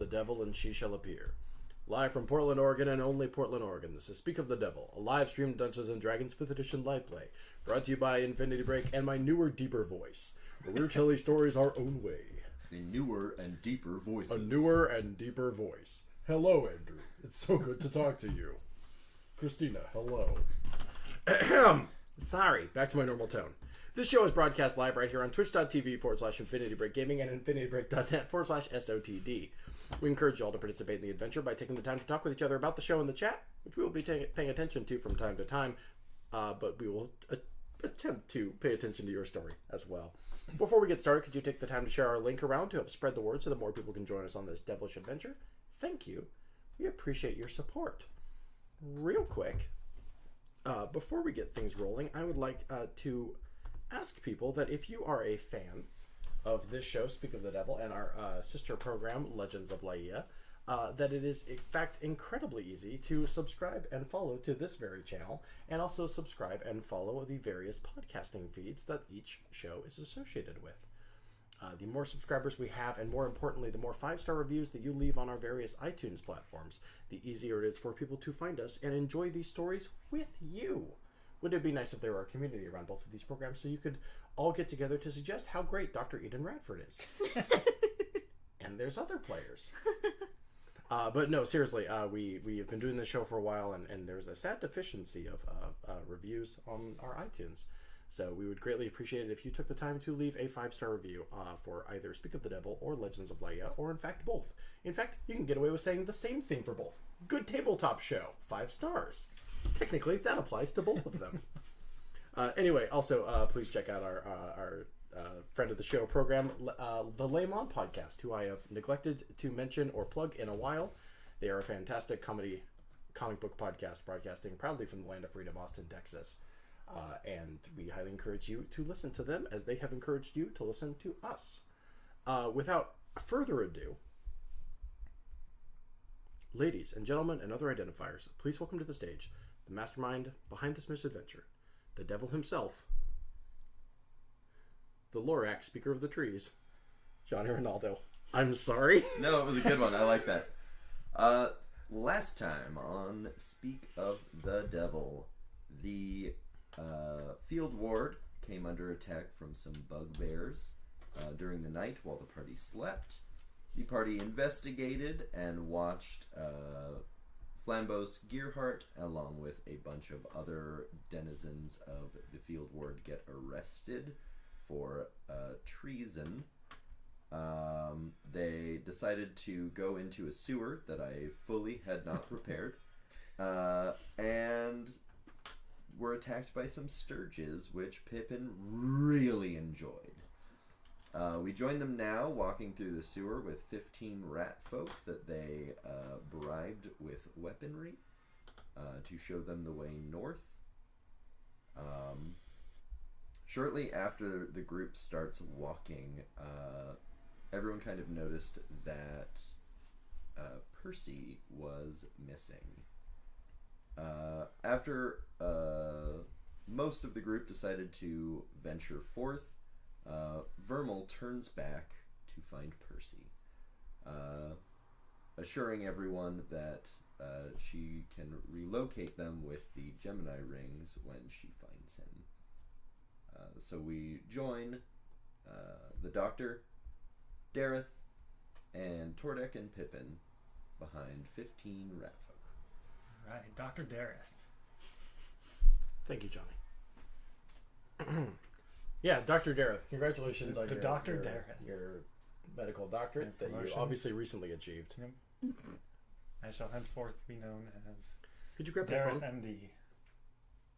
Devil and She Shall Appear. Live from Portland, Oregon, and only Portland, Oregon, this is Speak of the Devil, a live-streamed Dungeons & Dragons 5th Edition live play, brought to you by Infinity Break and my newer, deeper voice, where we're telling stories our own way. In newer and deeper voices. A newer and deeper voice. Hello, Andrew. It's so good to talk to you. Christina, hello. Sorry, back to my normal tone. This show is broadcast live right here on twitch.tv/Infinity Break Gaming and infinitybreak.net/SotD. We encourage you all to participate in the adventure by taking the time to talk with each other about the show in the chat, which we will be paying attention to from time to time, but we will attempt to pay attention to your story as well. Before we get started, could you take the time to share our link around to help spread the word so that more people can join us on this devilish adventure? Thank you. We appreciate your support. Real quick, before we get things rolling, I would like to ask people that if you are a fan of this show, Speak of the Devil, and our sister program, Legends of Laía, that it is, in fact, incredibly easy to subscribe and follow to this very channel, and also subscribe and follow the various podcasting feeds that each show is associated with. The more subscribers we have, and more importantly, the more 5-star reviews that you leave on our various iTunes platforms, the easier it is for people to find us and enjoy these stories with you. Wouldn't it be nice if there were a community around both of these programs so you could all get together to suggest how great Dr. Eden Radford is? And there's other players. But no, seriously, we have been doing this show for a while, and there's a sad deficiency of reviews on our iTunes. So we would greatly appreciate it if you took the time to leave a 5-star review for either Speak of the Devil or Legends of Laía, or in fact both. In fact, you can get away with saying the same thing for both. Good tabletop show, 5 stars. Technically, that applies to both of them. Anyway, also, please check out our friend of the show program, the Layman Podcast, who I have neglected to mention or plug in a while. They are a fantastic comic book podcast, broadcasting proudly from the land of freedom, Austin, Texas. And we highly encourage you to listen to them, as they have encouraged you to listen to us. Without further ado, ladies and gentlemen and other identifiers, please welcome to the stage the mastermind behind this misadventure, the devil himself, the Lorax, speaker of the trees, Johnny Rinaldo. I'm sorry. No, it was a good one. I like that. Last time on Speak of the Devil, the field ward came under attack from some bugbears during the night while the party slept. The party investigated and watched Flambos Gearhart, along with a bunch of other denizens of the field ward, get arrested for treason. They decided to go into a sewer that I fully had not prepared, and were attacked by some sturges, which Pippin really enjoyed. We join them now walking through the sewer with 15 rat folk that they bribed with weaponry to show them the way north. Shortly after the group starts walking, everyone kind of noticed that Percy was missing. After most of the group decided to venture forth, Vermal turns back to find Percy, assuring everyone that she can relocate them with the Gemini rings when she finds him. So we join the Doctor, Dareth, and Tordek and Pippin behind 15 ratfolk. Right, Dr. Dareth. Thank you, Johnny. Yeah, Dr. Dareth, congratulations on your medical doctorate that you obviously recently achieved. Yep. I shall henceforth be known as Could you grab Dareth the phone? MD.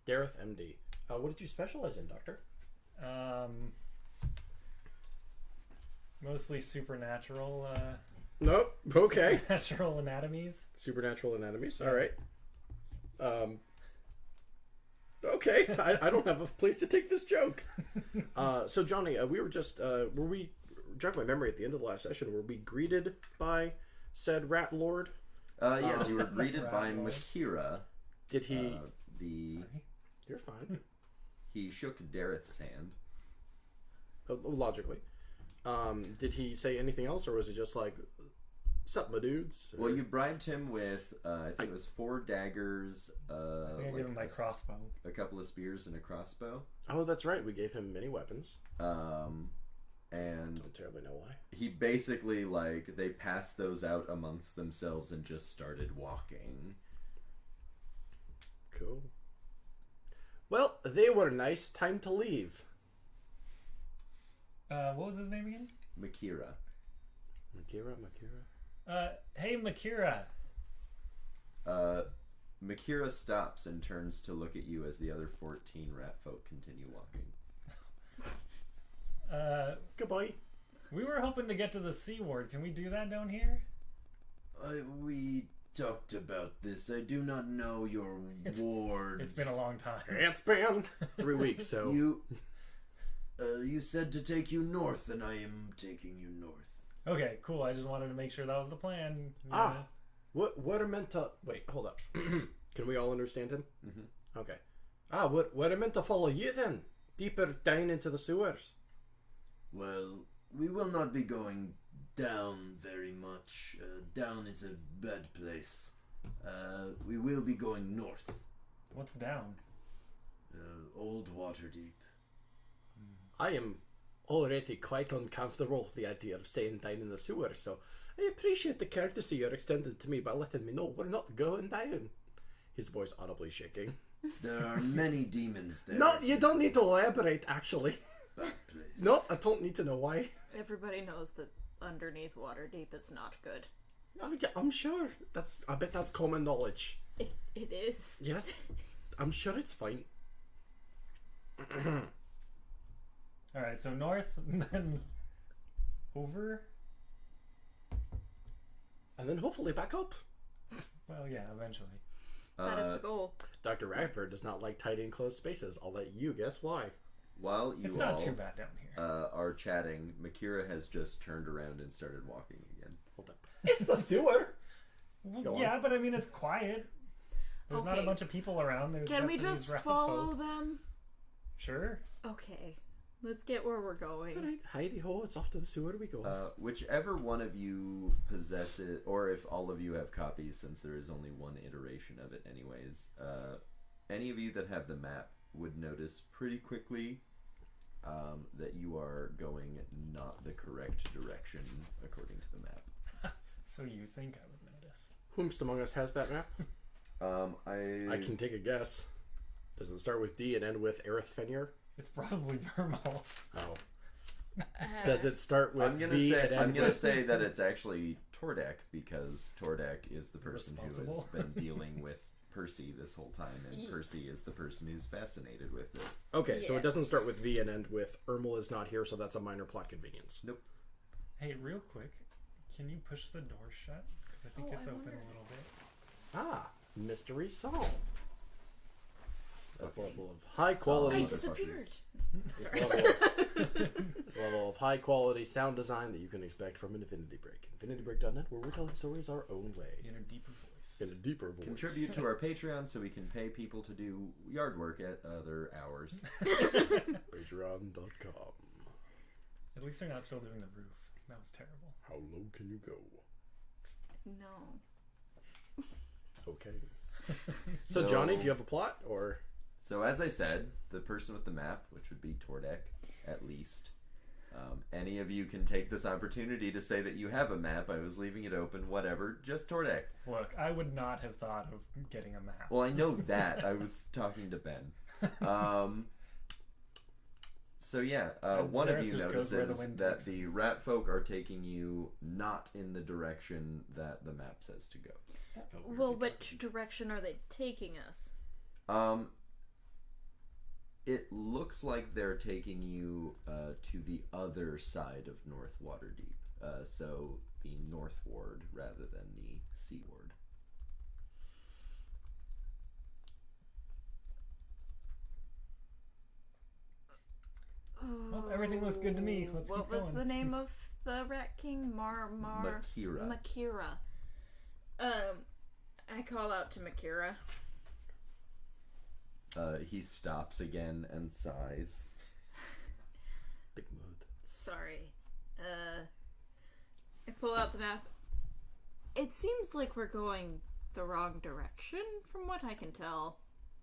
Dareth MD. What did you specialize in, Doctor? Mostly supernatural. Nope. Okay. Supernatural anatomies. Supernatural anatomies. All right. Okay. I don't have a place to take this joke. So Johnny, we were just jog my memory at the end of the last session. Were we greeted by said rat lord? Yes, you were greeted by Makira. Did he? Sorry. You're fine. He shook Dareth's hand. Logically. Did he say anything else, or was it just like Sup, my dudes? Well, you bribed him with, I think it was 4 daggers, I think I gave him my crossbow. a couple of spears and a crossbow. Oh, that's right. We gave him many weapons. And Don't terribly know why. he basically, like, they passed those out amongst themselves and just started walking. Cool. Well, they were nice. Time to leave. What was his name again? Makira. Makira. Hey, Makira. Makira stops and turns to look at you as the other 14 rat folk continue walking. Goodbye. We were hoping to get to the Sea Ward. Can we do that down here? We talked about this. I do not know your wards. It's been a long time. It's been 3 weeks, so... You said to take you north, and I am taking you north. Okay, cool. I just wanted to make sure that was the plan. What are meant to... Wait, hold up. Can we all understand him? Mm-hmm. Okay. What are meant to follow you then? Deeper down into the sewers? Well, we will not be going down very much. Down is a bad place. We will be going north. What's down? Old Waterdeep. I am already quite uncomfortable with the idea of staying down in the sewer, so I appreciate the courtesy you're extending to me by letting me know we're not going down. His voice audibly shaking. There are many demons there. No, you don't need to elaborate, actually. Bad place. No, I don't need to know why. Everybody knows that underneath Waterdeep is not good. I'm sure. I bet that's common knowledge. It is. Yes, I'm sure it's fine. Alright, so north and then over? And then hopefully back up. Well, yeah, eventually. That is the goal. Dr. Radford does not like tight enclosed spaces. I'll let you guess why. While you It's all not too bad down here. are chatting, Makira has just turned around and started walking again. Hold up. It's the sewer! Well, go yeah, but I mean, it's quiet. There's not a Okay. bunch of people around. There's Can we Japanese just rat follow folk. them? Sure. Okay. Let's get where we're going. Alright, Heidi ho, it's off to the sewer we go. Whichever one of you possesses, or if all of you have copies, since there is only one iteration of it anyways, any of you that have the map would notice pretty quickly that you are going not the correct direction according to the map. So you think I would notice. Whomst among us has that map? I can take a guess. Does it start with D and end with Aerith Fenrir? It's probably Vermal. Oh. Does it start with I'm V and end gonna with... say that it's actually Tordek, because Tordek is the person who has Responsible. been dealing with Percy this whole time, and Percy is the person who's fascinated with this. Okay, so it Yes. doesn't start with V and end with Ermal is not here, so that's a minor plot convenience. Nope. Hey, real quick, can you push the door shut? Because I think Oh, it's I open wonder. a little bit. Ah, mystery solved. This Okay. level of high quality... I These are disappeared. This level of high quality sound design that you can expect from Infinity Break. InfinityBreak.net, where we're telling stories our own way. In a deeper voice. In a deeper voice. Contribute to our Patreon so we can pay people to do yard work at other hours. Patreon.com. At least they're not still doing the roof. That was terrible. How low can you go? No. Okay. So Johnny, do you have a plot, or... So as I said, the person with the map, which would be Tordek, at least. Any of you can take this opportunity to say that you have a map. I was leaving it open, whatever. Just Tordek. Look, I would not have thought of getting a map. Well, I know that. I was talking to Ben. So yeah, one There of it you just goes where the notices wind that takes. the rat folk are taking you not in the direction that the map says to go. Well, which direction are they taking us? It looks like they're taking you to the other side of North Waterdeep, so the North Ward rather than the Sea Ward. Well, everything looks good to me. Let's What keep was going. the name of the Rat King? Makira. Makira. I call out to Makira. He stops again and sighs. Big mood. Sorry. I pull out the map. It seems like we're going the wrong direction, from what I can tell.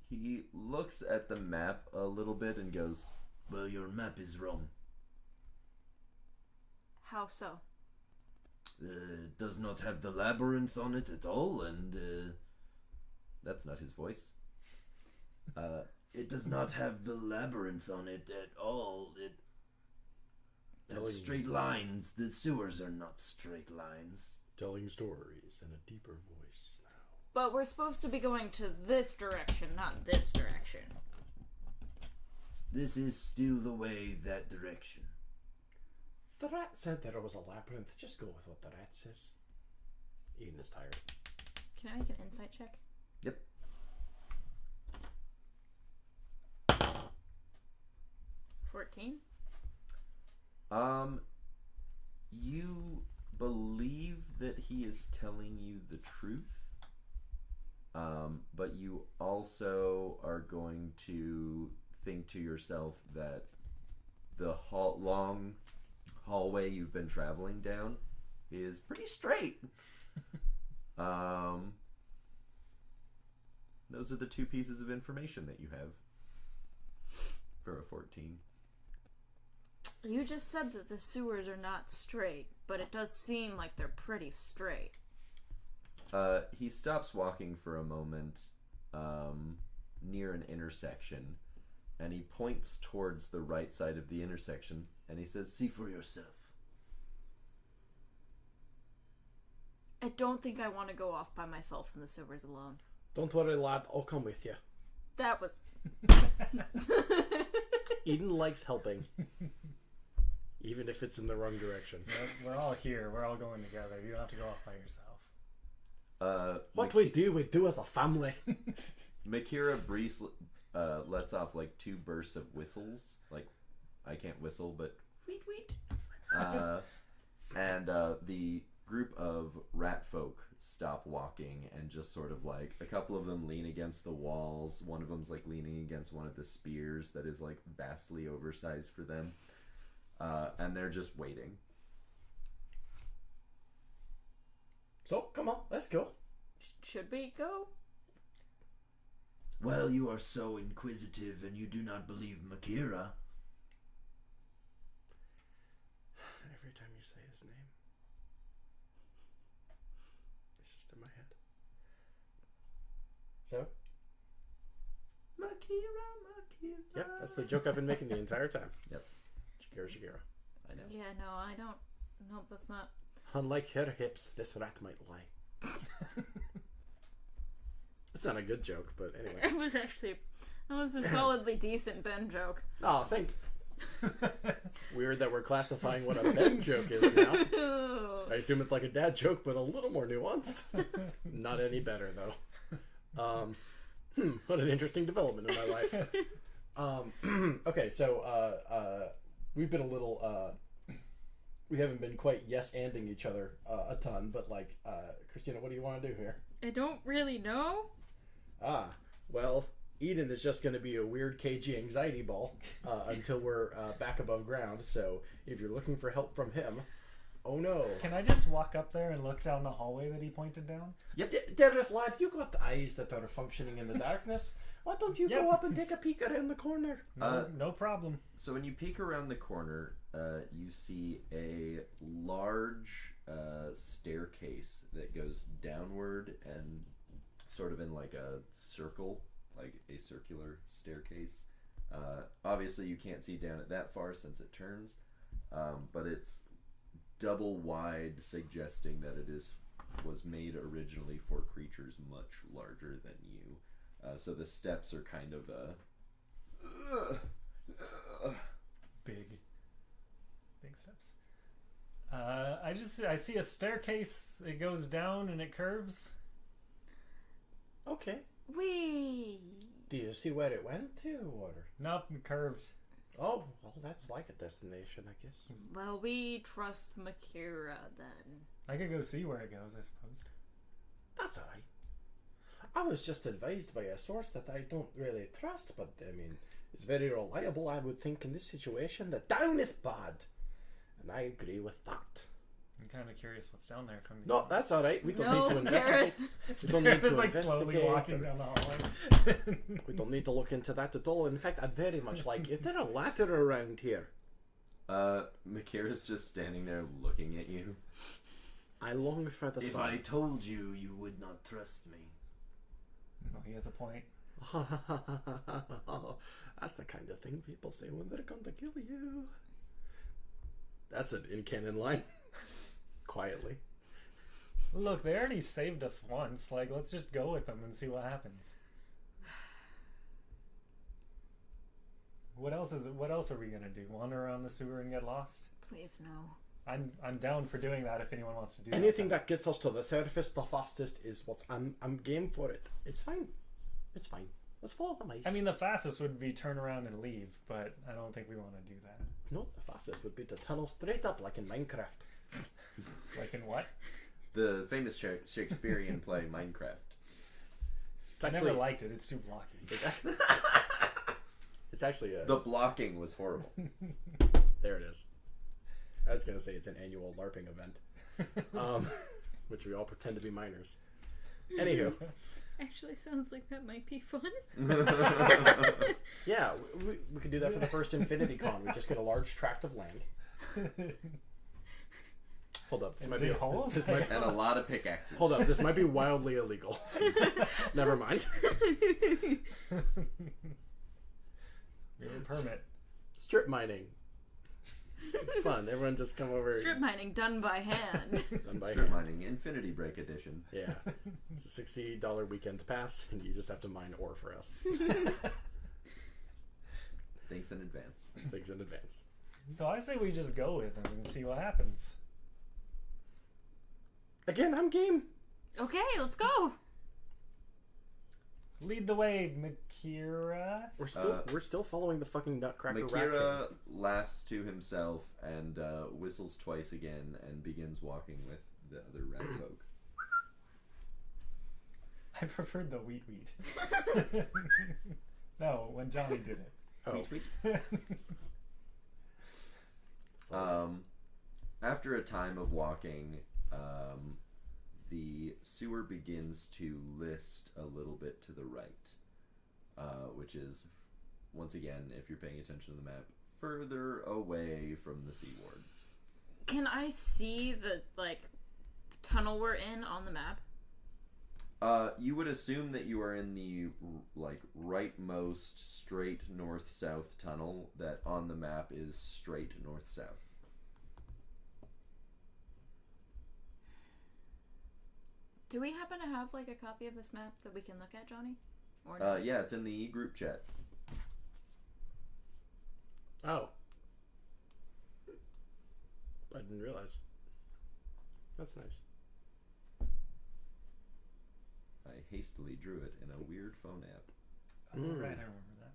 He looks at the map a little bit and goes, "Well, your map is wrong. How so? It does not have the labyrinth on it at all, and that's not his voice. It does not have the labyrinth on it at all. It has straight lines. The sewers are not straight lines." Telling stories in a deeper voice now. But we're supposed to be going to this direction, not this direction. This is still the way, that direction. The rat said there was a labyrinth. Just go with what the rat says. Eden is tired. Can I make an insight check? Yep. 14. You believe that he is telling you the truth, but you also are going to think to yourself that the long hallway you've been traveling down is pretty straight. Those are the two pieces of information that you have for a 14. You just said that the sewers are not straight, but it does seem like they're pretty straight. He stops walking for a moment near an intersection, and he points towards the right side of the intersection, and he says, "See for yourself." I don't think I want to go off by myself in the sewers alone. Don't worry, lad. I'll come with you. That was... Eden likes helping. Even if it's in the wrong direction. We're all here. We're all going together. You don't have to go off by yourself. What we do as a family. Makira lets off like 2 bursts of whistles. Like, I can't whistle, but weet weet. And the group of rat folk stop walking and just sort of like, a couple of them lean against the walls. One of them's like leaning against one of the spears that is like vastly oversized for them. And they're just waiting. So, come on, let's go. Should we go? Well, you are so inquisitive and you do not believe Makira. Every time you say his name, it's just in my head. So? Makira. Yep, that's the joke I've been making the entire time. Yep. Shigera. I know. Yeah, no, I don't... No, that's not... Unlike her hips, this rat might lie. It's not a good joke, but anyway. It was actually... That was a solidly decent Ben joke. Oh, thank Weird that we're classifying what a Ben joke is now. I assume it's like a dad joke, but a little more nuanced. Not any better, though. What an interesting development in my life. Okay, so we've been a little... we haven't been quite yes-anding each other a ton, but like, Christina, what do you want to do here? I don't really know. Well, Eden is just going to be a weird KG anxiety ball until we're back above ground. So if you're looking for help from him, oh no. Can I just walk up there and look down the hallway that he pointed down? Yep, Derek, lad, you got the eyes that are functioning in the darkness. Why don't you go up and take a peek around the corner? No problem. So when you peek around the corner, you see a large staircase that goes downward and sort of in like a circle, like a circular staircase. Obviously you can't see down it that far since it turns, but it's double wide, suggesting that it was made originally for creatures much larger than you. So the steps are kind of Big steps. I see a staircase. It goes down and it curves. Okay. Wee. Do you see where it went to, or? Nope, it curves. Oh, well, that's like a destination, I guess. Well, we trust Makira then. I could go see where it goes, I suppose. That's alright. I was just advised by a source that I don't really trust, but I mean, it's very reliable, I would think, in this situation. The down is bad. And I agree with that. I'm kind of curious what's down there from No, that's all right. We don't No, need to investigate. We don't need Gareth to is like slowly investigate. walking down the hallway. We don't need to look into that at all. In fact, I'd very much like. Is there a ladder around here? Makira's just standing there looking at you. I long for the If sun. I told you, you would not trust me. No, he has a point. That's the kind of thing people say when they're going to kill you. That's an in-canon line. Quietly. Look, they already saved us once. Like, let's just go with them and see what happens. What else are we gonna do? Wander around the sewer and get lost? Please, no. I'm down for doing that if anyone wants to do Anything that. that gets us to the surface the fastest is what's. I'm game for it. It's fine. It's fine. Let's follow the mice. I mean, the fastest would be turn around and leave, but I don't think we want to do that. no, the fastest would be to tunnel straight up like in Minecraft. Like in what? The famous Shakespearean play Minecraft. It's I actually never liked it. It's too blocky. it's actually a. The blocking was horrible. There it is. I was gonna say it's an annual LARPing event, which we all pretend to be miners. Anywho, Actually, sounds like that might be fun. yeah, we could do that for the first Infinity Con. We just get a large tract of land. Hold up, this And might be dig holes? this might, And a lot of pickaxes. hold up, this might be wildly illegal. Never mind. We have a permit. Strip mining. It's fun. Everyone just come over. Strip mining done by hand. Done by Strip hand. mining, Infinity Break Edition. Yeah, it's a $60 weekend pass, and you just have to mine ore for us. Thanks in advance. Things in advance. So I say we just go with them and see what happens. Again, I'm game. Okay, let's go. Lead the way, Makira. We're still following the fucking Nutcracker Rat Makira laughs to himself and whistles twice again and begins walking with the other rat folk. I preferred the wheat. No, when Johnny did it. King. Oh, After a time of walking, the sewer begins to list a little bit to the right, which is, once again, if you're paying attention to the map, further away from the seaward. Can I see the tunnel we're in on the map? You would assume that you are in the rightmost straight north-south tunnel that on the map is straight north-south. Do we happen to have a copy of this map that we can look at, Johnny? Or no? Yeah, it's in the group chat. Oh. I didn't realize. That's nice. I hastily drew it in a weird phone app. Oh, right, I remember that.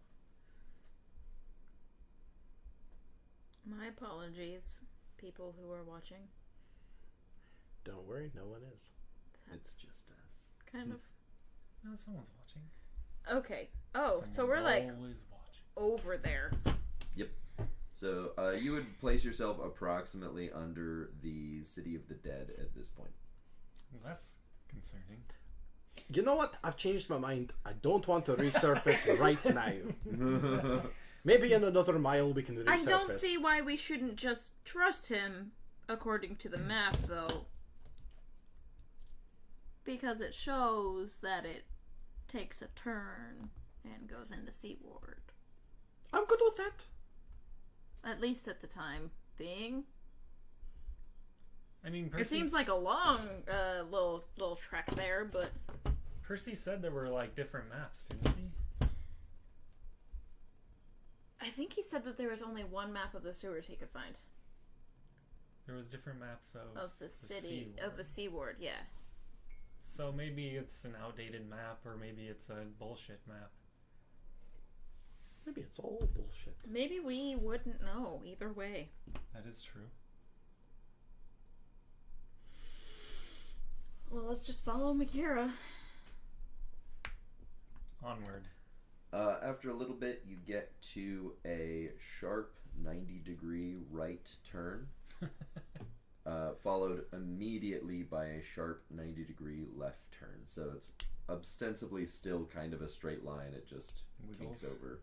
My apologies, people who are watching. Don't worry, no one is. It's just us. Kind of. No, someone's watching. Okay. Oh, so Someone's we're always watching. over there. Yep. So you would place yourself approximately under the City of the Dead at this point. Well, that's concerning. You know what? I've changed my mind. I don't want to resurface right now. Maybe in another mile we can resurface. I don't see why we shouldn't just trust him according to the map, though. Because it shows that it takes a turn and goes into Seaward. I'm good with that. At least at the time being. I mean, Percy, It seems like a long little trek there, but Percy said there were different maps, didn't he? I think he said that there was only one map of the sewers he could find. There was different maps Of the city, Seaward. of the Seaward, yeah. So maybe it's an outdated map, or maybe it's a bullshit map. Maybe it's all bullshit. Maybe we wouldn't know either way. That is true. Well, let's just follow Makira. Onward. After a little bit, you get to a sharp 90-degree right turn. followed immediately by a sharp 90-degree left turn. So it's ostensibly still kind of a straight line. It just kinks over.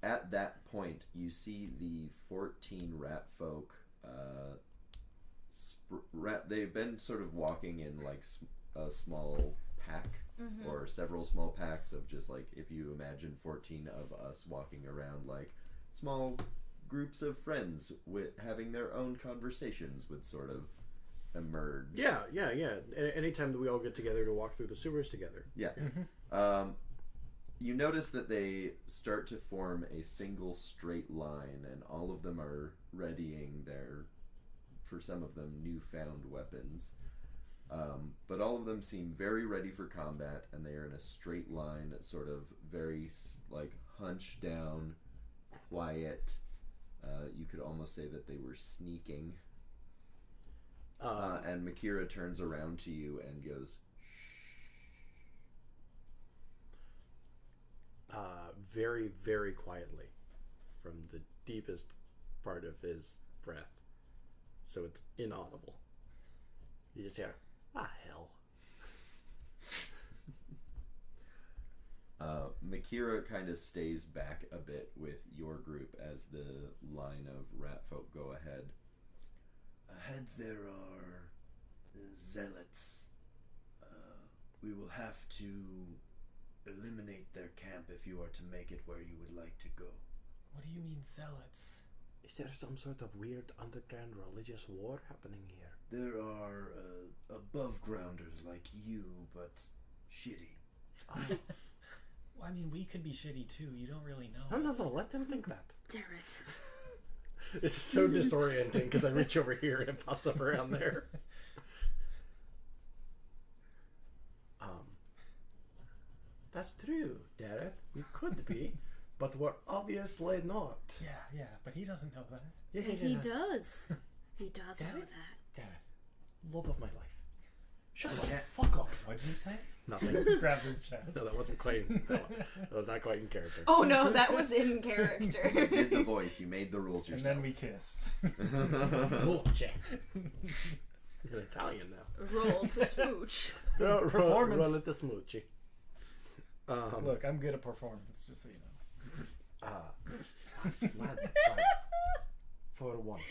At that point, you see the 14 rat folk. They've been sort of walking in like a small pack, or several small packs of just like, if you imagine 14 of us walking around like small groups of friends with having their own conversations would sort of emerge. Yeah. Anytime that we all get together to walk through the sewers together. Yeah. You notice that they start to form a single straight line, and all of them are readying their, for some of them, newfound weapons. But all of them seem very ready for combat, and they are in a straight line, sort of very like hunched down, quiet. You could almost say that they were sneaking. And Makira turns around to you and goes, very, very quietly, from the deepest part of his breath, so it's inaudible. You just hear, hell. Makira kind of stays back a bit with your group as the line of rat folk go ahead. Ahead there are zealots. We will have to eliminate their camp if you are to make it where you would like to go. What do you mean zealots? Is there some sort of weird underground religious war happening here? There are above grounders like you, but shitty. Well, I mean, we could be shitty too. You don't really know. No, let them think that. Dareth. This is so disorienting because I reach over here and it pops up around there. That's true, Dareth. We could be, but we're obviously not. Yeah, but he doesn't know that. Yeah, He does. He does know Dareth? that. Dareth, love of my life. Shut the fuck up. What'd you say? Nothing. Grabs his chest. No, that wasn't quite. That was not quite in character. Oh no, that was in character. You did the voice. You made the rules And yourself. then we kiss. Smoochie. You're Italian now. Roll to smooch. Performance. Roll it the smoochie. Look, I'm good at performance, just so you know. Lad, for once.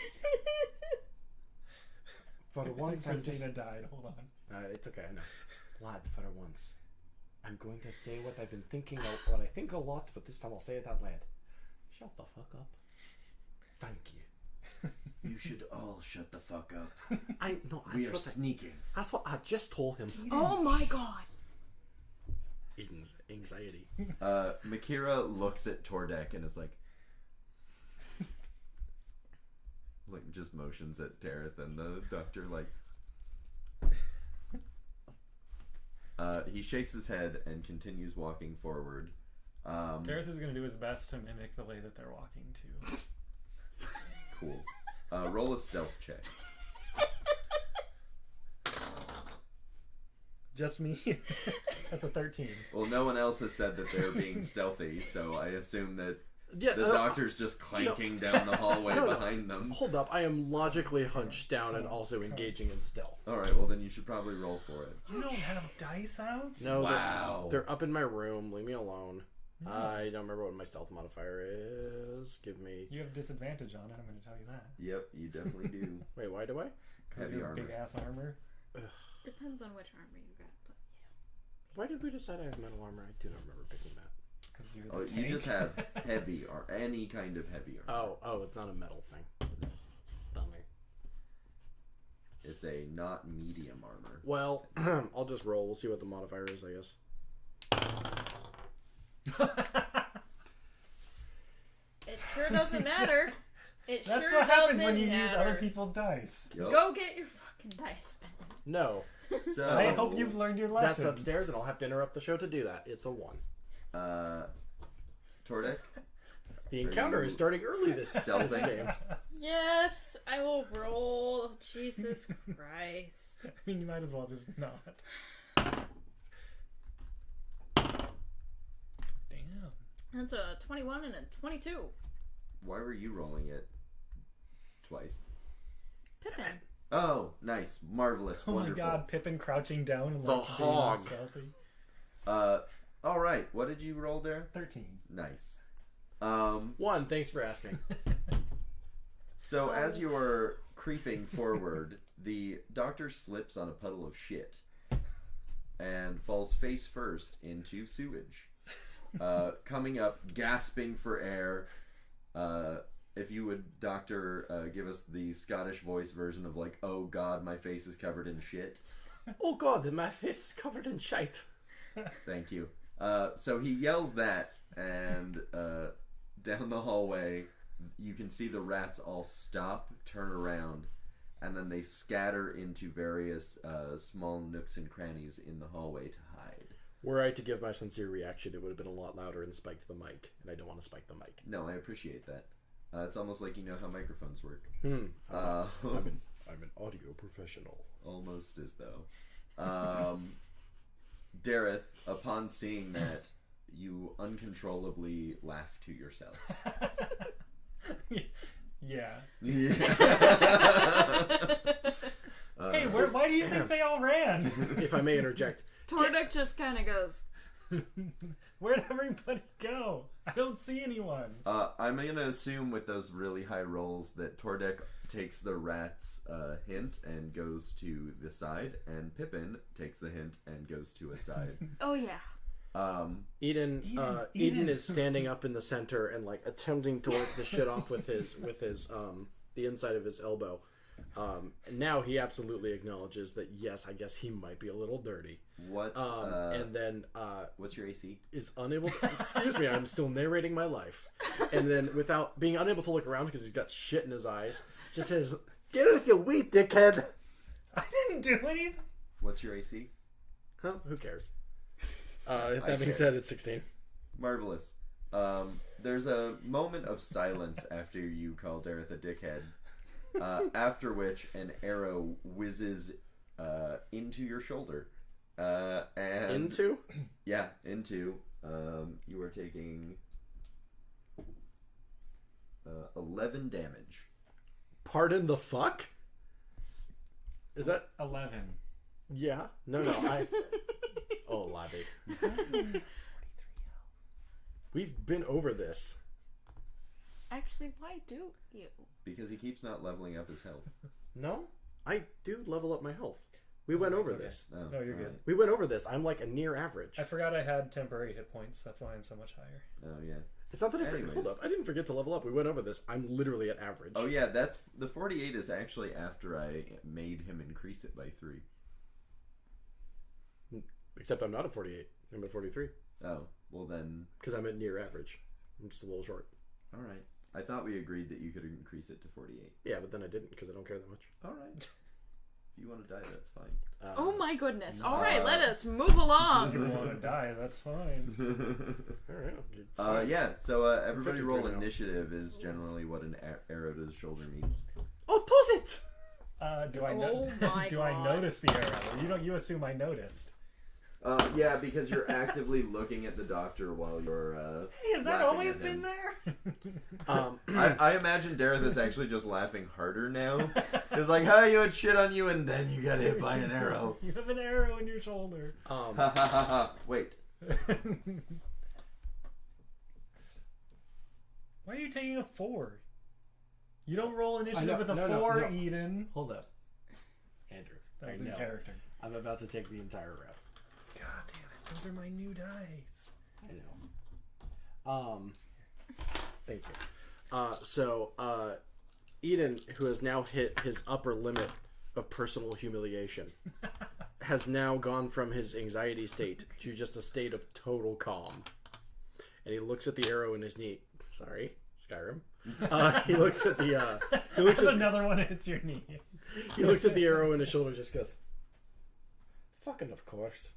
For once, I'm Christina just... died. Hold on. It's okay, I know. Lad, for once, I'm going to say what I've been thinking, what I think a lot, but this time I'll say it out loud. Shut the fuck up. Thank you. You should all shut the fuck up. We are sneaking. That's what I just told him. Oh my god. Eden's anxiety. Makira looks at Tordek and is like just motions at Dareth, and the doctor he shakes his head and continues walking forward. Gareth is going to do his best to mimic the way that they're walking too. Cool. Roll a stealth check. Just me. That's a 13. Well, no one else has said that they're being stealthy, so I assume that Yeah, the doctor's just clanking down the hallway behind them. Hold up, I am logically hunched down and also engaging in stealth. Alright, well then you should probably roll for it. You don't have dice out? No, Wow. they're up in my room. Leave me alone. I don't remember what my stealth modifier is. Give me... You have disadvantage on it, I'm going to tell you that. Yep, you definitely do. Wait, why do I? Because Heavy you have armor. big ass armor. Depends on which armor you got, but Why did we decide I have metal armor? I do not remember picking that. Because you're Oh, the tank. you just have heavy or any kind of heavy armor. Oh, it's not a metal thing. Dummy. It's a not medium armor. Well, I'll just roll. We'll see what the modifier is, I guess. it sure doesn't matter. It That's sure what happens doesn't when you use matter. other people's dice. Yep. Go get your fucking dice, Ben. No. So, I hope you've learned your That's lesson. upstairs, and I'll have to interrupt the show to do that. It's a 1. Tordek? The encounter you is starting early this stealthing? game. Yes, I will roll. Jesus Christ. I mean, you might as well just not. Damn. That's a 21 and a 22. Why were you rolling it? twice. Pippin. Oh, nice. Marvelous. Oh wonderful. my god, Pippin crouching down and The like hog. being stealthy. Alright, what did you roll there? 13. Nice. 1, thanks for asking. So as you're creeping forward, the doctor slips on a puddle of shit and falls face first into sewage. Coming up, gasping for air. If you would, Doctor, give us the Scottish voice version of like, "Oh God, my face is covered in shit." Oh God, my face is covered in shite. Thank you. So he yells that, and down the hallway, you can see the rats all stop, turn around, and then they scatter into various small nooks and crannies in the hallway to hide. Were I to give my sincere reaction, it would have been a lot louder and spiked the mic, and I don't want to spike the mic. No, I appreciate that. It's almost like you know how microphones work. I'm an audio professional. Almost as though. Dareth, upon seeing that, you uncontrollably laugh to yourself. Yeah. Hey, why do you think they all ran? If I may interject. Tordek just kind of goes, Where'd everybody go? I don't see anyone. I'm going to assume with those really high rolls that Tordek takes the rat's hint and goes to the side, and Pippin takes the hint and goes to a side. oh yeah. Eden is standing up in the center and like attempting to work the shit off with his the inside of his elbow. And now he absolutely acknowledges that yes, I guess he might be a little dirty. What's and then what's your AC? is unable to, excuse me, I'm still narrating my life. And then without being unable to look around because he's got shit in his eyes, just says, "Get it, you wee dickhead." I didn't do anything. What's your AC? Huh? Who cares? That being said, it's 16. Marvelous. There's a moment of silence after you call Dareth a dickhead. After which an arrow whizzes into your shoulder. And Into? Yeah, into. You are taking 11 damage. Pardon the fuck? Is that 11. Yeah. No, I. Oh, Laddie. We've been over this. Actually, why do you? Because he keeps not leveling up his health. No, I do level up my health. We went over this. Oh, No, you're all good. right. We went over this. I'm like a near average. I forgot I had temporary hit points. That's why I'm so much higher. Oh, yeah. It's not that I forgot. Anyways. Hold up. I didn't forget to level up. We went over this. I'm literally at average. Oh, yeah, that's... The 48 is actually after I made him increase it by 3. Except I'm not at 48. I'm at 43. Oh, well then... Because I'm at near average. I'm just a little short. Alright. I thought we agreed that you could increase it to 48. Yeah, but then I didn't because I don't care that much. Alright. If you want to die, that's fine. Oh my goodness. All right, let us move along. If you want to die, that's fine. All right. Yeah, so everybody 53 roll now. initiative is generally what an arrow to the shoulder means. Oh, does it? Do I Oh my do I God. notice the arrow? You assume I noticed. Yeah, because you're actively looking at the doctor while you're Hey, has that laughing always at him. been there? I imagine Dareth is actually just laughing harder now. It's like, how you had shit on you and then you got hit by an arrow. You have an arrow in your shoulder. Ha ha ha ha. Wait. Why are you taking a 4? You don't roll initiative know- with a no, 4, no. Eden. Hold up. Andrew. That's I in know. character. I'm about to take the entire route. God damn it. Those are my new dice. I know. Thank you. So, Eden, who has now hit his upper limit of personal humiliation, has now gone from his anxiety state to just a state of total calm. And he looks at the arrow in his knee. Sorry, Skyrim. He looks at the. He looks at Another one hits your knee. He looks at the arrow in his shoulder and just goes, "Fucking of course."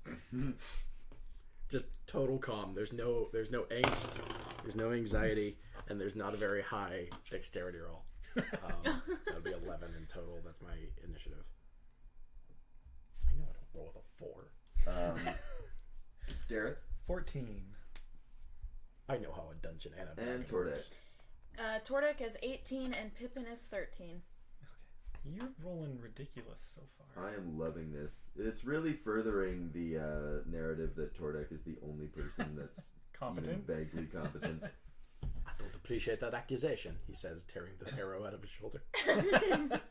Just total calm. There's no angst, there's no anxiety, and there's not a very high dexterity roll. That'll be 11 in total. That's my initiative. I know I don't roll with a 4. Dareth 14. I know how a dungeon and a and dragon Tordek. works. Tordek is 18 and Pippin is 13. You're rolling ridiculous so far. I am loving this. It's really furthering the narrative that Tordek is the only person that's Competent? even vaguely competent. I don't appreciate that accusation, he says, tearing the arrow out of his shoulder.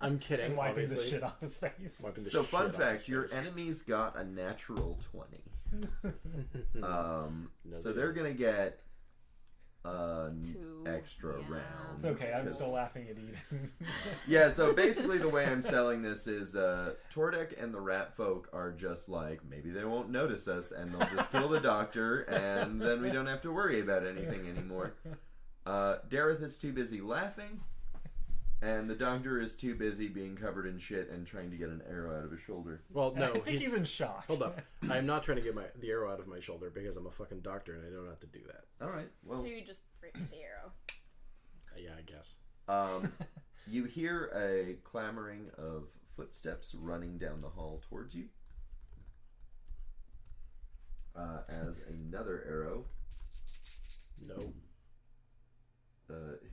I'm kidding, And wiping obviously. the shit off his face. So fun fact, your enemies got a natural 20. So they're going to get Two. extra Yeah. round. It's okay, I'm 'cause- still laughing at Eden. Yeah, so basically the way I'm selling this is Tordek and the rat folk are just like, maybe they won't notice us and they'll just kill the doctor and then we don't have to worry about anything anymore. Dareth is too busy laughing and the doctor is too busy being covered in shit and trying to get an arrow out of his shoulder. Well, no, I think he's in shock. Hold up. I'm not trying to get the arrow out of my shoulder because I'm a fucking doctor and I don't have to do that. Alright, well... So you just break the arrow. Yeah, I guess. You hear a clamoring of footsteps running down the hall towards you. As another arrow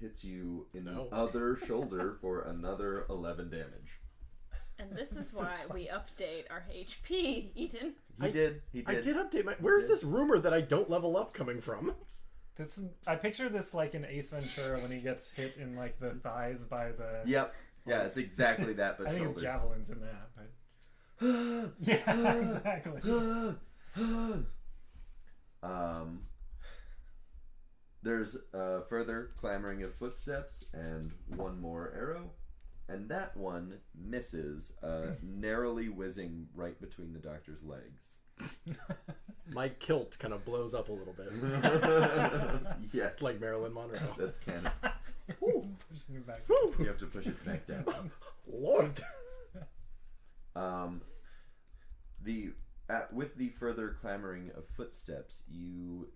hits you in the other shoulder for another 11 damage. And this is why we update our HP, Eden. He did. I did update my... Where's this rumor that I don't level up coming from? I picture this like in Ace Ventura when he gets hit in like the thighs by the... Yep. Yeah, it's exactly that, but I think shoulders. it's javelins in that, but... yeah, exactly. There's further clamoring of footsteps and one more arrow, and that one misses, narrowly whizzing right between the doctor's legs. My kilt kind of blows up a little bit. Yes. Like Marilyn Monroe. That's canon. Pushing it back. You have to push it back down. Lord! With the further clamoring of footsteps, you,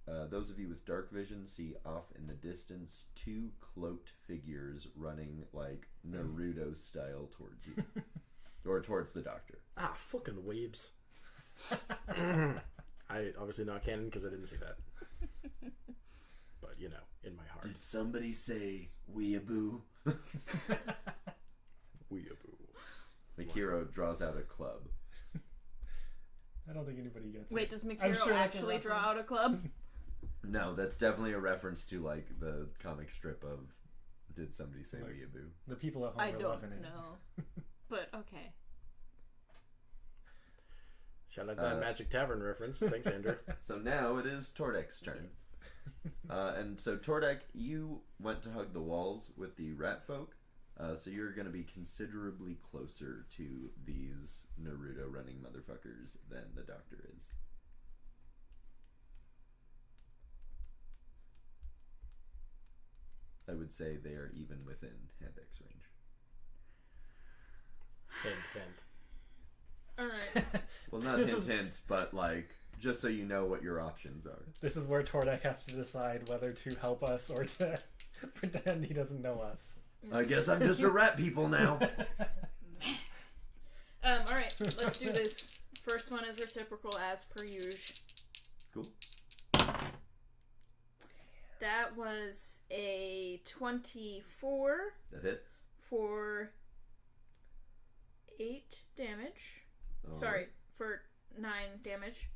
those of you with dark vision, see off in the distance two cloaked figures running like Naruto style towards you, or towards the doctor. Ah, fucking weebs. I obviously not canon because I didn't see that. But you know, in my heart. Did somebody say weeaboo? Weeaboo. The hero draws out a club. I don't think anybody gets Wait, it. does I'm Mikiro sure that's a actually draw reference. out a club? No, that's definitely a reference to like the comic strip of Did Somebody Say Like, Weeaboo? The people at home I are don't loving it. know. But okay. Shout out that Magic Tavern reference. Thanks, Andrew. So now it is Tordek's turn. And so Tordek, you went to hug the walls with the rat folk. So you're going to be considerably closer to these Naruto running motherfuckers than the doctor is. I would say they are even within hand-X range. Hint. Alright. Well, not hint, but like, just so you know what your options are. This is where Tordek has to decide whether to help us or to pretend he doesn't know us. I guess I'm just a rat people now. Alright, let's do this. First one is reciprocal as per usual. Cool. That was a 24 That hits. for 8 damage. Sorry, for 9 damage.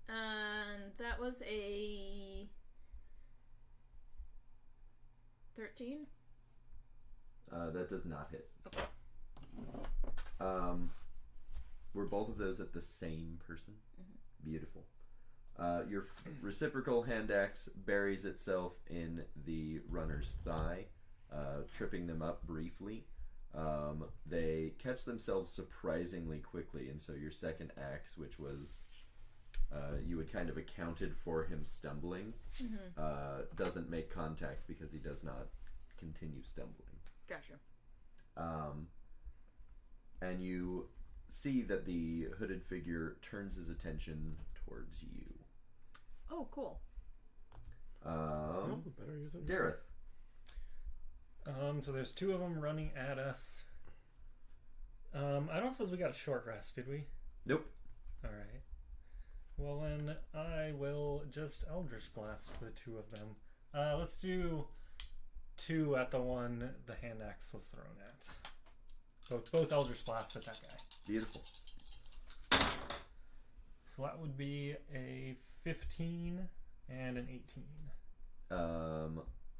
And that was a 13. That does not hit. Okay. Were both of those at the same person? Mm-hmm. Beautiful. Your reciprocal hand axe buries itself in the runner's thigh, tripping them up briefly. They catch themselves surprisingly quickly, and so your second axe, which was you had kind of accounted for him stumbling, doesn't make contact because he does not continue stumbling. Gotcha. And you see that the hooded figure turns his attention towards you. Oh, cool. Better use it. Dareth. So there's two of them running at us. I don't suppose we got a short rest, did we? Nope. Alright. Well, then I will just Eldritch Blast the two of them. Let's do 2 at the one the hand axe was thrown at. Both Eldritch Blasts at that guy. Beautiful. So that would be a 15 and an 18.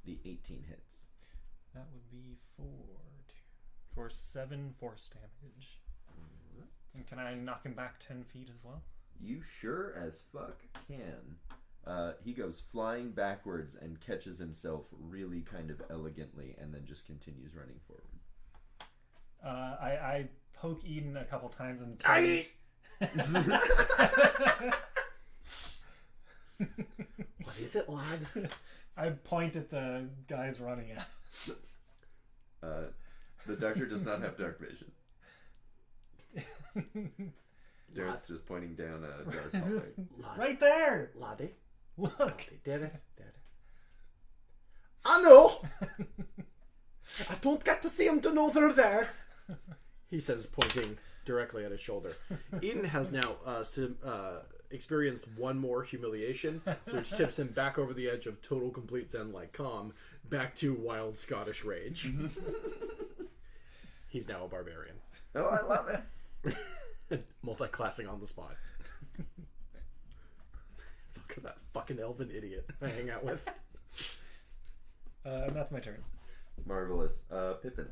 The 18 hits. That would be for 7 force damage. And can I knock him back 10 feet as well? You sure as fuck can. He goes flying backwards and catches himself really kind of elegantly and then just continues running forward. I poke Eden a couple times and... What is it, lad? I point at the guys running at. The doctor does not have dark vision. Dareth's just pointing down a dark hallway. Right there! Laddie. Look! Laddie, Dareth. I know! I don't get to see him to know they're there. He says, pointing directly at his shoulder. Eden has now experienced one more humiliation, which tips him back over the edge of total complete zen-like calm, back to wild Scottish rage. He's now a barbarian. Oh, I love it. Multi-classing on the spot. It's look at that fucking elven idiot I hang out with. And that's my turn. Marvelous. Pippin.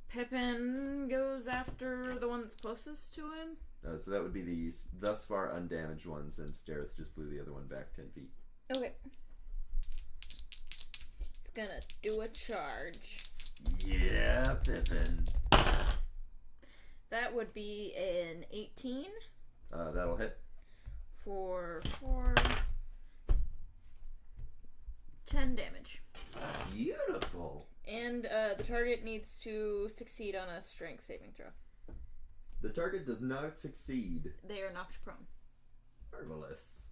Pippin goes after the one that's closest to him. So that would be the thus far undamaged one, since Dareth just blew the other one back 10 feet. Okay. He's gonna do a charge. Yeah, Pippin. That would be an 18. That'll hit. For 10 damage. Beautiful. And the target needs to succeed on a strength saving throw. The target does not succeed. They are knocked prone. Marvelous.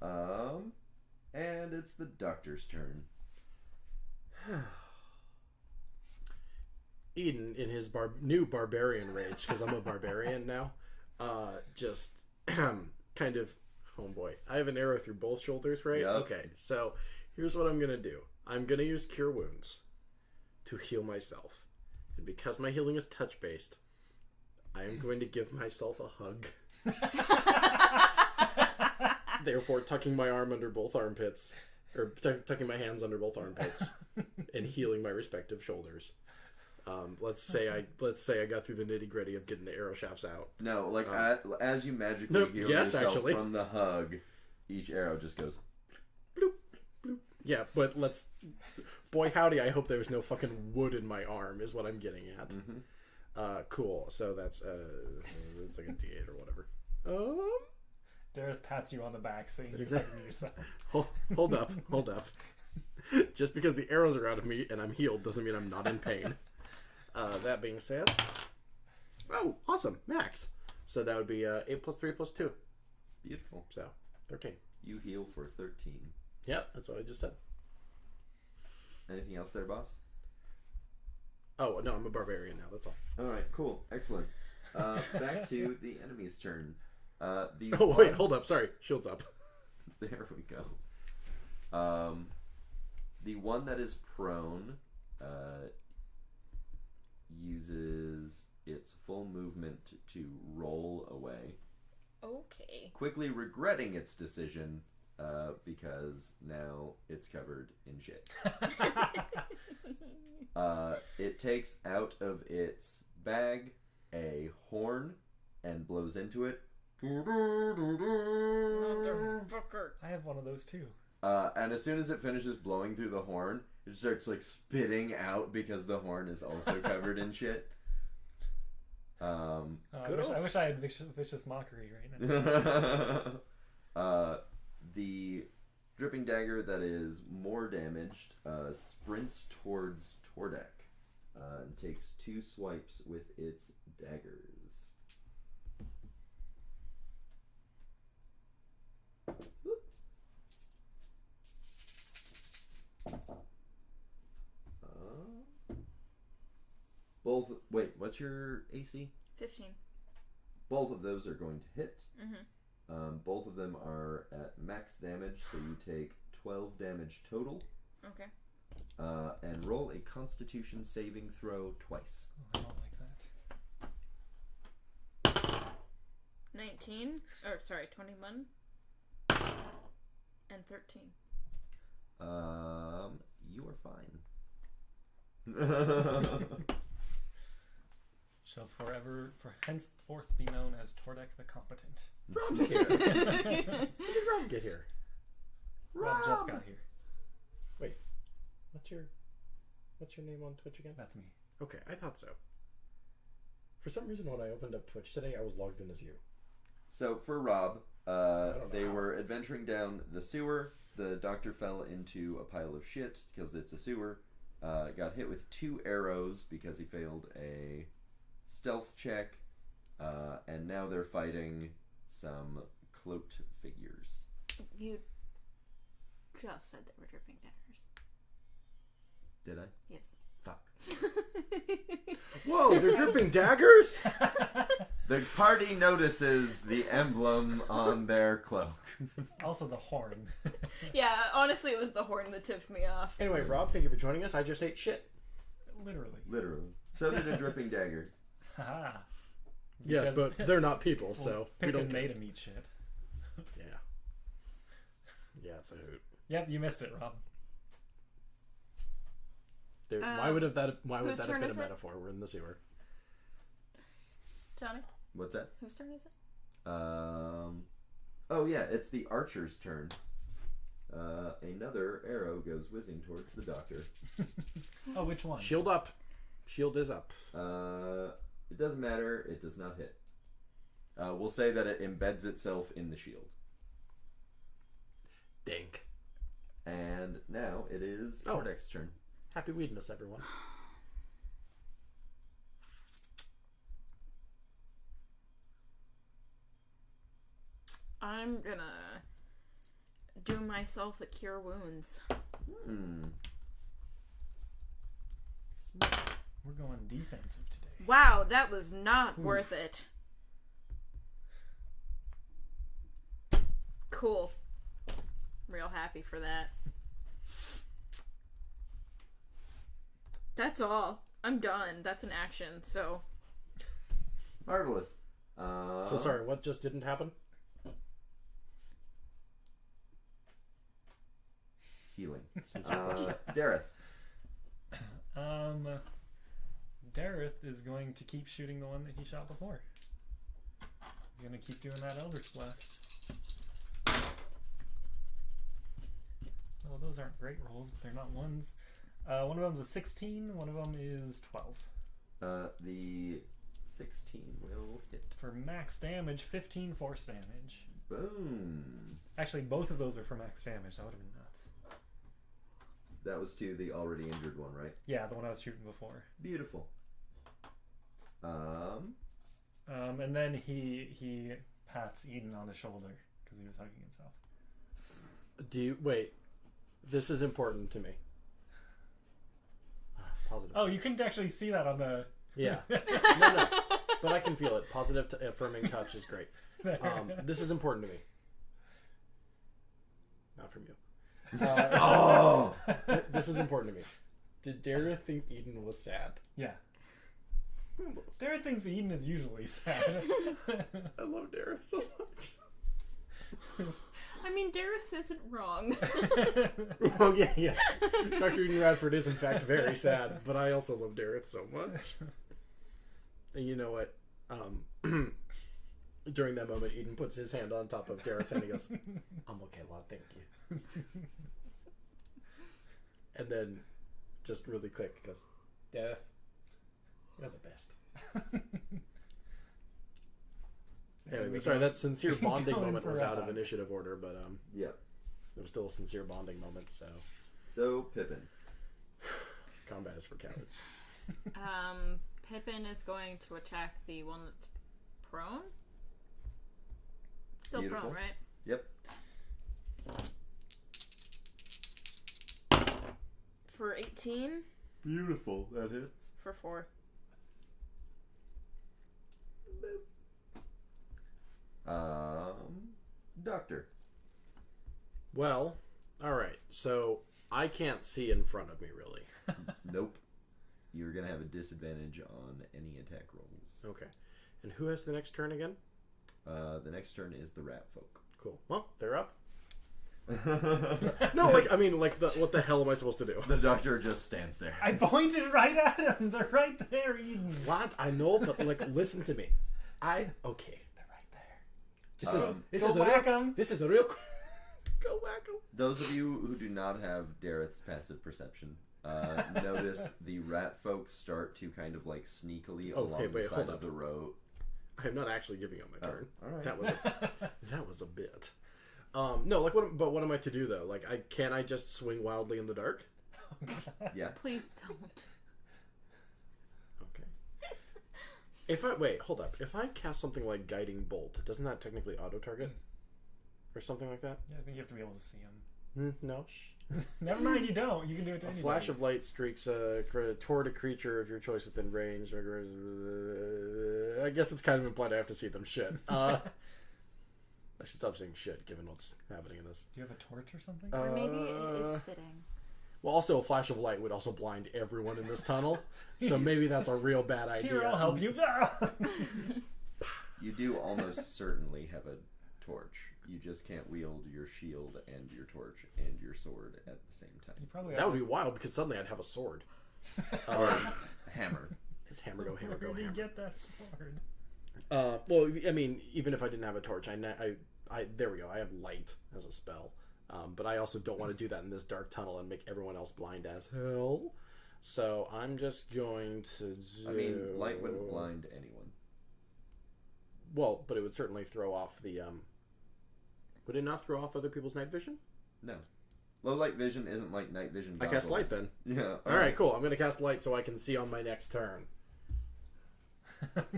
And it's the doctor's turn. Eden, in his new barbarian rage, because I'm a barbarian now, just kind of, oh boy, I have an arrow through both shoulders, right? Yep. Okay, so here's what I'm going to do. I'm going to use Cure Wounds to heal myself. And because my healing is touch-based, I am going to give myself a hug. Therefore, tucking my arm under both armpits, or tucking my hands under both armpits, and healing my respective shoulders. Let's say I got through the nitty gritty of getting the arrow shafts out. No, like as you magically heal yourself from the hug, each arrow just goes bloop, bloop. Yeah, but boy howdy, I hope there was no fucking wood in my arm is what I'm getting at. Mm-hmm. Cool. So that's it's like a D8 or whatever. Dareth pats you on the back, saying you're Exactly. hugging yourself. Hold up. Just because the arrows are out of me and I'm healed doesn't mean I'm not in pain. That being said, oh, awesome, max. So that would be 8 plus 3 plus 2. beautiful. So 13. You heal for 13. Yep, that's what I just said. Anything else there, boss? Oh no, I'm a barbarian now. That's all. All right, cool, excellent. Back to the enemy's turn. Wait, hold up. Sorry, shields up. There we go. The one that is prone uses its full movement to roll away. Okay. Quickly regretting its decision because now it's covered in shit. It takes out of its bag a horn and blows into it. Motherfucker. I have one of those too. And as soon as it finishes blowing through the horn, it starts like spitting out because the horn is also covered in shit. I wish I had vicious mockery right now. The dripping dagger that is more damaged sprints towards Tordek and takes 2 swipes with its daggers. Both. Wait, what's your AC? 15. Both of those are going to hit. Mm-hmm. Both of them are at max damage, so you take 12 damage total. Okay. And roll a Constitution saving throw twice. Oh, I don't like that. 19. Or, sorry, 21. And 13. You are fine. Shall forever, for henceforth, be known as Tordek the Competent. Rob's here. When did Rob get here? Rob just got here. Wait, what's your name on Twitch again? That's me. Okay, I thought so. For some reason, when I opened up Twitch today, I was logged in as you. So for Rob, don't they know how. were adventuring down the sewer. The doctor fell into a pile of shit because it's a sewer. Got hit with 2 arrows because he failed a stealth check. And now they're fighting some cloaked figures. You just said they were dripping daggers. Did I? Yes. Fuck. Whoa, they're dripping daggers? The party notices the emblem on their cloak. Also the horn. Yeah, honestly, it was the horn that tipped me off. Anyway, Rob, thank you for joining us. I just ate shit. Literally. Literally. So did a dripping dagger. Haha. Yes, Because- but they're not people, so we Pippin don't made him eat shit. Yeah. Yeah, it's a hoot. Yep, you missed it, Rob. Dude, why would that have whose been turn a is it? metaphor? We're in the sewer. Johnny, What's that? whose turn is it? Oh yeah, it's the archer's turn. Another arrow goes whizzing towards the doctor. Oh, which one? Shield up. Shield is up. It doesn't matter. It does not hit. We'll say that it embeds itself in the shield. Dink. And now it is Oh. Tordek's turn. Happy Weedness, everyone. I'm gonna do myself a cure wounds. We're going defensive today. Wow, that was not worth it. Cool. Real happy for that. That's all. I'm done. That's an action, so. Marvelous. So sorry, what just didn't happen? Healing. Sincere question. Dareth. Dareth is going to keep shooting the one that he shot before. He's going to keep doing that Eldritch Blast. Well, those aren't great rolls, but they're not ones. One of them is a 16, one of them is 12. The 16 will hit. For max damage, 15 force damage. Boom. Actually, both of those are for max damage. That would have been nuts. That was to the already injured one, right? Yeah, the one I was shooting before. Beautiful. And then he pats Eden on the shoulder because he was hugging himself. Wait, this is important to me. Positive. Oh, you couldn't actually see that on the... Yeah. No. But I can feel it. Positive affirming touch is great. This is important to me. Not from you. Oh! This is important to me. Did Dareth think Eden was sad? Yeah. Dareth thinks Eden is usually sad. I love Dareth so much. I mean, Dareth isn't wrong. Oh, yeah, yes. Dr. Eden Radford is, in fact, very sad, but I also love Dareth so much. And you know what? During that moment, Eden puts his hand on top of Dareth's hand and he goes, I'm okay, lad, thank you. And then, just really quick, goes, Dareth, you're the best. Anyway, sorry, that sincere bonding Going moment for was a out of hug. initiative order, but Yeah. it was still a sincere bonding moment, so So, Pippin. combat is for cowards. Pippin is going to attack the one that's prone. Still Beautiful. prone, right? Yep. For 18. Beautiful. That hits. For 4. Doctor. Well, alright. So, I can't see in front of me, really. Nope. You're going to have a disadvantage on any attack rolls. Okay. And who has the next turn again? The next turn is the rat folk. Cool. Well, they're up. No, like, I mean, like, what the hell am I supposed to do? The doctor just stands there. I pointed right at him. They're right there, Eden. What? I know, but, like, listen to me. Okay. They're right there. This is a real... Go whack 'em. Those of you who do not have Dareth's passive perception, notice the rat folk start to kind of, like, sneakily along the side of the road. I am not actually giving up my turn. All right. That was a bit. No, like, what am I to do though? Like, can I just swing wildly in the dark? Yeah. Please don't. Okay. Wait, hold up. If I cast something like Guiding Bolt, doesn't that technically auto target, or something like that? Yeah, I think you have to be able to see him. No. Never mind, you don't. You can do it to anybody. Flash of light streaks toward a creature of your choice within range. I guess it's kind of implied I have to see them. Shit. I should stop saying shit, given what's happening in this. Do you have a torch or something? Or maybe it is fitting. Well, also, a flash of light would also blind everyone in this tunnel, so maybe that's a real bad idea. Here, I'll help you. You do almost certainly have a torch. You just can't wield your shield and your torch and your sword at the same time. You probably That would be wild, because suddenly I'd have a sword. Or a hammer. It's hammer, go, hammer, go, Where did you hammer. get that sword? Well, I mean, even if I didn't have a torch, I there we go. I have light as a spell, but I also don't want to do that in this dark tunnel and make everyone else blind as hell. So I'm just going to do... I mean, light wouldn't blind anyone. Well, but it would certainly throw off the... Would it not throw off other people's night vision? No. Low light vision isn't like night vision I cast light then. Yeah. Alright, cool. I'm going to cast light so I can see on my next turn.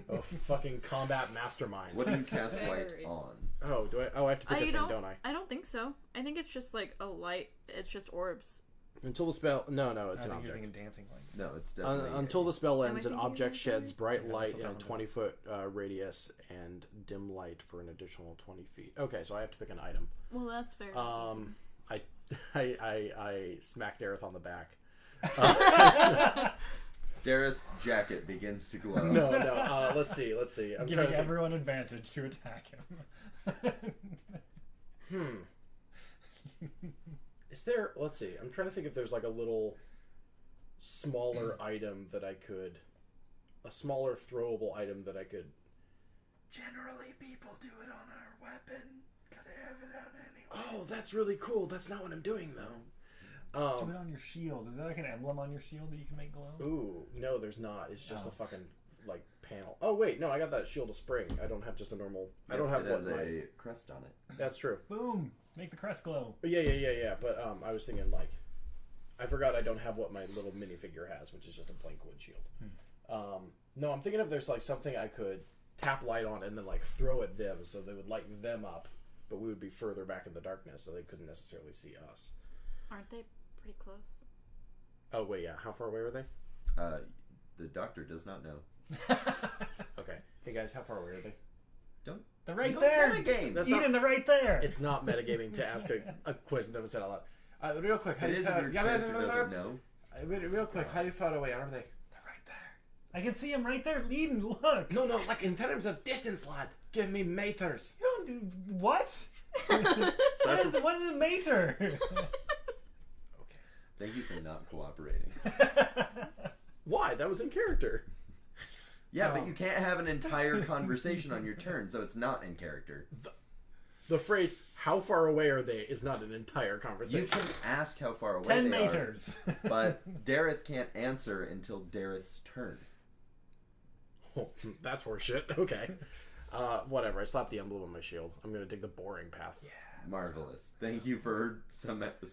Oh, fucking combat mastermind. What do you cast light Very. on? Oh, do I? Oh, I have to pick a thing, don't I? I don't think so. I think it's just like a light. It's just orbs. Until the spell... No, it's I an think you're object. thinking dancing lights. No, it's definitely... Until the spell ends, I an thinking object of sheds that? bright Yeah, light that's in a what 20-foot radius and dim light for an additional 20 feet. Okay, so I have to pick an item. Well, that's very easy. I smacked Dareth on the back. Dareth's jacket begins to glow. No. Let's see. I'm Giving trying to everyone advantage to attack him. Is there... Let's see. I'm trying to think if there's like a little smaller item that I could... A smaller throwable item that I could... Generally, people do it on our weapon because they have it out anyway. Oh, that's really cool. That's not what I'm doing, though. Do it on your shield. Is there like an emblem on your shield that you can make glow? Ooh, no, there's not. It's just Oh. a fucking, like, panel. Oh, wait, no, I got that Shield of Spring. I don't have just a normal... I don't have it has what my... a crest on it. That's true. Boom! Make the crest glow. Yeah. But I was thinking, like... I forgot I don't have what my little minifigure has, which is just a blank wood shield. No, I'm thinking if there's, like, something I could tap light on and then, like, throw at them so they would light them up, but we would be further back in the darkness so they couldn't necessarily see us. Aren't they pretty close? Oh, wait, yeah. How far away are they? The doctor does not know. Okay. Hey, guys, how far away are they? They're right Don't there! metagame. That's Eden, they're right there! It's not metagaming to ask a question that was said out loud. Real quick, how It you is far... if your character doesn't know. Real quick, how far away are they? They're right there. I can see them right there. Eden, look! No, like in terms of distance, lad. Give me meters. You don't do... What? What is a mater? Okay. Thank you for not cooperating. Why? That was in character. Yeah, but you can't have an entire conversation on your turn, so it's not in character. The phrase "how far away are they" is not an entire conversation. You can ask how far away 10 they meters. are, but Dareth can't answer until Dareth's turn. Oh, that's horseshit. Okay. Whatever. I slapped the emblem on my shield. I'm gonna take the boring path. Yeah. Marvelous. Thank you for summarizing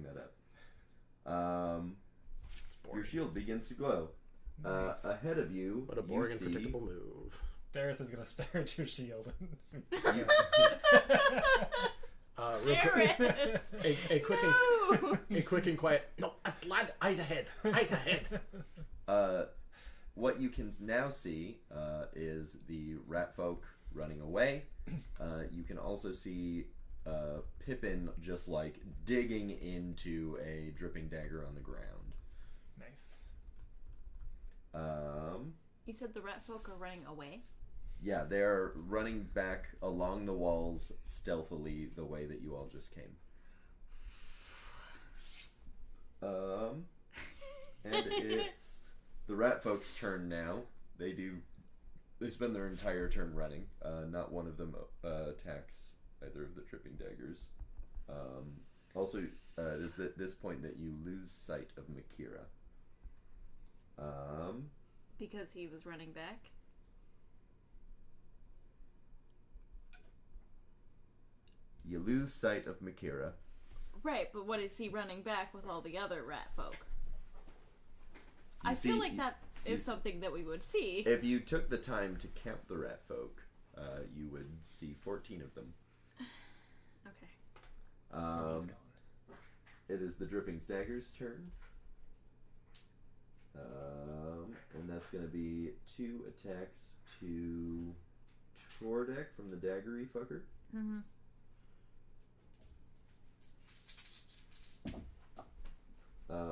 that up. It's boring. Your shield begins to glow. Ahead of you, What a boring you and see predictable move. Dareth is gonna stare at your shield. Real quick, Dareth! a quick No! and a quick and quiet. No, lad, eyes ahead. Eyes ahead. What you can now see is the rat folk running away. You can also see Pippin just like digging into a dripping dagger on the ground. Nice. You said the rat folk are running away? Yeah, they're running back along the walls stealthily the way that you all just came. And it's the rat folks' turn now. They spend their entire turn running. Not one of them attacks either of the tripping daggers. Also, it is at this point that you lose sight of Makira. Because he was running back? You lose sight of Makira. Right, but what is he running back with all the other rat folk? You I feel see- like that is something that we would see. If you took the time to count the rat folk, you would see 14 of them. Okay. So he's gone. It is the Dripping Dagger's turn. And that's going to be 2 attacks to Tordek from the daggery fucker. Mm-hmm.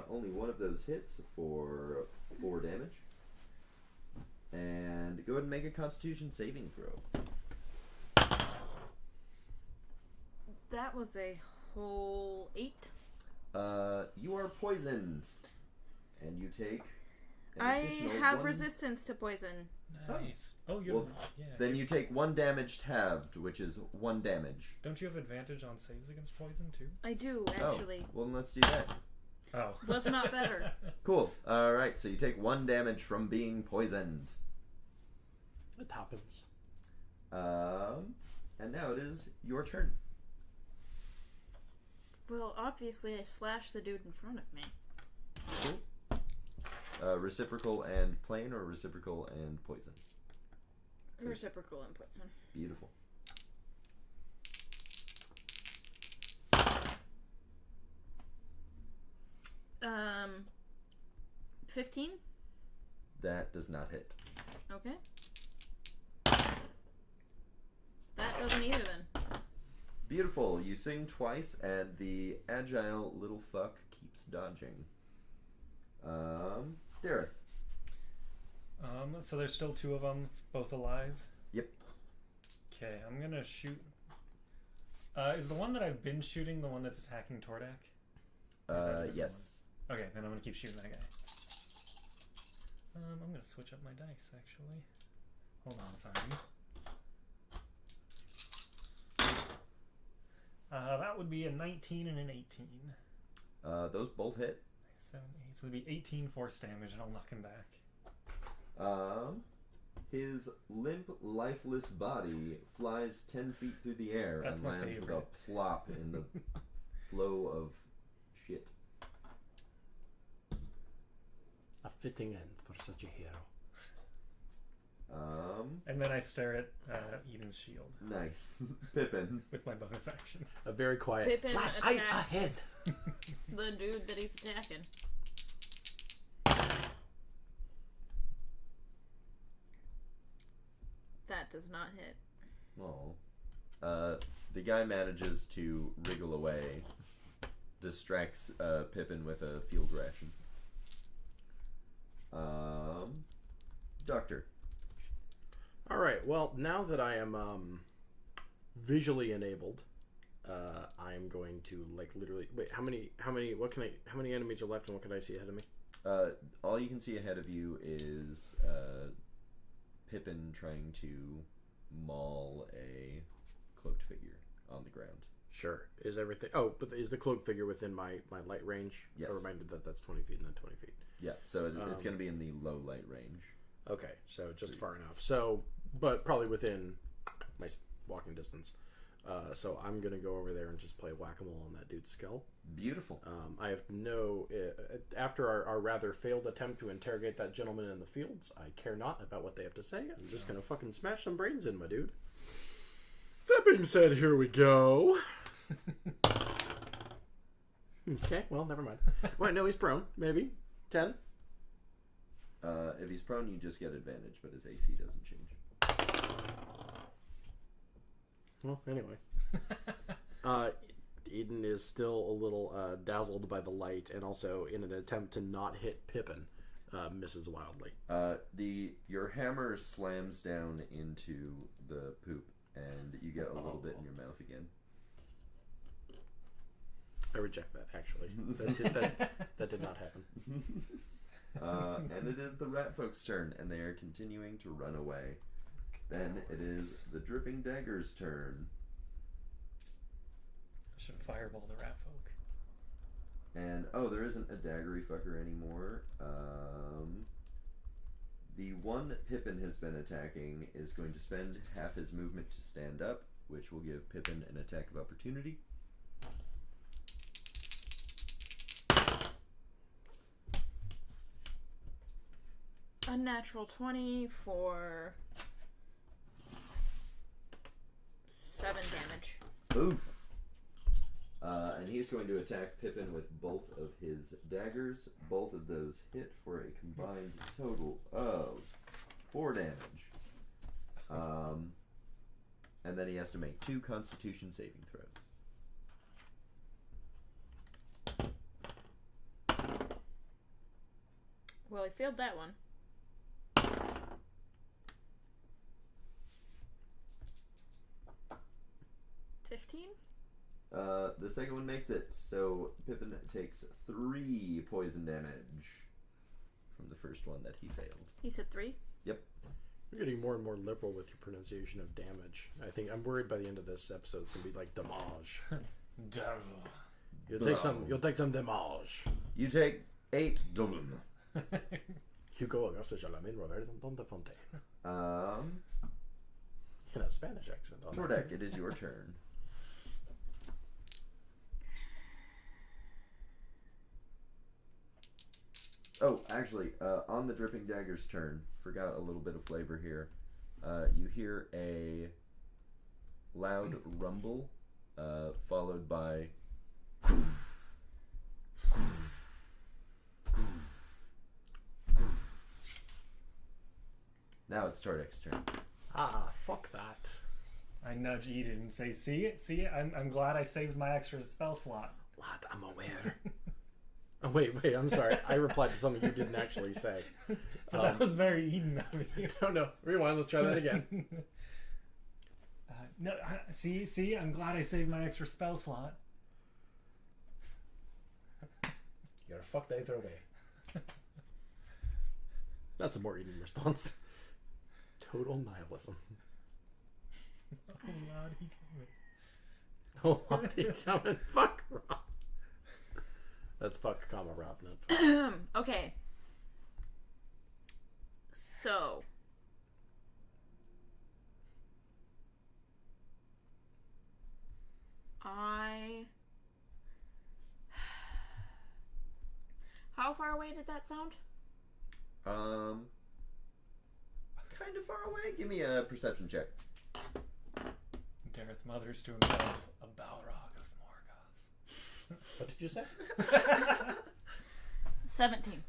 Only one of those hits for 4 damage. And go ahead and make a Constitution saving throw. That was a whole 8. You are poisoned. And you take an I additional have 1. resistance to poison. Nice. Oh, you're... Well, yeah. Then you take 1 damage halved, which is 1 damage. Don't you have advantage on saves against poison, too? I do, actually. Oh, well, then let's do that. Oh. Was not better. Cool. Alright, so you take 1 damage from being poisoned. It happens. And now it is your turn. Well, obviously I slashed the dude in front of me. Cool. Reciprocal and plain, or reciprocal and poison? Reciprocal and poison. Beautiful. Um, 15? That does not hit. Okay. That doesn't either then. Beautiful. You sing twice, and the agile little fuck keeps dodging. Dareth. So there's still 2 of them, both alive? Yep. Okay, I'm gonna shoot... is the one that I've been shooting the one that's attacking Tordek? Yes. Okay, then I'm gonna keep shooting that guy. I'm gonna switch up my dice, actually. Hold on, sorry. That would be a 19 and an 18. Those both hit. 7, 8, so it'd be 18 force damage, and I'll knock him back. His limp, lifeless body flies 10 feet through the air That's and my lands with favorite. a plop in the flow of shit. A fitting end for such a hero. And then I stare at Eden's shield Nice. Pippin. with my bonus action. A very quiet. Pippin Black ice attacks ahead. the dude that he's attacking. That does not hit. Oh. The guy manages to wriggle away, distracts Pippin with a field ration. Doctor. All right. Well, now that I am visually enabled, I am going to like literally wait. How many? How many enemies are left, and what can I see ahead of me? All you can see ahead of you is Pippin trying to maul a cloaked figure on the ground. Sure. Is everything? Oh, but is the cloak figure within my light range? Yes. I'm reminded that that's 20 feet and then 20 feet. Yeah, so it's going to be in the low light range. Okay, so just far enough. So, but probably within my walking distance. So I'm gonna go over there and just play whack-a-mole on that dude's skull. Beautiful. I have no. After our rather failed attempt to interrogate that gentleman in the fields, I care not about what they have to say. I'm just gonna fucking smash some brains in, my dude. That being said, here we go. Okay, well, never mind. Wait, no, he's prone. Maybe 10. If he's prone, you just get advantage, but his AC doesn't change. Well, anyway. Eden is still a little dazzled by the light, and also in an attempt to not hit Pippin, misses wildly. Your hammer slams down into the poop, and you get a little bit in your mouth again. I reject that, actually. That did not happen. And it is the rat folks' turn, and they are continuing to run away. Then it is the Dripping Dagger's turn. I should fireball the rat folk. And, there isn't a daggery fucker anymore. The one that Pippin has been attacking is going to spend half his movement to stand up, which will give Pippin an attack of opportunity. Unnatural 20 for 7 damage. Oof! And he's going to attack Pippin with both of his daggers. Both of those hit for a combined total of 4 damage. And then he has to make 2 Constitution saving throws. Well, he failed that one. 15? The second one makes it, so Pippin takes 3 poison damage from the first one that he failed. He said 3? Yep. You're getting more and more liberal with your pronunciation of damage. I'm worried by the end of this episode it's gonna be like damage. You'll take some damage. You take 8 dum. Hugo Augusta Jalamin Robert Don de Fontaine. In a Spanish accent. Tordek, it is your turn. Oh, actually, on the Dripping Dagger's turn, forgot a little bit of flavor here. You hear a loud rumble, followed by now it's Tordek's turn. Ah, fuck that. I nudge Eden and say, see it? I'm glad I saved my extra spell slot. Lad, I'm aware. Oh, wait, I'm sorry. I replied to something you didn't actually say. But that was very Eden of you. No, rewind, let's try that again. See, I'm glad I saved my extra spell slot. You're fucked either way. That's a more Eden response. Total nihilism. Oh, Lottie coming. Fuck Rob. That's fuck, comma, Rob, not fuck. Okay. So. How far away did that sound? Kind of far away. Give me a perception check. Dareth mutters to himself, a Balrog of Morgoth. What did you say? 17.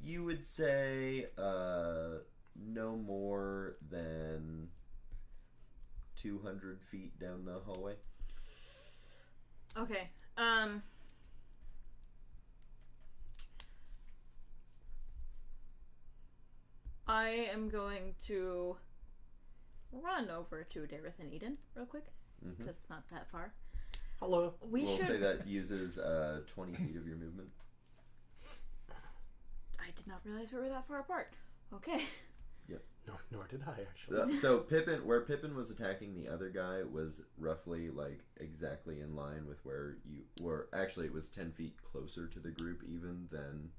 You would say no more than 200 feet down the hallway. Okay. I am going to run over to Dareth and Eden real quick, because it's not that far. Hello. We'll say that uses 20 feet of your movement. I did not realize we were that far apart. Okay. Yep. No, nor did I, actually. So where Pippin was attacking the other guy was roughly exactly in line with where you were. Actually, it was 10 feet closer to the group even than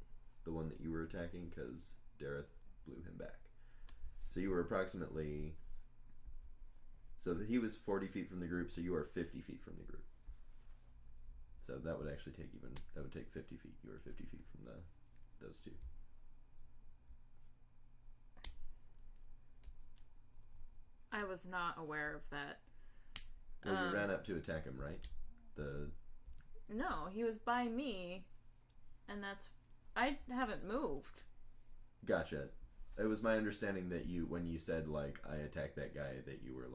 the one that you were attacking, because Dareth blew him back. So you were approximately... So he was 40 feet from the group, so you are 50 feet from the group. So that would actually take that would take 50 feet. You were 50 feet from those two. I was not aware of that. Well, you ran up to attack him, right? No, he was by me, and I haven't moved. Gotcha. It was my understanding that when you said, I attacked that guy, that you were,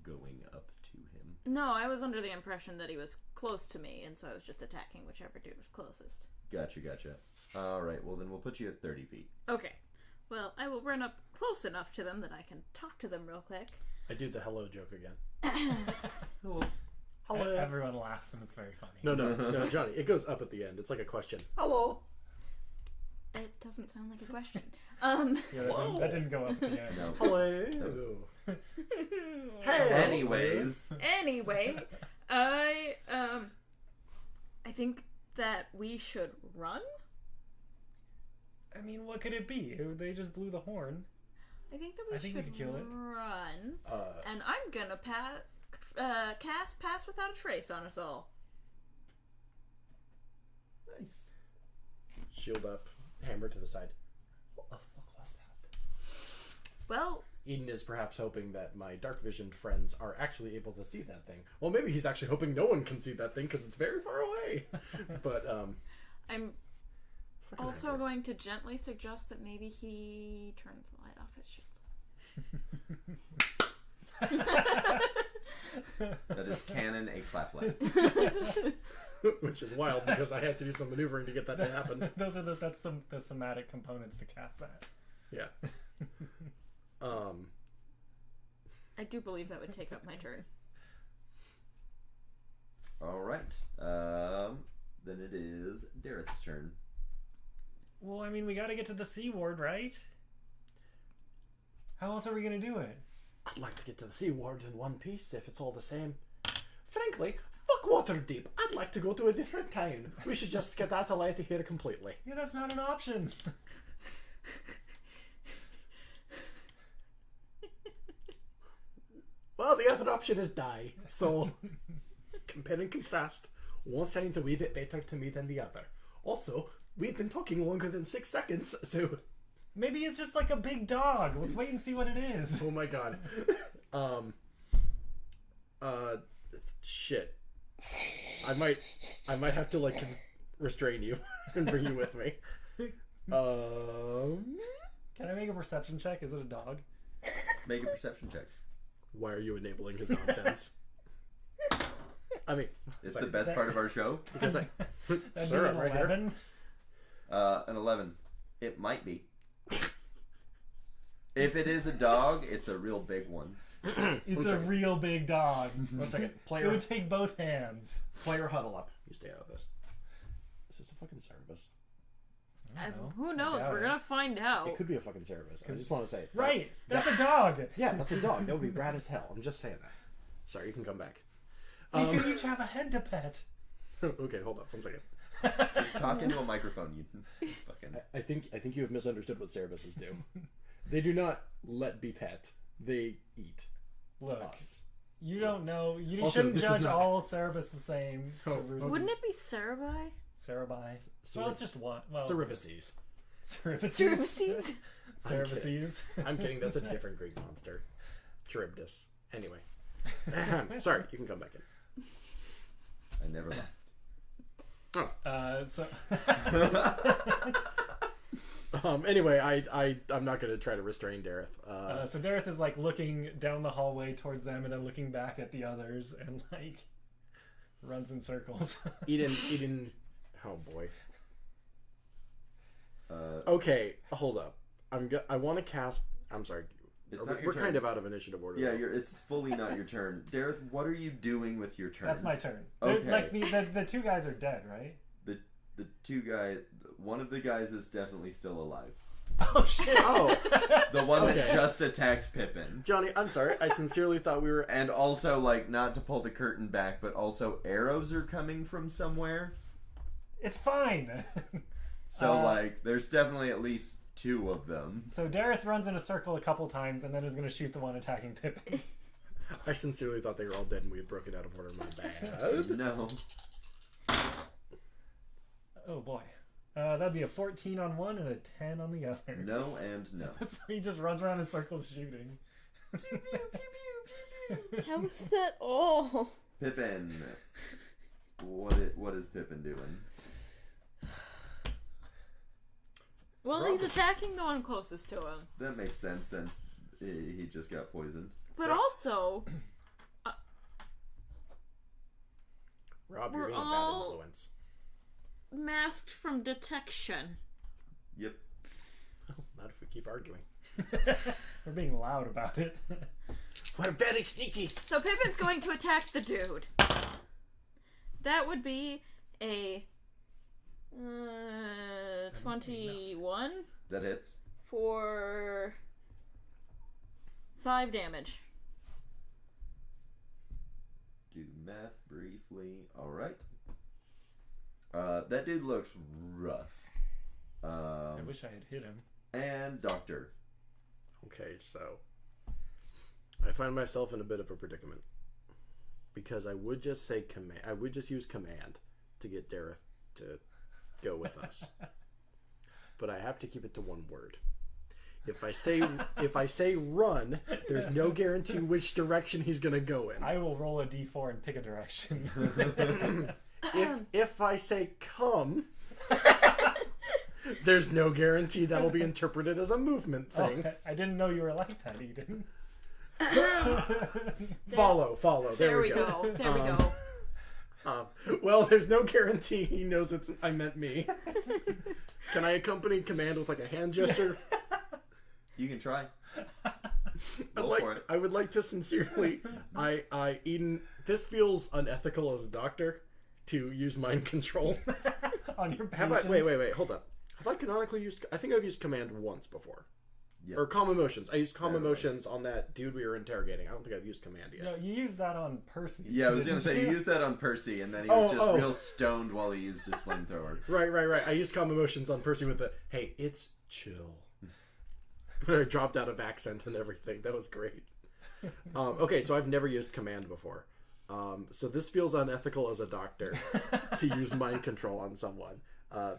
going up to him. No, I was under the impression that he was close to me, and so I was just attacking whichever dude was closest. Gotcha. Alright, well then we'll put you at 30 feet. Okay. Well, I will run up close enough to them that I can talk to them real quick. I do the hello joke again. Hello. Hello. Everyone laughs and it's very funny. No, Johnny. It goes up at the end. It's like a question. Hello. It doesn't sound like a question. Yeah, that didn't go up at the end. No. Hello. Hey. Anyways. Anyway, I think that we should run. I mean, what could it be? They just blew the horn. I think that we should kill it. run. And I'm gonna cast Pass Without a Trace on us all. Nice. Shield up. Hammer to the side. What the fuck was that? Well, Eden is perhaps hoping that my dark visioned friends are actually able to see that thing. Well, maybe he's actually hoping no one can see that thing because it's very far away. But I'm also going to gently suggest that maybe he turns the light off his shield. That is canon a claplet. Which is wild because I had to do some maneuvering to get that to happen. That's the somatic components to cast that. Yeah. I do believe that would take up my turn. Alright. Then it is Dareth's turn. Well, I mean, we gotta get to the Sea Ward, right? How else are we gonna do it? I'd like to get to the Sea Ward in one piece if it's all the same. Frankly, fuck Waterdeep. I'd like to go to a different town. We should just skedaddle out of here completely. Yeah, that's not an option. Well, the other option is die. So, compare and contrast. One sounds a wee bit better to me than the other. Also, we've been talking longer than 6 seconds, so... Maybe it's just like a big dog. Let's wait and see what it is. Oh my god. Shit. I might have to, like, restrain you and bring you with me. Can I make a perception check? Is it a dog? Make a perception check. Why are you enabling his nonsense? I mean... It's the best part of our show. Because I... That'd Sir, be I'm an right 11. here. An 11. It might be. If it is a dog, it's a real big one. It's a real big dog. 1 second. It Player, would take both hands. player huddle up. You stay out of this. Is this a fucking service? I don't know. Who knows? I doubt We're it. gonna find out. It could be a fucking service. I just want to say. Right, that's a dog. Yeah, that's a dog. That would be rad as hell. I'm just saying that. Sorry, you can come back. We could each have a head to pet. Okay, hold up 1 second. Just talk into a microphone, you fucking... I think you have misunderstood what services do. They do not let be pet. They eat Look, us. you don't know. You Also, shouldn't this is judge not- all Cerebus the same. Oh, Cerebus- Wouldn't it be Cerebi? Cerebi. Well, it's just one. Well, Cerebices. Cerebices. Cerebices? Cerebices. I'm kidding. That's a different Greek monster. Charybdis. Anyway. Sorry, you can come back in. I never left. So Anyway, I'm not going to try to restrain Dareth. so Dareth is like looking down the hallway towards them and then looking back at the others and like runs in circles. Eden. Oh boy. Okay, hold up. I want to cast. I'm sorry. It's not your We're turn. kind of out of initiative order. Yeah, it's fully not your turn. Dareth, what are you doing with your turn? That's my turn. Okay. Like the two guys are dead, right? The two guys... One of the guys is definitely still alive. Oh shit! Oh, The one that Okay. just attacked Pippin. Johnny, I'm sorry. I sincerely thought we were. And also, like, not to pull the curtain back, but also arrows are coming from somewhere. It's fine. So, like, there's definitely at least 2 of them. So Dareth runs in a circle a couple times and then is going to shoot the one attacking Pippin. I sincerely thought they were all dead and we had broken out of order. My bad. No. Oh boy. That'd be a 14 on one and a 10 on the other. No and no. So he just runs around in circles shooting. How is that all? Pippin. What is Pippin doing? Well, he's attacking the one closest to him. That makes sense since he just got poisoned. But also, Rob, We're you're being a bad all- influence. Masked from detection. Yep. Not if we keep arguing. We're being loud about it. We're very sneaky. So Pippin's going to attack the dude. That would be a 21 That hits. for 5 damage. Do math briefly. Alright. That dude looks rough. I wish I had hit him. And Doctor. Okay, so I find myself in a bit of a predicament because I would just say command. I would just use command to get Dareth to go with us, but I have to keep it to one word. If I say run, there's no guarantee which direction he's gonna go in. I will roll a d4 and pick a direction. If I say come, there's no guarantee that'll be interpreted as a movement thing. Oh, I didn't know you were like that, Eden. Follow. There we go. There we go. Well, there's no guarantee he knows I meant me. Can I accompany command with like a hand gesture? You can try. Go for it. I would like to sincerely, Eden, this feels unethical as a doctor to use mind control. On your Have patient. wait, hold up. Have I canonically used, I think I've used command once before. Yep. Or calm emotions. I used calm There it emotions on that dude we were interrogating. I don't think I've used command yet. No, you used that on Percy. Yeah, I was gonna say, you used that on Percy, and then he was just real stoned while he used his flamethrower. Right. I used calm emotions on Percy with the, hey, it's chill. I dropped out of accent and everything. That was great. Okay, so I've never used command before. So this feels unethical as a doctor to use mind control on someone.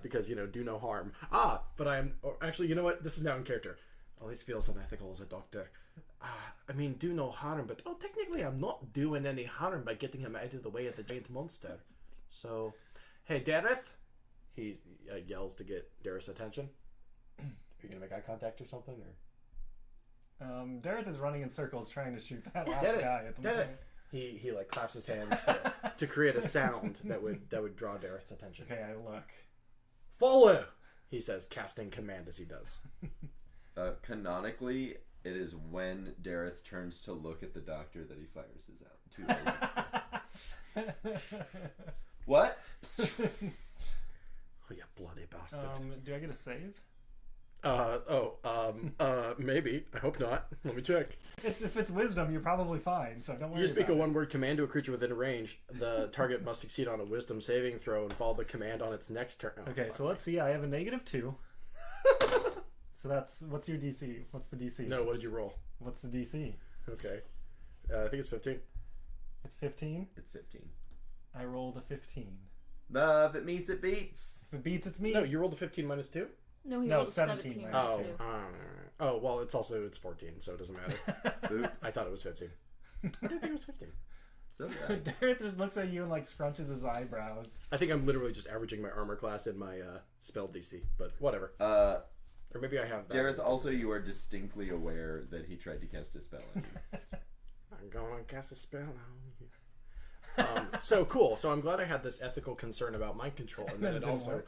Because, do no harm. But actually, you know what? This is now in character. Well, this feels unethical as a doctor. Do no harm, but technically I'm not doing any harm by getting him out of the way of the giant monster. So, hey, Dareth! He yells to get Dareth's attention. Are you going to make eye contact or something? Or Dareth is running in circles trying to shoot that last Dareth, guy at the moment. He like claps his hands to create a sound that would draw Dareth's attention. Okay, I look. Follow! He says, casting command as he does. Canonically, it is when Dareth turns to look at the doctor that he fires his out. What? Oh, you bloody bastard. Do I get a save? Maybe. I hope not. Let me check. If it's wisdom, you're probably fine, so don't worry. You speak a about it. one-word command to a creature within range. The target must succeed on a wisdom saving throw and follow the command on its next turn. Oh, Okay, so let's see. I have a -2. So what's your DC? What's the DC? No, what did you roll? What's the DC? Okay. I think it's 15. It's 15. It's 15. I rolled a 15. If it meets, it beats. If it beats, it's me. No, you rolled a 15 minus 2? No, he No, rolled 17 17 minus minus two. 2. Well, it's 14, so it doesn't matter. Boop. I thought it was 15. I didn't think it was 15. So did I. Dareth just looks at you and like scrunches his eyebrows. I think I'm literally just averaging my armor class and my spell DC, but whatever. Or maybe I have that. Dareth, also, you are distinctly aware that he tried to cast a spell on you. I'm going to cast a spell on you. So cool. So I'm glad I had this ethical concern about mind control, and then it also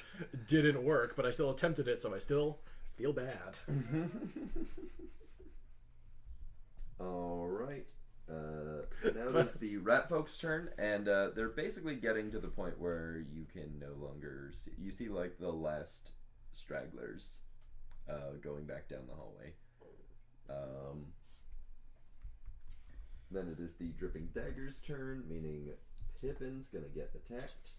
didn't work, but I still attempted it, so I still feel bad. Alright. So now it's the rat folks' turn, and they're basically getting to the point where you can no longer see. You see, like, the last stragglers going back down the hallway. Then it is the Dripping Dagger's turn, meaning Pippin's gonna get attacked.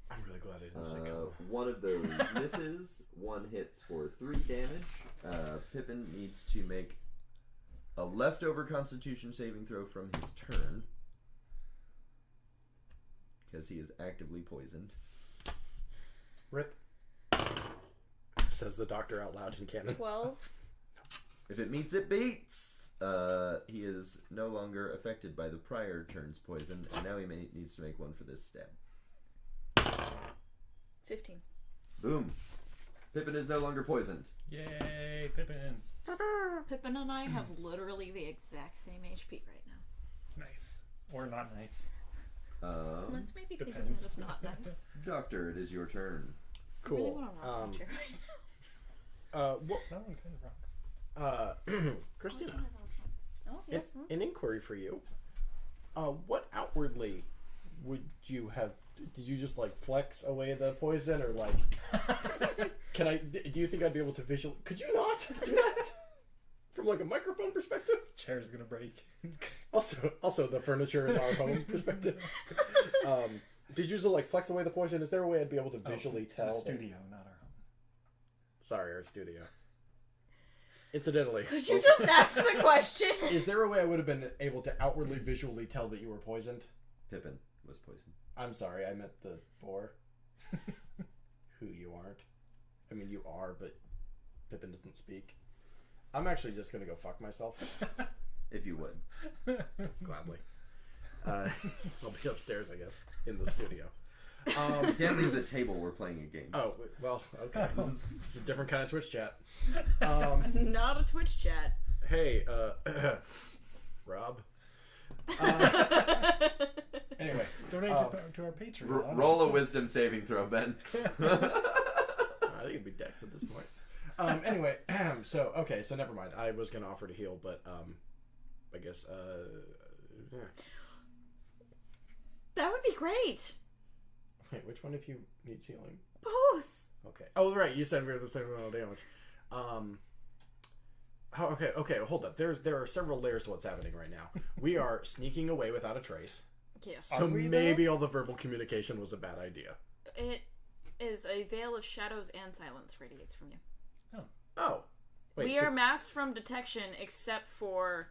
I'm really glad I didn't say come. One of those misses, one hits for 3 damage. Pippin needs to make a leftover Constitution saving throw from his turn, because he is actively poisoned. Rip. Says the doctor out loud in canon. 12. If it meets, it beats. He is no longer affected by the prior turn's poison, and now he needs to make one for this stab. 15. Boom. Pippin is no longer poisoned. Yay, Pippin. Pippin and I have literally the exact same HP right now. Nice. Or not nice. Let's maybe think of Depends. that as not nice. Doctor, it is your turn. I really Cool. want to rock the chair right now. Well, That one kind of rocks. Christina, Oh, yes. an inquiry for you. What outwardly would you have? Did you just like flex away the poison, or like? Do you think I'd be able to visual? Could you not do that from like a microphone perspective? Chair's gonna break. Also the furniture in our home perspective. Did you just like flex away the poison? Is there a way I'd be able to visually tell? The studio, not our home. Sorry, our studio. Incidentally, Could you just ask the question? is there a way I would have been able to outwardly visually tell that you were poisoned? Pippin was poisoned. I'm sorry, I meant the boar. Who you aren't. I mean, you are, but Pippin doesn't speak. I'm actually just gonna go fuck myself. If you would. Gladly. I'll be upstairs, I guess, in the studio. You can't leave the table, we're playing a game. Oh, well, okay. It's a different kind of Twitch chat. Not a Twitch chat. Hey, Rob. Anyway, Donate to our Patreon. Roll a wisdom saving throw, Ben. I think it'd be Dex at this point. Anyway, so never mind. I was gonna offer to heal, but I guess yeah. That would be great. Wait, which one of you needs healing? Both. Okay. Oh, right. You said we were the same amount of damage. Okay. Hold up. There are several layers to what's happening right now. We are sneaking away without a trace. Yes. So Are we, maybe all the verbal communication was a bad idea. It is a veil of shadows and silence radiates from you. Oh. Wait, We are masked from detection except for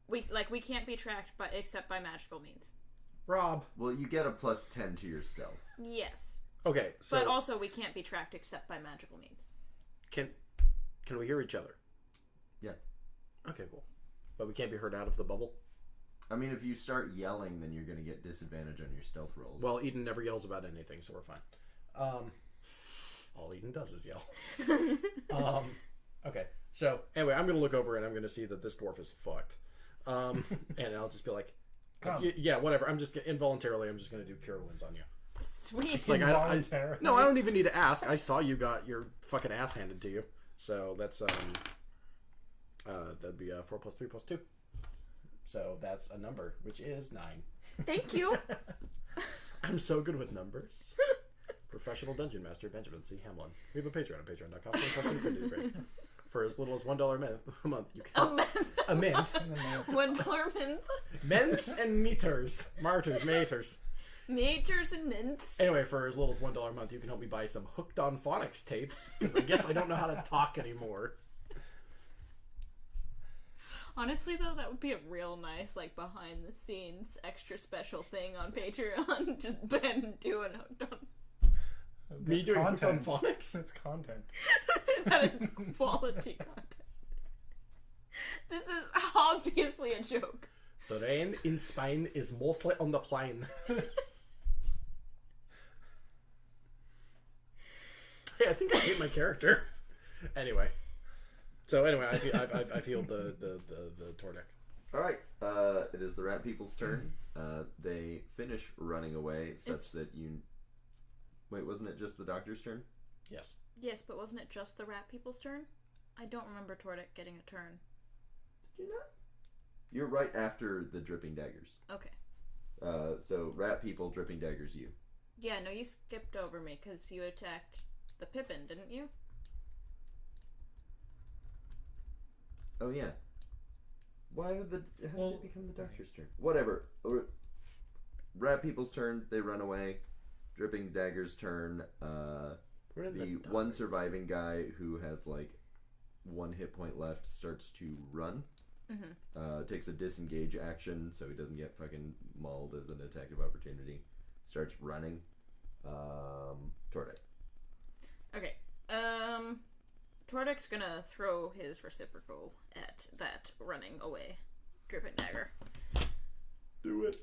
we can't be tracked except by magical means. Rob. Well, you get a +10 to your stealth. Yes. Okay. So But also we can't be tracked except by magical means. can we hear each other? Yeah. Okay, cool. But we can't be heard out of the bubble? I mean, if you start yelling, then you're going to get disadvantage on your stealth rolls. Well, Eden never yells about anything, so we're fine. All Eden does is yell. Okay. So, anyway, I'm going to look over and I'm going to see that this dwarf is fucked. And I'll just be like, yeah, whatever. I'm just involuntarily, I'm just going to do cure wounds on you. Sweet. It's like, I don't even need to ask. I saw you got your fucking ass handed to you. So that's, that'd be 4 + 3 + 2. So that's a number, which is 9. Thank you. I'm so good with numbers. Professional Dungeon Master Benjamin C. Hamlin. We have a Patreon at patreon.com/. For as little as $1 a month, you can a month. $1 minth. Ments and meters. Martyrs, maters. Meters and mints. Anyway, for as little as $1 a month, you can help me buy some Hooked on Phonics tapes. Because I guess I don't know how to talk anymore. Honestly, though, that would be a real nice, behind the scenes, extra special thing on Patreon. Just Ben doing Hooked on. Me doing Hooked on content. Phonics? It's content. That is quality content. This is obviously a joke. The rain in Spain is mostly on the plain. Hey, I think I hate my character. Anyway. So anyway, I feel the Tordek. Alright, it is the rat people's turn. They finish running away such that you... Wait, wasn't it just the doctor's turn? Yes. Yes, but wasn't it just the rat people's turn? I don't remember Tordek getting a turn. Did you not? You're right after the dripping daggers. Okay. So rat people, dripping daggers, you. Yeah, no, you skipped over me because you attacked the Pippin, didn't you? Oh yeah. Why did how did it become the doctor's turn? Whatever. Rat people's turn. They run away. Dripping daggers' turn. The one surviving guy who has 1 hit point left starts to run. Mm-hmm. Takes a disengage action so he doesn't get fucking mauled as an attack of opportunity. Starts running. Tordek. Okay. Tordek's gonna throw his reciprocal at that running away dripping dagger. Do it.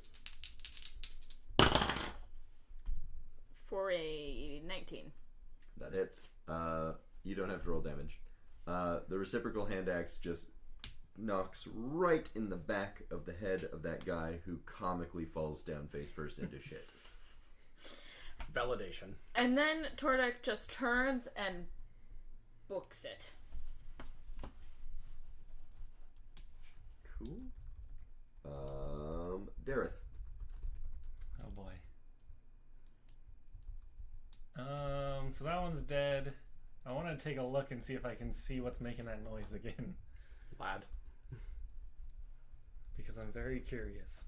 For a 19. That hits. You don't have to roll damage. The reciprocal hand axe just knocks right in the back of the head of that guy who comically falls down face first into shit. Validation. And then Tordek just turns and books it. Cool. Dareth. Oh boy. So that one's dead. I want to take a look and see if I can see what's making that noise again. Lad. Because I'm very curious.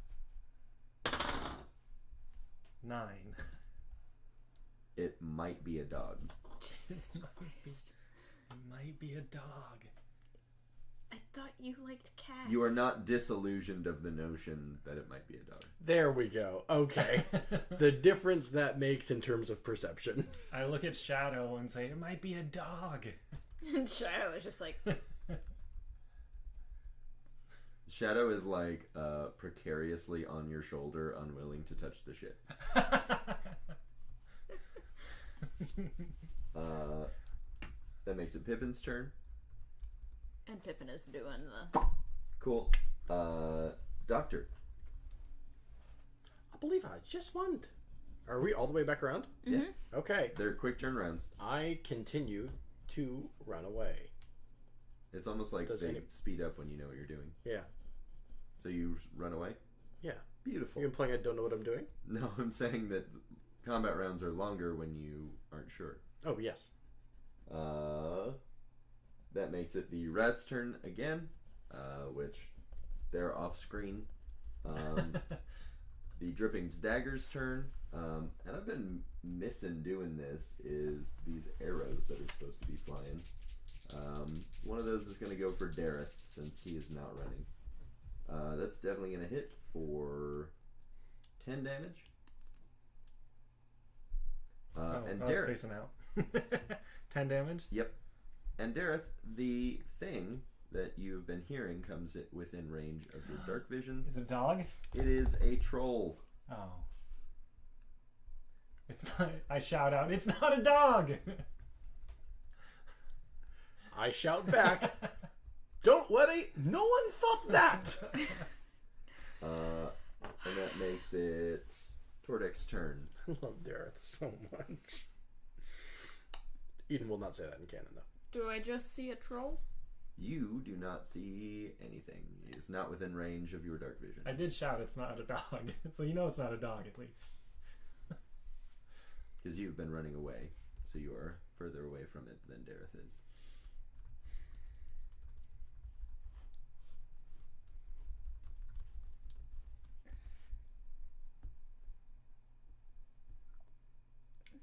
9. It might be a dog. Jesus Christ. It might be a dog. I thought you liked cats. You are not disillusioned of the notion that it might be a dog. There we go. Okay. The difference that makes in terms of perception. I look at Shadow and say, it might be a dog. And Shadow is just like... Shadow is like precariously on your shoulder, unwilling to touch the shit. That makes it Pippin's turn. And Pippin is doing the... Cool. Doctor. I believe I just won. Are we all the way back around? Yeah. Okay. They're quick turnarounds. I continue to run away. It's almost like Does they any- speed up when you know what you're doing. Yeah. So you run away? Yeah. Beautiful. Are you implying I don't know what I'm doing? No, I'm saying that combat rounds are longer when you aren't sure. Oh, yes. That makes it the rat's turn again, which they're off screen. The dripping dagger's turn, and I've been missing doing this, is these arrows that are supposed to be flying. One of those is going to go for Dareth, since he is not running. That's definitely going to hit for 10 damage. And I was Dareth, spacing out. 10 damage? yep. And Dareth, the thing that you've been hearing comes within range of your dark vision. Is it a dog? It is a troll. Oh. It's not. I shout out, it's not a dog! I shout back. Don't worry. No one thought that. And that makes it Tordek's turn. I love Dareth so much. Eden will not say that in canon, though. Do I just see a troll? You do not see anything. It is not within range of your dark vision. I did shout it's not a dog, so you know it's not a dog at least. Because you've been running away, so you are further away from it than Dareth is.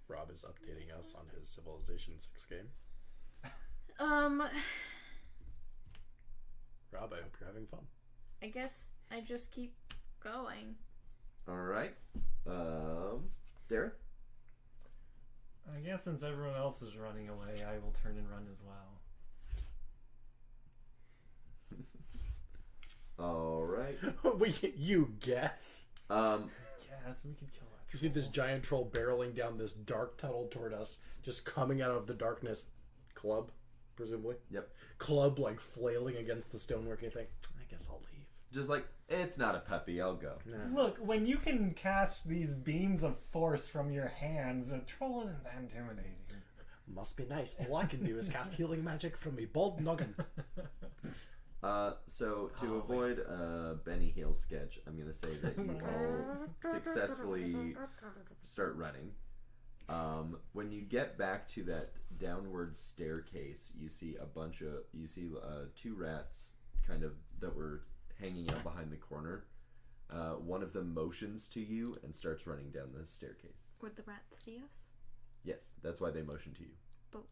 Rob is updating us on his Civilization 6 game. Rob, I hope you're having fun. I guess I just keep going. Alright. Dareth? I guess since everyone else is running away, I will turn and run as well. Alright. You guess? Yes, we could kill that. You see this giant troll barreling down this dark tunnel toward us, just coming out of the darkness. Club, presumably? Yep. Club, like, flailing against the stonework. You think, I guess I'll leave. Just like, it's not a puppy, I'll go. Nah. Look, when you can cast these beams of force from your hands, a troll isn't that intimidating. Must be nice. All I can do is cast healing magic from a bald noggin. So to avoid Benny Hill sketch, I'm going to say that you all successfully start running. When you get back to that downward staircase, you see two rats kind of that were hanging out behind the corner. One of them motions to you and starts running down the staircase. Would the rats see us? Yes, that's why they motion to you. But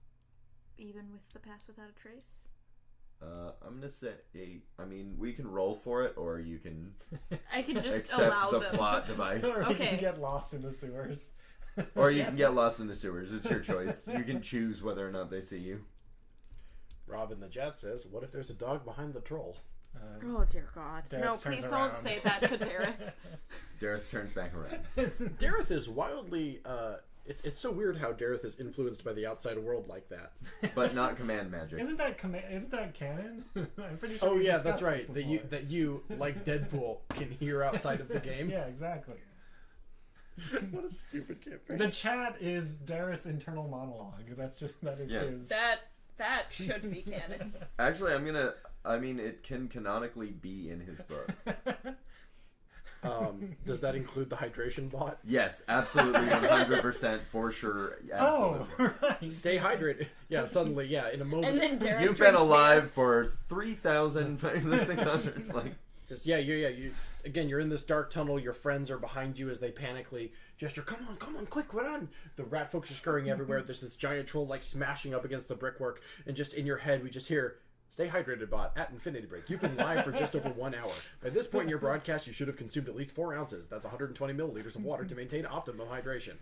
even with the pass without a trace? I'm gonna say, we can roll for it, or you can I can just accept allow the them. plot device, Or you Okay. can get lost in the sewers. or you can get lost in the sewers. It's your choice. You can choose whether or not they see you. Rob in the chat says, what if there's a dog behind the troll? Oh dear God! Dareth No, turns please around. don't say that to Dareth. Dareth turns back around. Dareth is wildly It's so weird how Dareth is influenced by the outside world like that. But not command magic. Isn't that canon? I'm pretty sure. Oh we yeah, discussed that's right. this before. That you like Deadpool can hear outside of the game. Yeah, exactly. What a stupid campaign. The chat is Dareth's internal monologue. That is Yeah. his. That should be canon. Actually, it can canonically be in his book. Does that include the hydration bot? Yes, absolutely, 100% for sure. Absolutely. Oh, right. Stay hydrated. Yeah, suddenly, yeah, in a moment. And then Dareth You've been drinks alive for 3,600. Like, Just you again. You're in this dark tunnel. Your friends are behind you as they panically gesture. Come on, quick, run! The rat folks are scurrying everywhere. There's this giant troll like smashing up against the brickwork, and just in your head, we just hear, "Stay hydrated, bot." At infinity break. You've been live for just over 1 hour. By this point in your broadcast, you should have consumed at least 4 ounces. That's 120 milliliters of water to maintain optimum hydration.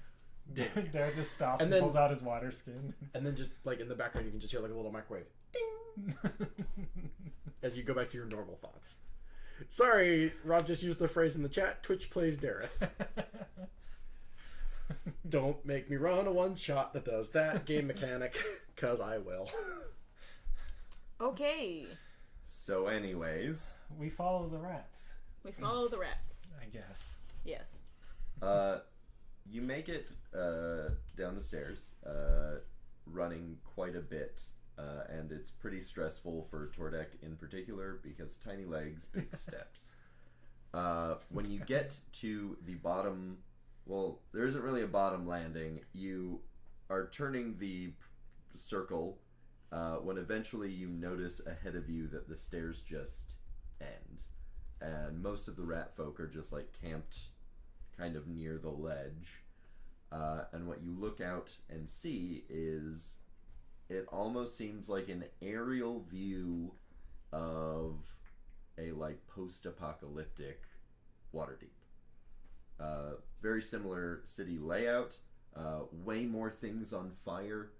Dareth just stops And and then- pulls out his water skin. And then just like in the background, you can just hear like a little microwave, ding, as you go back to your normal thoughts. Sorry, Rob just used the phrase in the chat. Twitch plays Dareth. Don't make me run a one shot that does that game mechanic, cause I will. Okay. so, anyways, We follow the rats, We follow the rats. I guess. Yes. you make it down the stairs, running quite a bit, and it's pretty stressful for Tordek in particular because tiny legs, big steps. When you get to the bottom, well, there isn't really a bottom landing. You are turning the circle when eventually you notice ahead of you that the stairs just end. And most of the rat folk are just like camped kind of near the ledge. And what you look out and see is it almost seems like an aerial view of a like post-apocalyptic Waterdeep. Very similar city layout, way more things on fire.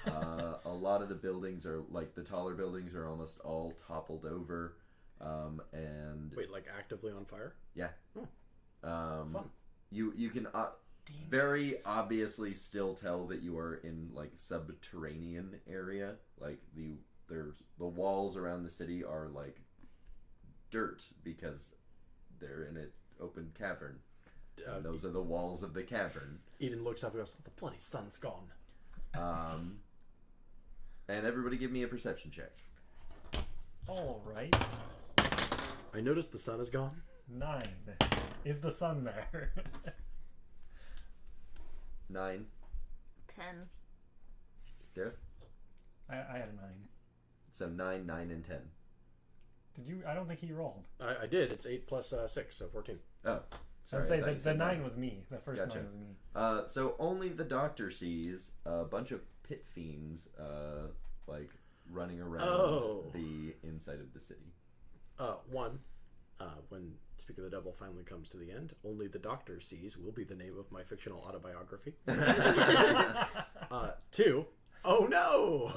A lot of the buildings are like the taller buildings are almost all toppled over. And Wait, like actively on fire? yeah, Fun. you can very obviously still tell that you are in like subterranean area. Like the walls around the city are like dirt because they're in an open cavern. And those are the walls of the cavern. Eden looks up and goes, "The bloody sun's gone." And everybody give me a perception check. All right. I noticed the sun is gone. 9. Is the sun there? 9. 10. There. I had a 9. So 9, 9, and 10. Did you? I don't think he rolled. I did. It's 8 plus 6, so 14. Oh, sorry. I'd I say thought you the said 9 was me. The first Gotcha. 9 was me. So only the doctor sees a bunch of pit fiends, like running around the inside of the city. When Speak of the Devil finally comes to the end, only the doctor sees will be the name of my fictional autobiography. 2, oh no!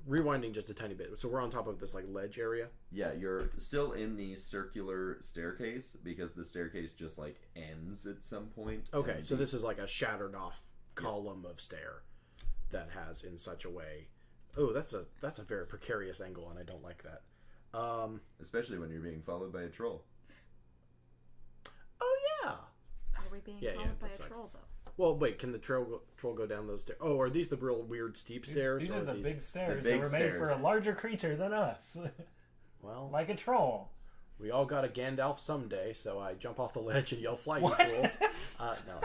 Rewinding just a tiny bit. So we're on top of this like ledge area. Yeah, you're still in the circular staircase because the staircase just like ends at some point. Okay, and so this is like a shattered off column of stair that has in such a way. Oh, that's a very precarious angle, and I don't like that. especially when you're being followed by a troll. Oh yeah. Are we being Yeah, followed by that a sucks. troll, though? Well, wait. Can the troll go down those stairs? Oh, are these the real weird steep stairs? These or are the these... big stairs big that were made for a stairs. larger creature than us. Well, Like a troll. we all got a Gandalf someday, so I jump off the ledge and yell, "Fly, you fools!"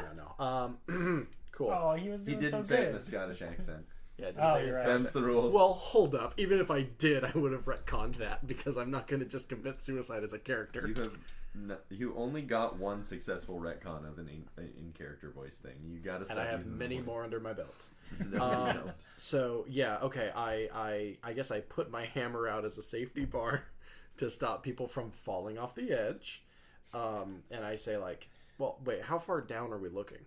No. Cool. Oh, he was He doing didn't so say it good. in a Scottish accent. Yeah, I didn't Oh, say you're it's right. Them's the rules. Well, hold up. Even if I did, I would have retconned that because I'm not going to just commit suicide as a character. you only got one successful retcon of an in-character voice thing. You gotta And stop I have using the many words. more under my belt. No, you don't. So yeah, okay. I guess I put my hammer out as a safety bar to stop people from falling off the edge. And I say like, well, wait, how far down are we looking?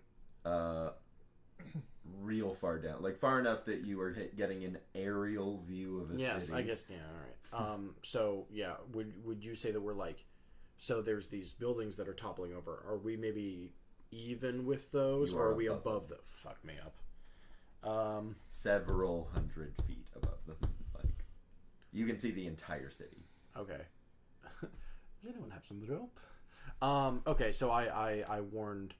Real far down, like far enough that you are getting an aerial view of a Yes, city. I guess. Yeah, all right. So yeah, would you say that we're like So there's these buildings that are toppling over. Are we maybe even with those, or are we above them? Fuck me up. Several hundred feet above them. Like, you can see the entire city. Okay. Does anyone have some rope? Okay, so I warned.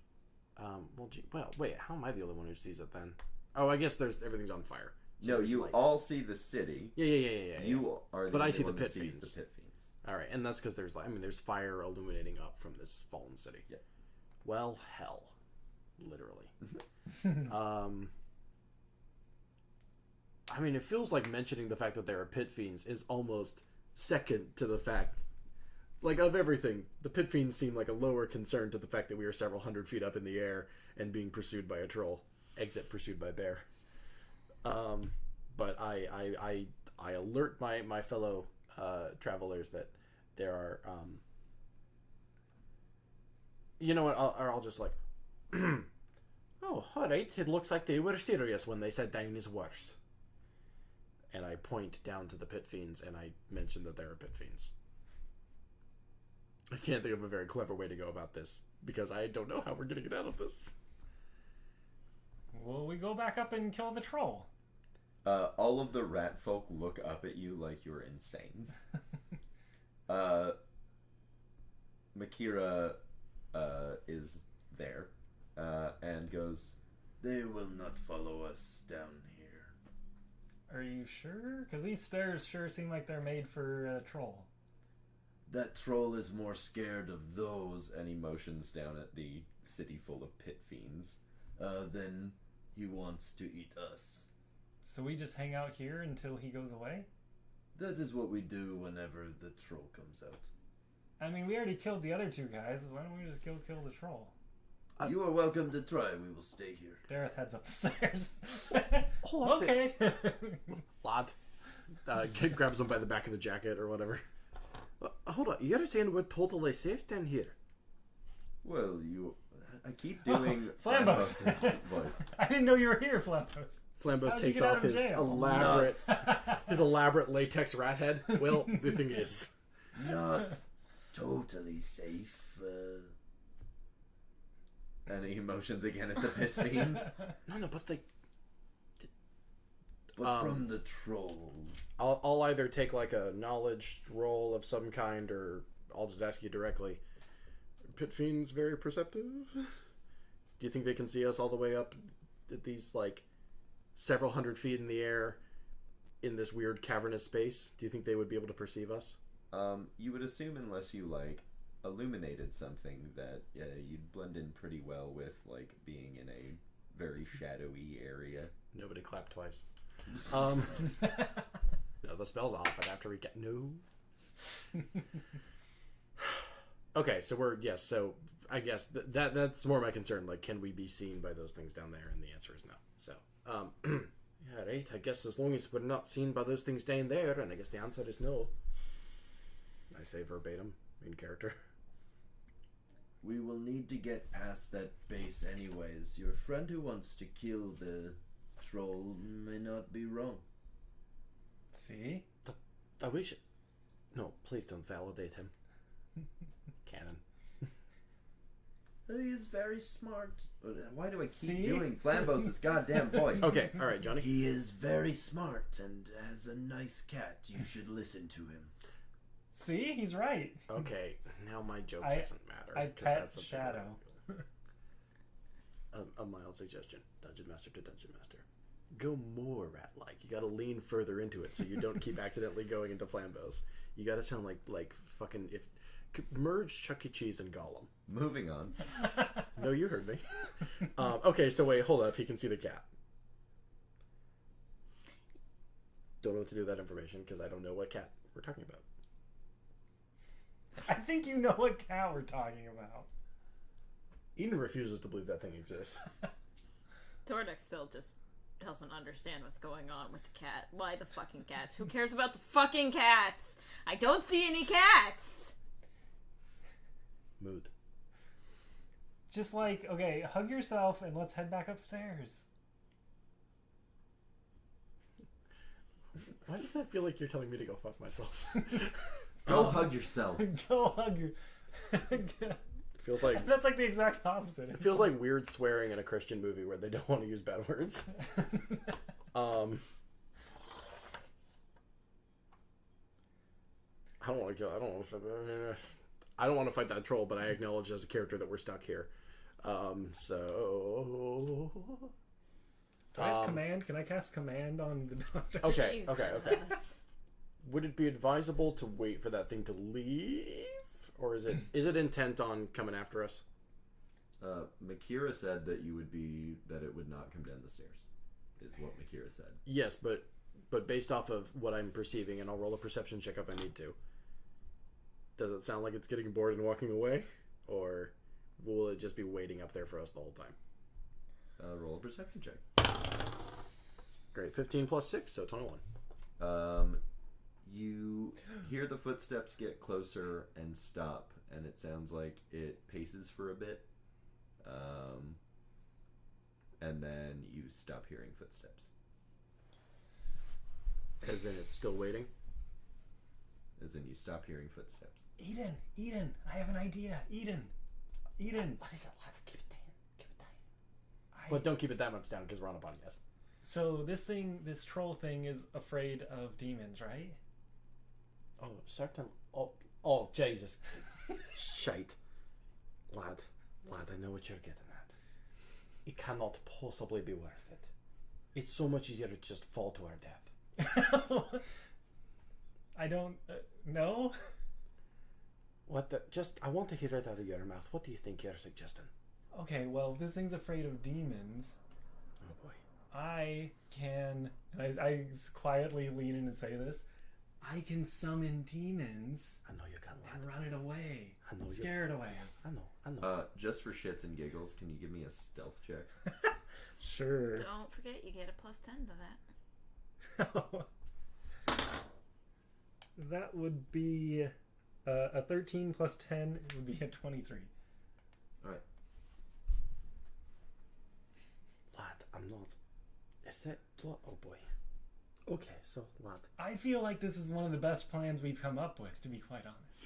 Wait. How am I the only one who sees it then? Oh, I guess everything's on fire. So no, you all see the city. Yeah. You are the but I see one the that pit sees fiends. the pit fiends. All right, and that's because there's fire illuminating up from this fallen city. Yeah. Well, hell, literally. I mean, it feels like mentioning the fact that there are pit fiends is almost second to the fact, like, of everything. The pit fiends seem like a lower concern to the fact that we are several hundred feet up in the air and being pursued by a troll. Exit pursued by bear. But I alert my fellow travelers that there are. You know what? I'll just like. Oh, all right. It looks like they were serious when they said down is worse. And I point down to the pit fiends, and I mention that there are pit fiends. I can't think of a very clever way to go about this, because I don't know how we're going to get out of this. Will we go back up and kill the troll? All of the rat folk look up at you like you're insane. Makira is there and goes, "They will not follow us down here." Are you sure? Because these stairs sure seem like they're made for a troll. That troll is more scared of those, and he motions down at the city full of pit fiends, than he wants to eat us. So we just hang out here until he goes away? That is what we do whenever the troll comes out. I mean, we already killed the other two guys. Why don't we just go kill the troll? You are welcome to try. We will stay here. Dareth heads up the stairs. Hold on. Okay. Lad. Grabs him by the back of the jacket or whatever. Hold on. You're saying we're totally safe down here? Well, I keep doing Flambos. Flambos' voice. I didn't know you were here, Flambos. Flambos How'd you takes get out off of his jail? elaborate latex rat head. Well, the thing is, Not totally safe. And he motions again at the pit fiends. no, but they. But from the troll. I'll either take like a knowledge roll of some kind, or I'll just ask you directly. Pit fiends very perceptive? Do you think they can see us all the way up at these like several hundred feet in the air in this weird cavernous space? Do you think they would be able to perceive us? You would assume, unless you like illuminated something, that you'd blend in pretty well with like being in a very shadowy area. Nobody clapped twice. No, the spell's off. I'd have to recap. No. Okay, so so I guess that's more my concern. Like, can we be seen by those things down there? And the answer is no. So, yeah, right. I guess as long as we're not seen by those things down there, and I guess the answer is no. I say verbatim in character. We will need to get past that base anyways. Your friend who wants to kill the troll may not be wrong. See? I wish. No, please don't validate him. Canon. He is very smart. Why do I keep See? doing Flambos' goddamn voice? Okay, all right, Johnny. He is very smart and has a nice cat. You should listen to him. See? He's right. Okay, now my joke I- doesn't matter. I 'cause pet that's something Shadow. a mild suggestion. Dungeon Master to Dungeon Master. Go more rat-like. You gotta lean further into it so you don't keep accidentally going into Flambos. You gotta sound like fucking... merge Chuck E. Cheese and Gollum. Moving on. No, you heard me. Okay, so wait, hold up. He can see the cat. Don't know what to do with that information because I don't know what cat we're talking about. I think you know what cat we're talking about. Eden refuses to believe that thing exists. Tordek still just doesn't understand what's going on with the cat. Why the fucking cats? Who cares about the fucking cats? I don't see any cats! Mood. Just like, okay, hug yourself and let's head back upstairs. Why does that feel like you're telling me to go fuck myself? Go hug yourself. Go hug your... Feels like That's like the exact opposite. it feels like weird swearing in a Christian movie where they don't want to use bad words. I don't want to kill. I don't want to fight that troll, but I acknowledge as a character that we're stuck here. So. Do I have command? Can I cast command on the doctor? Okay. Jesus. Would it be advisable to wait for that thing to leave, or is it intent on coming after us? Makira said that it would not come down the stairs. Is what Makira said. Yes, but based off of what I'm perceiving, and I'll roll a perception check if I need to. Does it sound like it's getting bored and walking away, or will it just be waiting up there for us the whole time? Roll a perception check. Great, 15 plus 6, so 21. You hear the footsteps get closer and stop, and it sounds like it paces for a bit. And then you stop hearing footsteps. As in it's still waiting? As in you stop hearing footsteps. Eden, I have an idea. Eden. What is it? Keep it down. But don't keep it that much down because we're on a podcast. So this troll thing is afraid of demons, right? Oh, certain. Oh, Jesus. Shite. Lad, I know what you're getting at. It cannot possibly be worth it. It's so much easier to just fall to our death. I don't know. What the, I want to hear it out of your mouth. What do you think you're suggesting? Okay, well, if this thing's afraid of demons, Oh boy. I can, and I quietly lean in and say this, I can summon demons I know you can, and lad. run it away. I know you. Scare it away. I know. Just for shits and giggles, can you give me a stealth check? Sure. Don't forget, you get a +10 to that. That would be a 13 plus 10. It would be a 23. Alright. Lad, I'm not. Is that. Oh boy. Okay, so, lad. I feel like this is one of the best plans we've come up with, to be quite honest.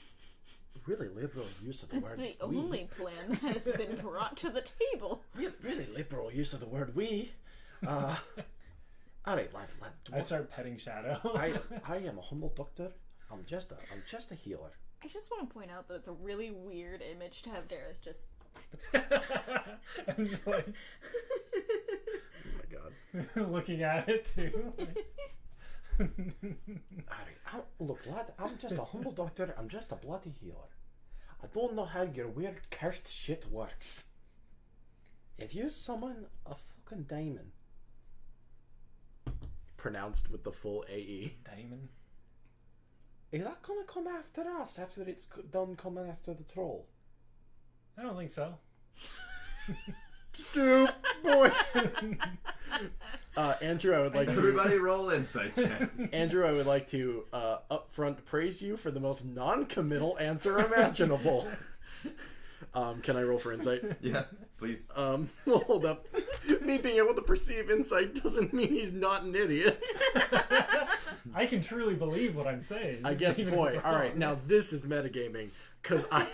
Really liberal use of the It's word the we. only plan that has been brought to the table. Really liberal use of the word we. Alright, lad. I start petting Shadow. I am a humble doctor. I'm just a healer. I just want to point out that it's a really weird image to have Dareth just. I'm just like Oh my god. looking at it too. Alright, look, lad, I'm just a humble doctor. I'm just a bloody healer. I don't know how your weird cursed shit works. If you summon a fucking diamond, pronounced with the full AE, Diamond. is that gonna come after us after it's done coming after the troll? I don't think so. Dude, boy. Andrew, I would like to. Everybody roll insight checks. Andrew, I would like to upfront praise you for the most non-committal answer imaginable. Can I roll for insight? Yeah, please. Hold up. Me being able to perceive insight doesn't mean he's not an idiot. I can truly believe what I'm saying. I guess, even if boy. it's All right, wrong. now this is metagaming because I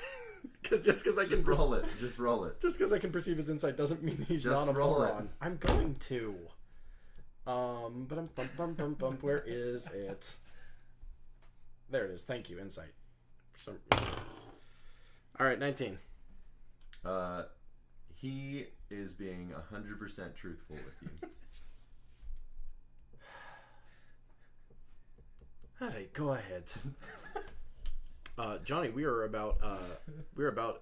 Just because I can Just roll it. Just roll it. Just because I can perceive his insight doesn't mean he's Just not a roll it. moron. I'm going to. Where is it? There it is. Thank you, insight. All right, 19. He is being 100% truthful with you. All right, go ahead. Johnny, we are about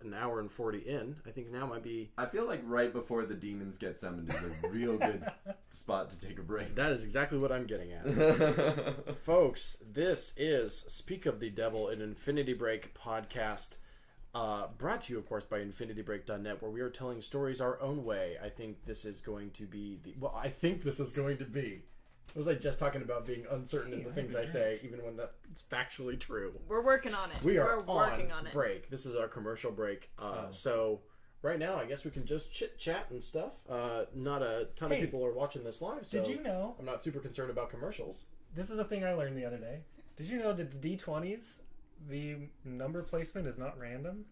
an hour and 40 in. I think now might be. I feel like right before the demons get summoned is a real good spot to take a break. That is exactly what I'm getting at. Folks, this is Speak of the Devil, an Infinity Break podcast, brought to you, of course, by InfinityBreak.net, where we are telling stories our own way. I think this is going to be Was I just talking about being uncertain in the things I say, even when that's factually true? We're working on it. We're working on it. Break. This is our commercial break. So right now, I guess we can just chit chat and stuff. Not a ton of people are watching this live, so did you know? I'm not super concerned about commercials. This is a thing I learned the other day. Did you know that the D20s, the number placement is not random?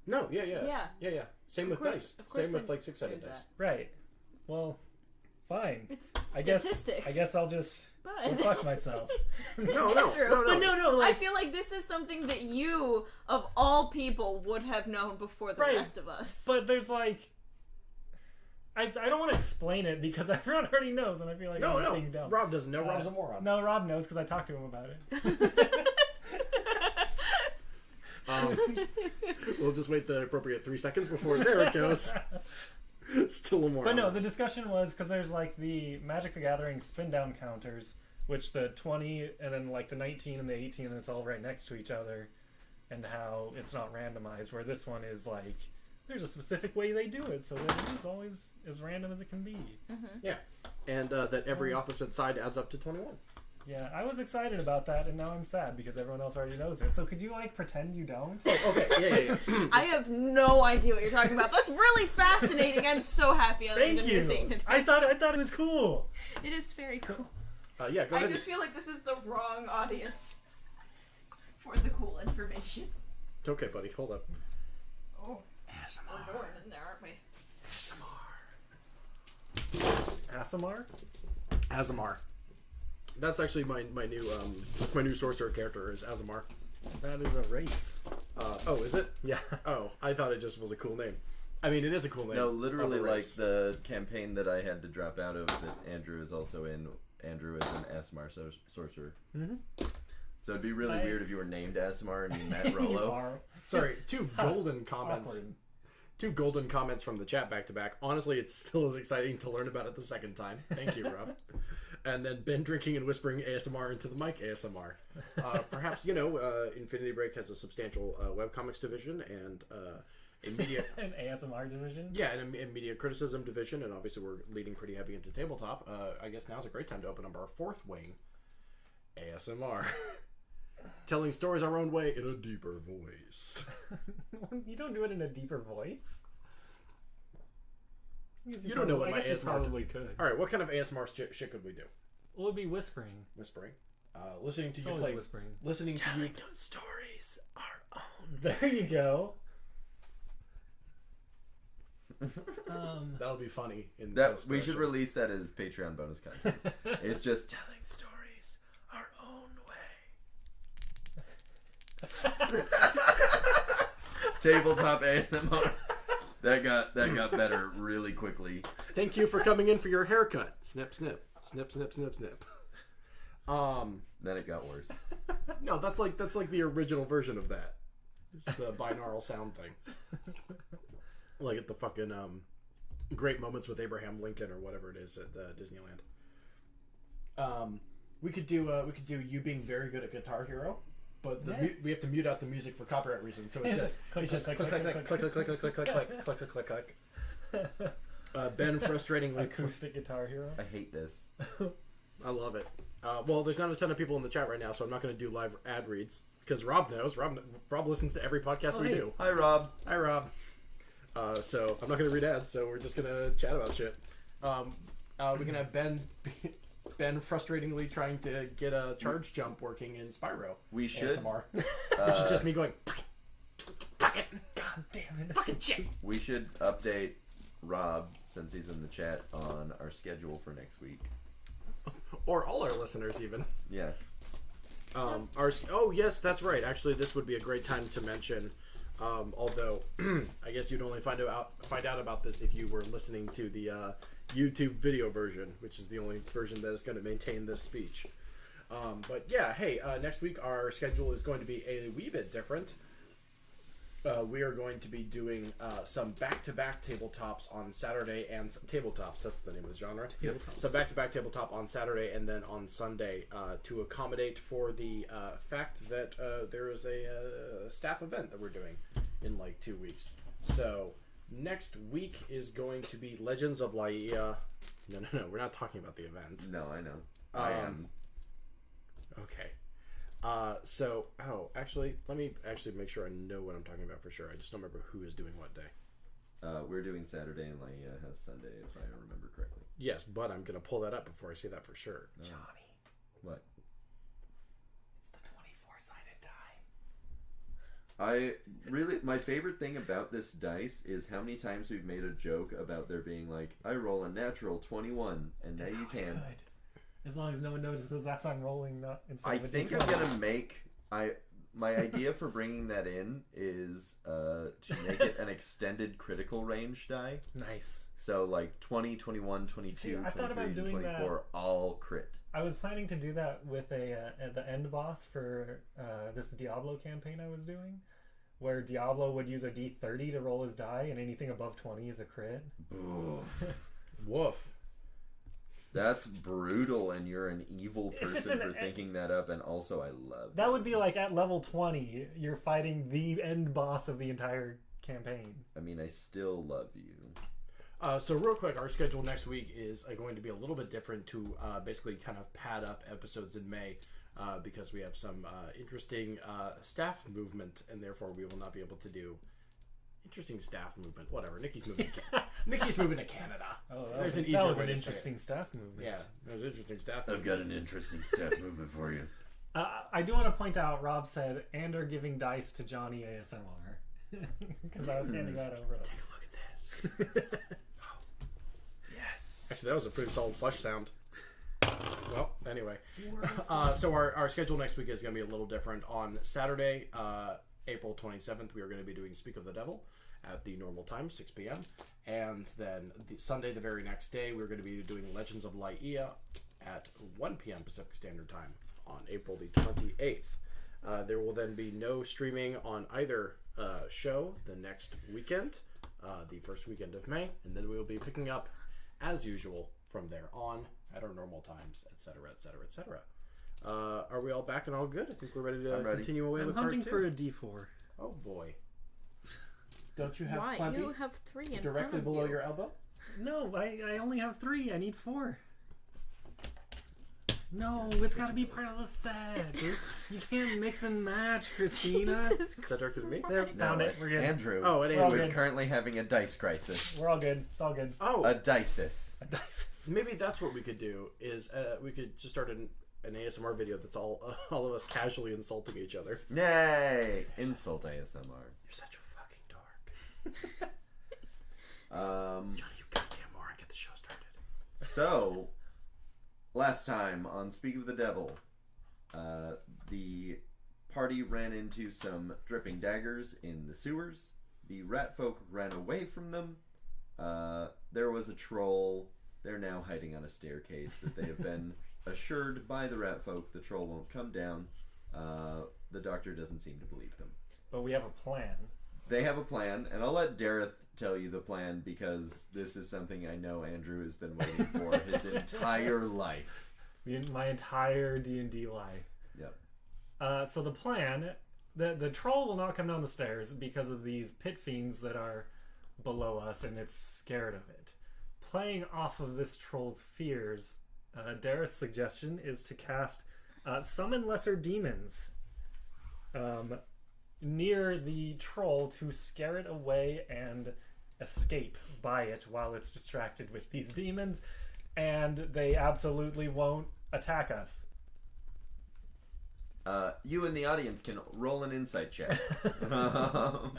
No, yeah. Yeah. Same with dice. Of course Same with I like 6-sided do dice. that. Right. Well, fine. It's I statistics. guess I'll just But fuck myself. No. But no, I like, feel like this is something that you, of all people, would have known before the Right. rest of us. but there's like, I don't want to explain it because everyone already knows, and I feel like I'm just being dumb. Rob doesn't know. Rob's a moron. No, Rob knows because I talked to him about it. We'll just wait the appropriate 3 seconds before there it goes. Still a moron. But no, the discussion was because there's like the Magic the Gathering spin down counters, which the 20 and then like the 19 and the 18, and it's all right next to each other, and how it's not randomized. Where this one is like, there's a specific way they do it, so that it is always as random as it can be. Yeah, and that every opposite side adds up to 21. Yeah, I was excited about that, and now I'm sad because everyone else already knows it. So could you like pretend you don't? Okay, yeah. I have no idea what you're talking about. That's really fascinating. I'm so happy I learned Thank a new thing you. today. I thought it was cool. It is very cool. Yeah, go I ahead. just feel like this is the wrong audience for the cool information. Okay, buddy, hold up. Oh, we're going in there, aren't we? Asimar? Azamar. That's actually my new that's my new sorcerer character is Azamar. That is a race. Oh, is it? Yeah. Oh, I thought it just was a cool name. I mean, it is a cool name. No, literally, of a like race. the campaign that I had to drop out of that Andrew is also in. Andrew is an Asimar sorcerer. Mm-hmm. So it'd be really weird if you were named Asimar and you met You Rolo. are. Sorry, two golden comments. Awkward. Two golden comments from the chat back to back. Honestly, it's still as exciting to learn about it the second time. Thank you, Rob. And then Ben drinking and whispering ASMR into the mic ASMR. Perhaps, Infinity Break has a substantial webcomics division and a media... An ASMR division? Yeah, and a media criticism division, and obviously we're leading pretty heavy into tabletop. I guess now's a great time to open up our fourth wing, ASMR. Telling stories our own way in a deeper voice. You don't do it in a deeper voice? You don't know what my ASMR ASMR probably could. Alright, what kind of ASMR shit could we do? Well, it'd be whispering. Whispering. Listening to It's you always play. whispering. Listening to you. those stories our own. There you go. That'll be funny. In That we post-production. should release that as Patreon bonus content. It's just telling stories our own way. Tabletop ASMR. That got better really quickly. Thank you for coming in for your haircut. Snip, snip, snip, snip, snip, snip. Then it got worse. No, that's like the original version of that. It's the binaural sound thing. Like at the fucking Great Moments with Abraham Lincoln or whatever it is at Disneyland. We could do you being very good at Guitar Hero, but we have to mute out the music for copyright reasons. So it's just Click, click click, click click, click click click click click click click click click click. Ben frustratingly Acoustic Guitar Hero. I hate this. I love it. Well, there's not a ton of people in the chat right now, so I'm not going to do live ad reads because Rob knows. Rob listens to every podcast we do. Hi, Rob. Hi, Rob. So I'm not going to read ads, so we're just going to chat about shit. We can have Ben frustratingly trying to get a charge jump working in Spyro. We should. ASMR. Which is just me going, fucking, God damn it. fucking shit. We should update Rob, since he's in the chat, on our schedule for next week. Or all our listeners, even. Yeah. Oh, yes, that's right. Actually, this would be a great time to mention. Although, I guess you'd only find out about this if you were listening to the YouTube video version, which is the only version that is going to maintain this speech. But yeah, hey, next week our schedule is going to be a wee bit different. We are going to be doing some back-to-back tabletops on Saturday and tabletops. That's the name of the genre. Tabletops. So back-to-back tabletop on Saturday and then on Sunday to accommodate for the fact that there is a staff event that we're doing in like 2 weeks. So next week is going to be Legends of Laía. No, we're not talking about the event. No, I know. I am. Okay. Actually, let me actually make sure I know what I'm talking about for sure. I just don't remember who is doing what day. We're doing Saturday and Laia has Sunday, if I remember correctly. Yes, but I'm going to pull that up before I say that for sure. Johnny. What? It's the 24-sided die. My favorite thing about this dice is how many times we've made a joke about there being like, I roll a natural 21, and now you can. As long as no one notices that's I'm rolling not instead I of a think D20. I'm gonna make my idea for bringing that in is to make it an extended critical range die. Nice. So like 20, 21, 22, See, I thought 23, about doing 24, all crit. I was planning to do that with the end boss for this Diablo campaign I was doing, where Diablo would use a D30 to roll his die, and anything above 20 is a crit. Woof. That's brutal, and you're an evil person for thinking that up, and also I love that. Would be like at level 20, you're fighting the end boss of the entire campaign. I mean, I still love you. So real quick, our schedule next week is going to be a little bit different to basically kind of pad up episodes in May because we have some interesting staff movement, and therefore we will not be able to do interesting staff movement. Whatever. Nikki's moving. Nikki's moving to Canada. Oh, there's an that easier was way an to say interesting it. staff movement. Yeah, there's interesting staff. I've got an interesting staff movement for you. I do want to point out, Rob said, and are giving dice to Johnny ASMR. Because I was handing that over. Take a look at this. Yes. Actually, that was a pretty solid flush sound. Well, anyway. So our schedule next week is going to be a little different. On Saturday, April 27th, we are going to be doing Speak of the Devil at the normal time, 6 p.m. And then Sunday, the very next day, we're going to be doing Legends of Laía at 1 p.m. Pacific Standard Time on April the 28th. There will then be no streaming on either show the next weekend, the first weekend of May, and then we will be picking up, as usual, from there on at our normal times, etc., etc., etc. Are we all back and all good? I think we're ready to continue away with part 2. I'm hunting for a D4. Oh boy. Don't you have Why? plenty You have 3 in directly front of below you. your elbow? No, I only have 3. I need 4. No, it's got to be part of the set. You can't mix and match, Christina. Is that directed to me? There, found it. We're good. Andrew, Oh, it who is. is currently having a dice crisis. We're all good. It's all good. Oh, A dices. maybe that's what we could do. Is we could just start an ASMR video that's all of us casually insulting each other. Yay! Insult ASMR. You're such a fucking dork. Um, Johnny, you goddamn moron, get the show started. So, last time on Speak of the Devil, the party ran into some dripping daggers in the sewers. The rat folk ran away from them. There was a troll. They're now hiding on a staircase that they have been assured by the rat folk the troll won't come down. The doctor doesn't seem to believe them. But we have a plan. They have a plan, and I'll let Dareth tell you the plan because this is something I know Andrew has been waiting for his entire life. My entire D&D life. Yep. So the plan, the troll will not come down the stairs because of these pit fiends that are below us, and it's scared of it. Playing off of this troll's fears, Dareth's suggestion is to cast Summon Lesser Demons near the troll to scare it away and escape by it while it's distracted with these demons, and they absolutely won't attack us. You in the audience can roll an insight check. But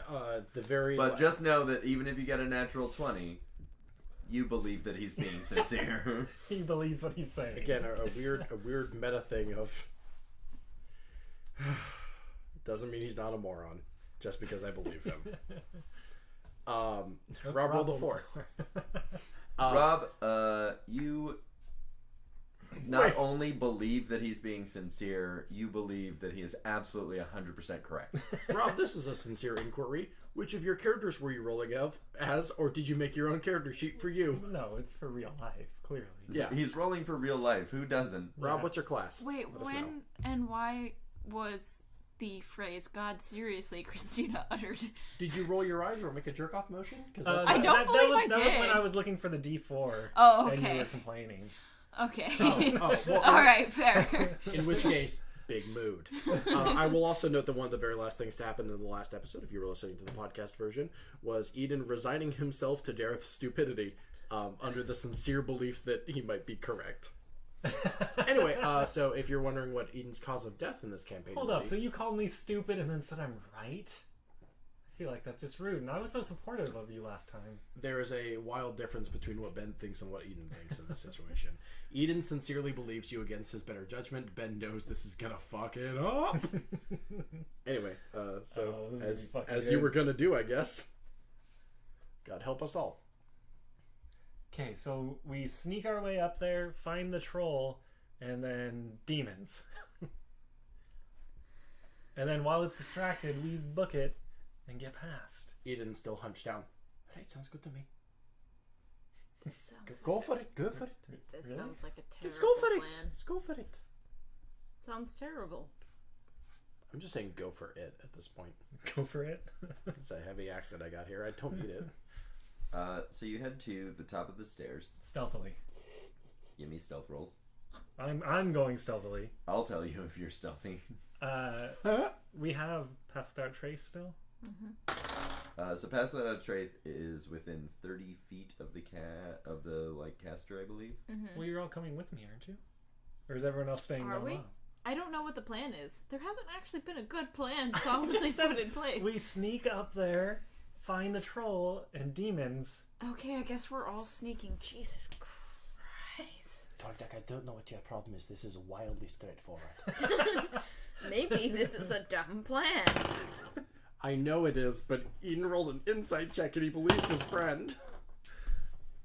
just know that even if you get a natural 20, you believe that he's being sincere. He believes what he's saying. Again, a weird meta thing of doesn't mean he's not a moron just because I believe him. Rob rolled a 4. Rob, you not only believe that he's being sincere, you believe that he is absolutely 100% correct. Rob, this is a sincere inquiry. Which of your characters were you rolling as, or did you make your own character sheet for you? No, it's for real life, clearly. Yeah. He's rolling for real life. Who doesn't? Rob, what's your class? Wait, Let us know. when and why was the phrase "God seriously" Christina uttered? Did you roll your eyes or make a jerk off motion? I don't believe I That was when did. I was looking for the D4. Oh, And you okay. were complaining. Okay. well, All right, fair. In which case, big mood. I will also note that one of the very last things to happen in the last episode, if you were listening to the podcast version, was Eden resigning himself to Dareth's stupidity under the sincere belief that he might be correct. Anyway, so if you're wondering what Eden's cause of death in this campaign Hold would up, be, so you called me stupid and then said I'm right? I feel like that's just rude, and I was so supportive of you last time. there is a wild difference between what Ben thinks and what Eden thinks in this situation. Eden sincerely believes you against his better judgment. Ben knows this is gonna fuck it up. Anyway, This is gonna be fucking as good. you were gonna do, I guess. God help us all. Okay, so we sneak our way up there, find the troll, and then demons. And then while it's distracted, we book it and get past. Eden's still hunched down. Right, sounds good to me. This sounds Go for it. Go for it. This Really? sounds like a terrible Let's go for it. plan. Let's go for it. Sounds terrible. I'm just saying go for it at this point. Go for it. It's a heavy accent I got here. I don't need it. So you head to the top of the stairs. Stealthily. Give me stealth rolls. I'm going stealthily. I'll tell you if you're stealthy. We have Pass Without Trace still. So Pass Without Trace is within 30 feet of the caster, I believe. Well, you're all coming with me, aren't you? Or is everyone else staying Are down we? low? I don't know what the plan is. There hasn't actually been a good plan solidly put in place. We sneak up there, find the troll and demons. Okay, I guess we're all sneaking. Jesus Christ. Tordek, I don't know what your problem is. This is wildly straightforward. Maybe this is a dumb plan. I know it is, but Eden rolled an insight check and he believes his friend.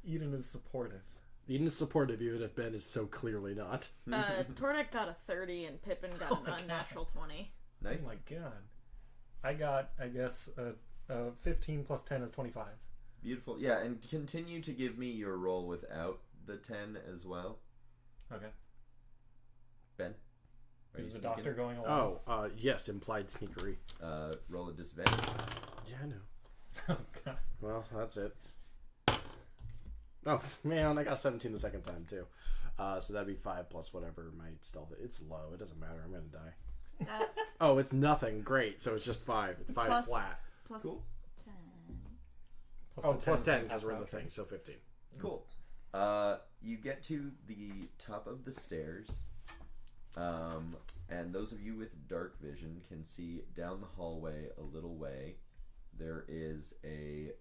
Eden is supportive. Eden is supportive even if Ben is so clearly not. Tordek got a 30 and Pippin got an unnatural 20. Nice. Oh my god. I got, I guess, 15 plus 10 is 25. Beautiful. Yeah, and continue to give me your roll without the 10 as well. Okay. Ben? Are you Is the sneaking? doctor going along? Oh, yes, implied sneakery. Roll a disadvantage. Yeah, I know. Oh god. Well, that's it. Oh, man, I got 17 the second time, too. So that'd be 5 plus whatever my stealth. It's low. It doesn't matter. I'm going to die. Oh, it's nothing. Great. So it's just 5. It's 5 Plus- flat. Plus Cool. 10. Oh, the plus 10 from because we're in the Pass Without thing, Trace. so 15. Cool. You get to the top of the stairs. And those of you with dark vision can see down the hallway a little way. There is a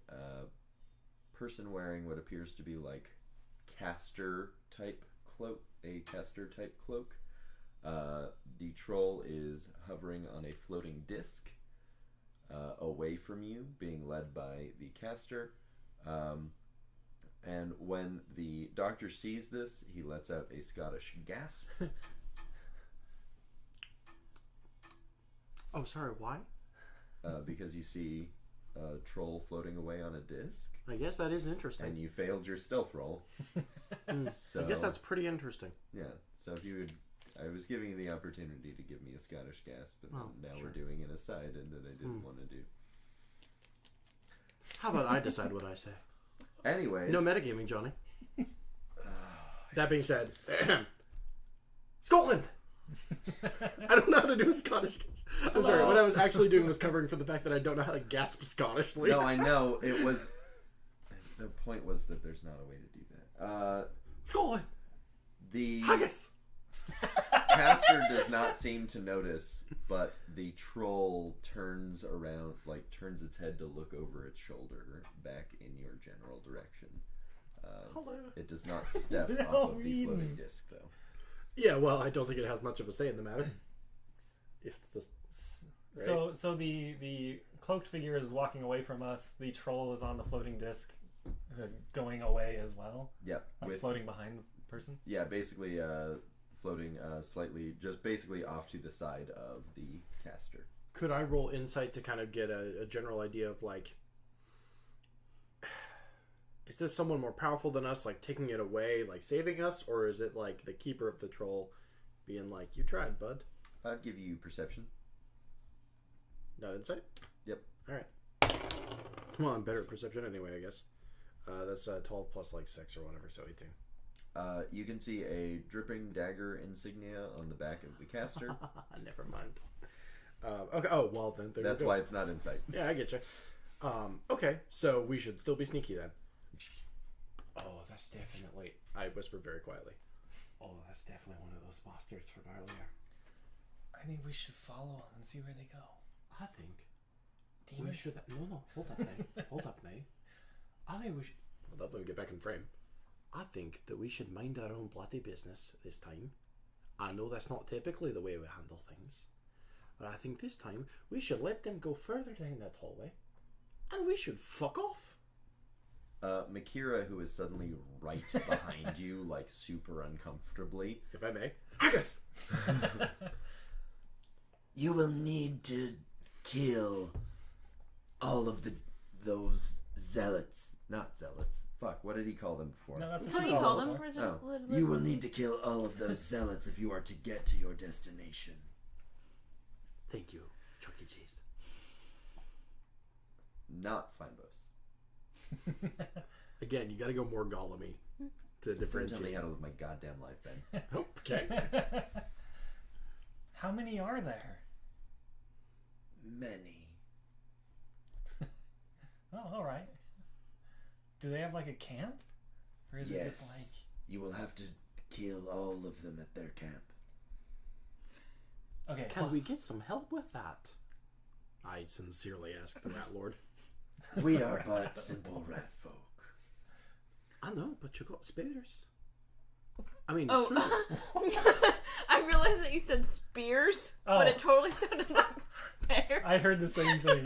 person wearing what appears to be like caster type cloak. The troll is hovering on a floating disc away from you, being led by the caster. And when the doctor sees this, he lets out a Scottish gasp. Oh, sorry, why? Because you see a troll floating away on a disc, I guess that is interesting. and you failed your stealth roll. So I guess that's pretty interesting. yeah. So if you would, I was giving you the opportunity to give me a Scottish gasp, but Oh, now sure. we're doing an aside, and that I didn't want to do. How about I decide what I say? Anyways, No metagaming, Johnny. That being said, Scotland! I don't know how to do a Scottish gasp. I'm sorry, what I was actually doing was covering for the fact that I don't know how to gasp Scottishly. no, I know it was. The point was that there's not a way to do that. Scotland! The Haggis! caster does not seem to notice, but the troll turns around, turns its head to look over its shoulder back in your general direction. It does not step off of the floating disc, though. Yeah, well, I don't think it has much of a say in the matter. If this, right? So the cloaked figure is walking away from us. The troll is on the floating disc, going away as well. Yep. Floating behind the person. Yeah, basically floating slightly, just basically off to the side of the caster. Could I roll insight to kind of get a general idea of like, is this someone more powerful than us, like taking it away, like saving us, or is it like the keeper of the troll being like, you tried, bud? I'd give you perception. Not insight? Yep. Alright. Well, I'm better at perception anyway, I guess. That's 12 plus like 6 or whatever, so 18. You can see a dripping dagger insignia on the back of the caster. Never mind. Okay. Oh, well then. There That's you go. why it's not insight. Yeah, I get you. Okay, so we should still be sneaky then. Oh, that's definitely. I whispered very quietly. Oh, that's definitely one of those bastards from earlier. I think we should follow them and see where they go. I think we Demons? should. No, hold up now. Hold up now. I think we should. Hold up, let me get back in frame. I think that we should mind our own bloody business this time. I know that's not typically the way we handle things, but I think this time we should let them go further down that hallway, and we should fuck off. Makira, who is suddenly right behind you, like super uncomfortably. If I may. Agus! You will need to kill all of those zealots. Not zealots. Fuck, what did he call them before? No, that's What what do you you call them. them? for. Where's it- Oh. what- You will need to kill all of those zealots if you are to get to your destination. Thank you, Chuck E. Cheese. Not Feinbos. Again, you got to go more Gollum-y to Don't tell me differentiate. how to live my goddamn life, Ben. Oh, okay. How many are there? Many. Oh, all right. Do they have like a camp, or is it just like? You will have to kill all of them at their camp. Okay. Can we get some help with that? I sincerely ask the Rat Lord. We are but simple rat folk. I know, but you got spears. I mean, Oh, truly. I realized that you said spears, but Oh. it totally sounded like bears. I heard the same thing.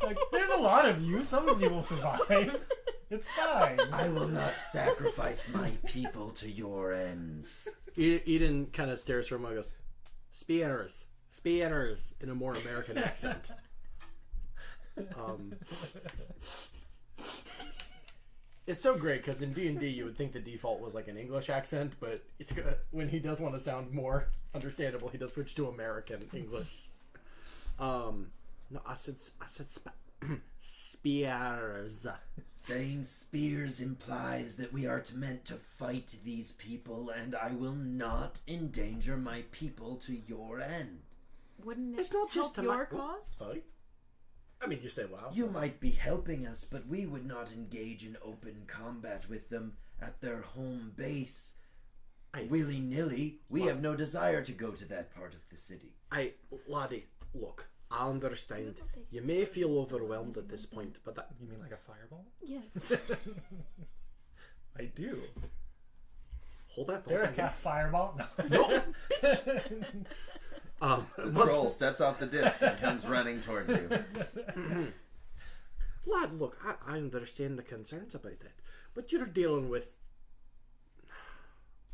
Like, there's a lot of you. Some of you will survive. It's fine. I will not sacrifice my people to your ends. Eden kind of stares from him and goes, Spears, spears, in a more American accent. It's so great because in D&D you would think the default was like an English accent, but it's when he does want to sound more understandable, he does switch to American English. No, I said spears. Saying spears implies that we are meant to fight these people, and I will not endanger my people to your end. Wouldn't it It's not just help to your oh, cause? Sorry. I mean, you say wow. You might be helping us, but we would not engage in open combat with them at their home base. Willy-nilly, we have no desire to go to that part of the city. Laddie, look, I understand. You may feel overwhelmed at this point, but that... You mean like a fireball? Yes. I do. Hold that thought. Derek cast fireball. No. No, The troll steps off the disc and comes running towards you. Lad, look, I understand the concerns about it, but you're dealing with...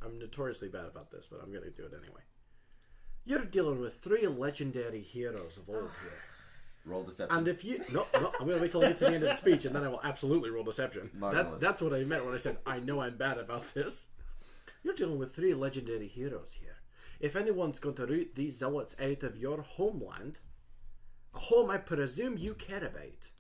I'm notoriously bad about this, but I'm going to do it anyway. You're dealing with 3 legendary heroes of old here. Roll deception. And if you... No, I'm going to wait till I get to the end of the speech, and then I will absolutely roll deception. Marvelous. That's what I meant when I said, I know I'm bad about this. You're dealing with 3 legendary heroes here. If anyone's going to root these zealots out of your homeland, a home I presume you care about,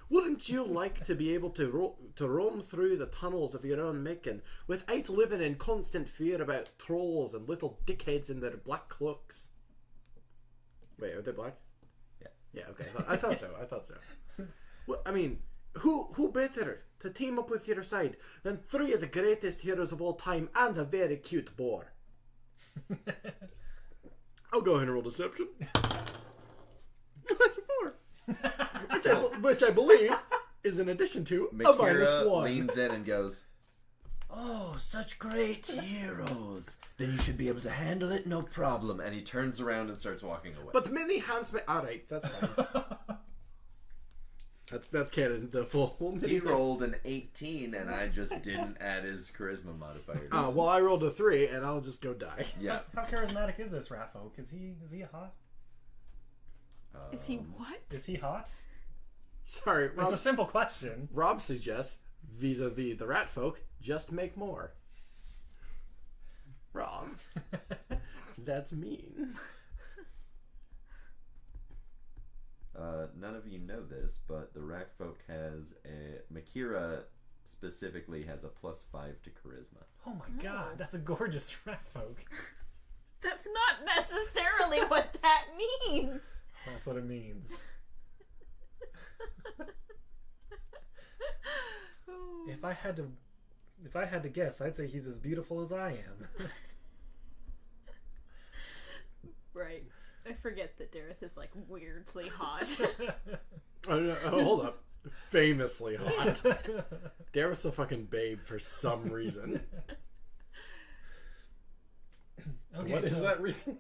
wouldn't you like to be able to roam through the tunnels of your own making without living in constant fear about trolls and little dickheads in their black cloaks? Wait, are they black? Yeah. Yeah, okay. I thought so. Well, I mean, who better to team up with your side than 3 of the greatest heroes of all time and a very cute boar? I'll go ahead and roll deception. That's a 4. Which I believe is in addition to a Makira -1. leans in and goes, "Oh, such great heroes. Then you should be able to handle it, no problem." And he turns around and starts walking away. But many hands... Alright, that's fine. That's canon, the full... He rolled an 18 and I just didn't add his charisma modifier. Well, I rolled a 3 and I'll just go die. Yeah. How charismatic is this rat folk? Is he hot? Is he what? Is he hot? Sorry, It's a simple question. Rob suggests, vis-a-vis the rat folk, just make more. Rob. That's mean. None of you know this, but the rat folk has a... Makira specifically has a +5 to charisma. Oh my god, that's a gorgeous rat folk. That's not necessarily what that means. That's what it means. If I had to guess, I'd say he's as beautiful as I am. I forget that Dareth is like weirdly hot. Oh, no, hold up. Famously hot. Dareth's a fucking babe for some reason. Okay, What is that reason?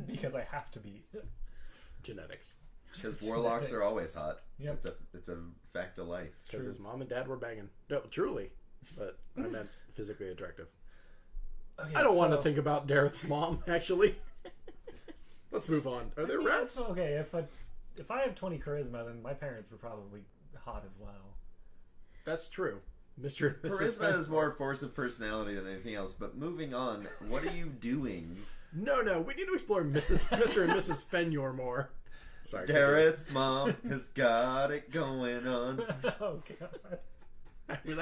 Because I have to be. Genetics. Because warlocks are always hot. Yep. It's a fact of life. Because his mom and dad were banging. No, truly. But I meant physically attractive. Okay, I don't want to think about Dareth's mom, actually. Let's move on. Are there Yeah, rats? okay, if I have 20 charisma, then my parents were probably hot as well. That's true. Mr. and Mrs. Charisma is more force of personality than anything else. But moving on, what are you doing? No, we need to explore Mr. and Mrs. Fenyor more. Sorry. Dareth's mom has got it going on. Oh god. I mean,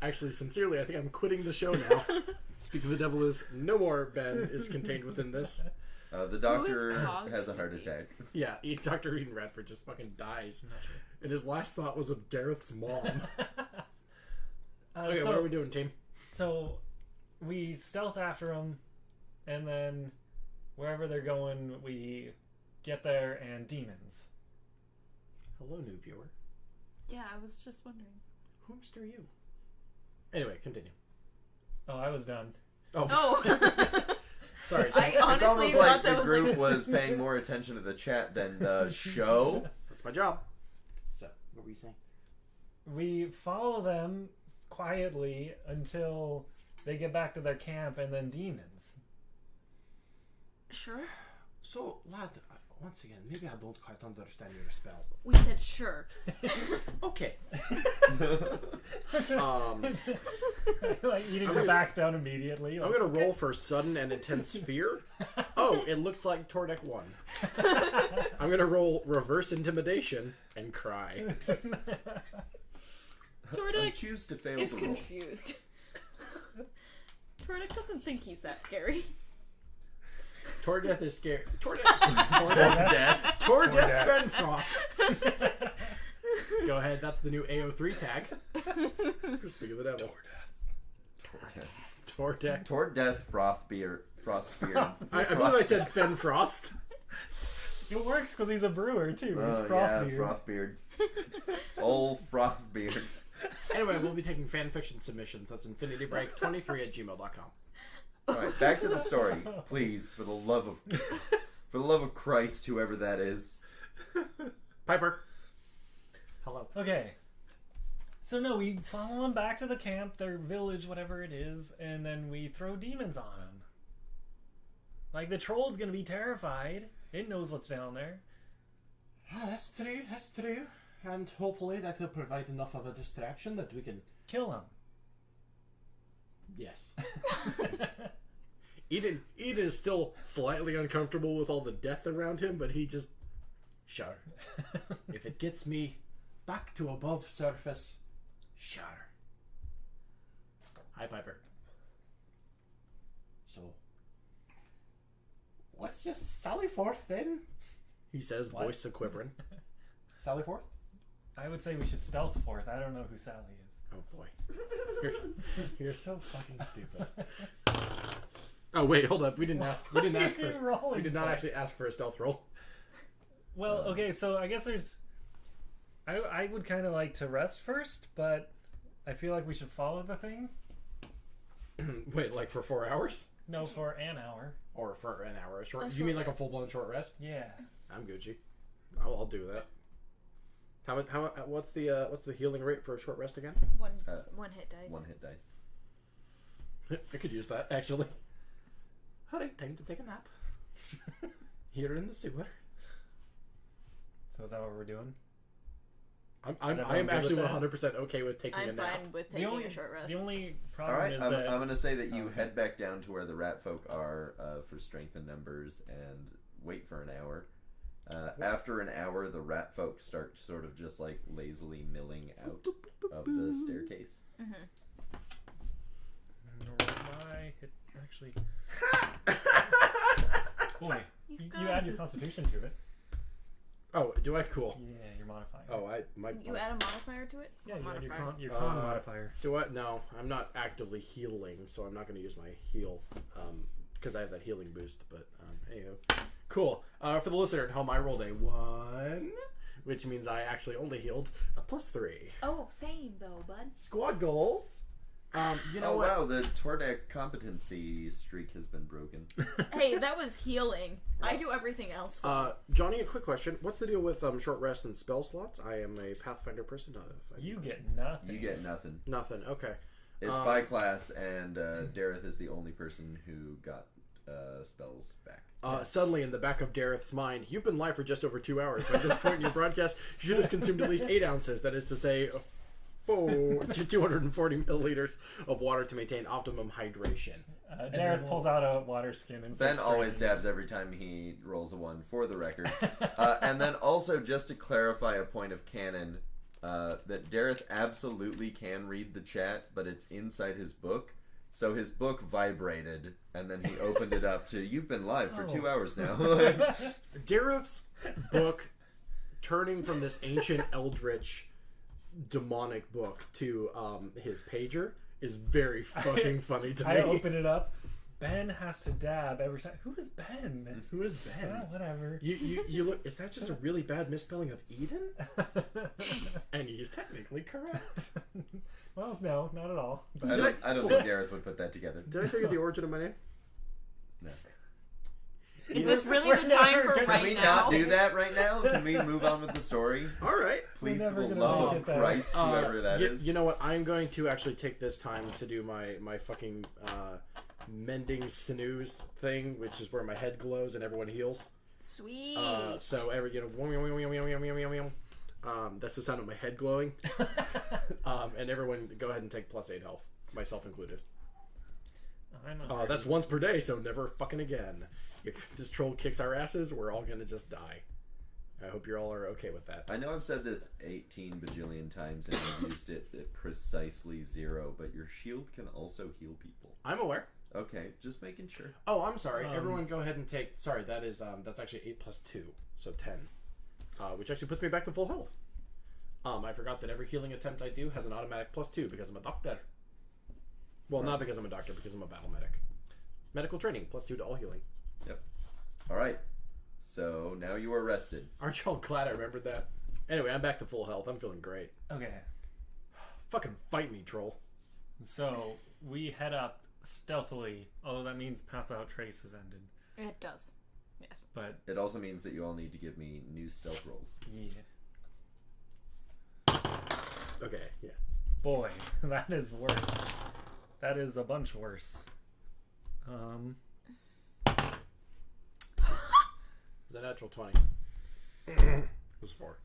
actually, sincerely, I think I'm quitting the show now. Speak of the Devil is no more Ben is contained within this. The doctor Cogs has a heart maybe? attack. Yeah, Dr. Eden Radford just fucking dies. And his last thought was of Dareth's mom. Okay, what are we doing, team? So we stealth after them, and then wherever they're going, we get there and demons. Hello, new viewer. Yeah, I was just wondering. Whomst are you? Anyway, continue. Oh, I was done. Oh! Sorry. I It's honestly almost thought like that the was group like... was paying more attention to the chat than the show. That's my job. So, what were you saying? We follow them quietly until they get back to their camp, and then demons. Sure. So, lad, once again, maybe I don't quite understand your spell. We said sure. Okay. Like eating the back down immediately. I'm gonna roll for sudden and intense fear. Oh, it looks like Tordek won. I'm gonna roll reverse intimidation and cry. I Tordek choose to fail is the roll. confused. Tordek doesn't think he's that scary. Tordeth is scared. Tordeth Death. Fenfrost. Go ahead, that's the new AO3 tag. For Speak of the Devil. Tordek. Toward death, Frostbeard. I believe I said Fenfrost. It works because he's a brewer too. He's Oh yeah, Frostbeard. Old Frostbeard. Anyway, we'll be taking fanfiction submissions. That's infinitybreak23@gmail.com. Alright, back to the story, please, for the love of Christ, whoever that is. Piper. Hello. Okay. So no, we follow them back to the camp, their village, whatever it is, and then we throw demons on them. Like, the troll's gonna be terrified. It knows what's down there. Oh, that's true. And hopefully that will provide enough of a distraction that we can... Kill him. Yes. Eden is still slightly uncomfortable with all the death around him, but he just... Sure. If it gets me back to above surface, sure. Hi, Piper. So, let's just sally forth then, he says, What? voice a-quivering. Sally forth? I would say we should stealth forth. I don't know who Sally is. Oh boy. You're so fucking stupid. Oh wait, hold up. We didn't ask What are for you rolling we did not for? actually ask for a stealth roll. Well, okay, so I guess there's... I would kind of like to rest first, but I feel like we should follow the thing. Wait, like for 4 hours? No, for an hour. Or for an hour? Short? A You short mean like a rest. full-blown short rest? Yeah. I'm Gucci. I'll do that. What's the healing rate for a short rest again? One hit dice. One hit dice. I could use that actually. Alright, time to take a nap. Here in the sewer. So is that what we're doing? I Is am everyone actually good with that? 100% okay with taking a I'm nap. fine with taking a short rest. The only problem Alright, is I'm that... going to say that you Okay. head back down to where the rat folk are for strength in numbers and wait for an hour. After an hour, the rat folk start sort of just like lazily milling out of the staircase. My hit... Actually... Boy, You've you gotta add your be- constitution to it. Oh, do I? Cool. Yeah, you're modifying. Oh, You add a modifier to it? Yeah, What you add modifier? your con Uh, modifier. Do I? No, I'm not actively healing, so I'm not going to use my heal because I have that healing boost. But anywho, Cool. For the listener at home, I rolled a 1, which means I actually only healed a +3. Oh, same though, bud. Squad goals. You know what? Wow, the Tordek competency streak has been broken. Hey, that was healing. I do everything else. Johnny, a quick question. What's the deal with short rests and spell slots? I am a Pathfinder person, not a fighter You person. get nothing. You get nothing. Nothing. Okay. It's by class, and Dareth is the only person who got spells back. Suddenly, in the back of Dareth's mind, you've been live for just over 2 hours. By this point in your broadcast, you should have consumed at least 8 ounces. That is to say, 240 milliliters of water to maintain optimum hydration. Dareth pulls out a water skin and Ben starts always drinking. dabs every time he rolls a 1, for the record. And then also, just to clarify a point of canon, that Dareth absolutely can read the chat, but it's inside his book. So his book vibrated, and then he opened it up to, you've been live for 2 hours now. Dareth's book, turning from this ancient eldritch demonic book to his pager, is very fucking funny to me. I open it up. Ben has to dab every time. Who is Ben? Who is Ben? Whatever. You look. Is that just a really bad misspelling of Eden? And he's technically correct. Well, no, not at all. I don't think Dareth would put that together. Did I tell you the origin of my name? No. Is this really we're the time never for gonna- right Can we now? not do that right now? Can we move on with the story? All right. Please, for never the gonna love make of it there. Christ, whoever that is. You know what? I'm going to actually take this time to do my fucking mending snooze thing, which is where my head glows and everyone heals. Sweet. So every that's the sound of my head glowing. And everyone go ahead and take +8 health, myself included. That's once per day, so never fucking again. If this troll kicks our asses, we're all gonna just die. I hope you all are okay with that. I know I've said this 18 bajillion times and I've used it at precisely 0, but your shield can also heal people. I'm aware. Okay, just making sure. Oh, I'm sorry. Everyone go ahead and take... Sorry, that is that's actually 8 plus 2, so 10. Which actually puts me back to full health. I forgot that every healing attempt I do has an automatic +2 because I'm a doctor. Well, not because I'm a doctor, because I'm a battle medic. Medical training, +2 to all healing. Yep. Alright. So, now you are rested. Aren't y'all glad I remembered that? Anyway, I'm back to full health. I'm feeling great. Okay. Fucking fight me, troll. So, we head up stealthily, although that means Pass Out Trace has ended. It does. Yes. But, It also means that you all need to give me new stealth rolls. yeah. Okay, yeah. Boy, that is worse. That is a bunch worse. It was a natural 20. It was 4.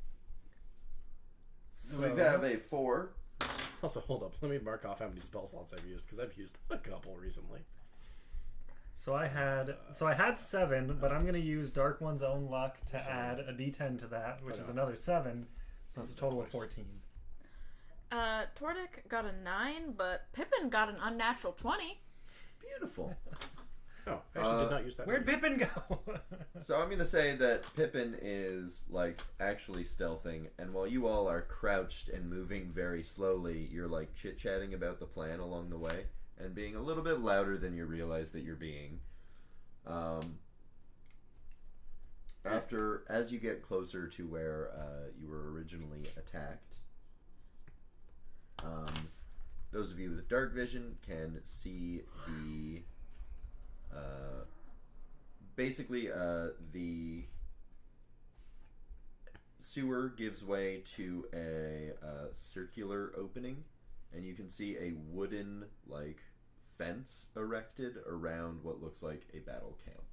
So we have a 4. Also, hold up. Let me mark off how many spell slots I've used, because I've used a couple recently. So I had 7, but I'm going to use Dark One's Own Luck to add a d10 to that, which is another 7. So it's a total of 14. Tordek got a 9, but Pippin got an unnatural 20. Beautiful. Oh, I actually did not use that. Where'd Pippin go? So I'm going to say that Pippin is, like, actually stealthing, and while you all are crouched and moving very slowly, you're, like, chit-chatting about the plan along the way, and being a little bit louder than you realize that you're being. As you get closer to where you were originally attacked, those of you with dark vision can see the basically the sewer gives way to a circular opening, and you can see a wooden like fence erected around what looks like a battle camp.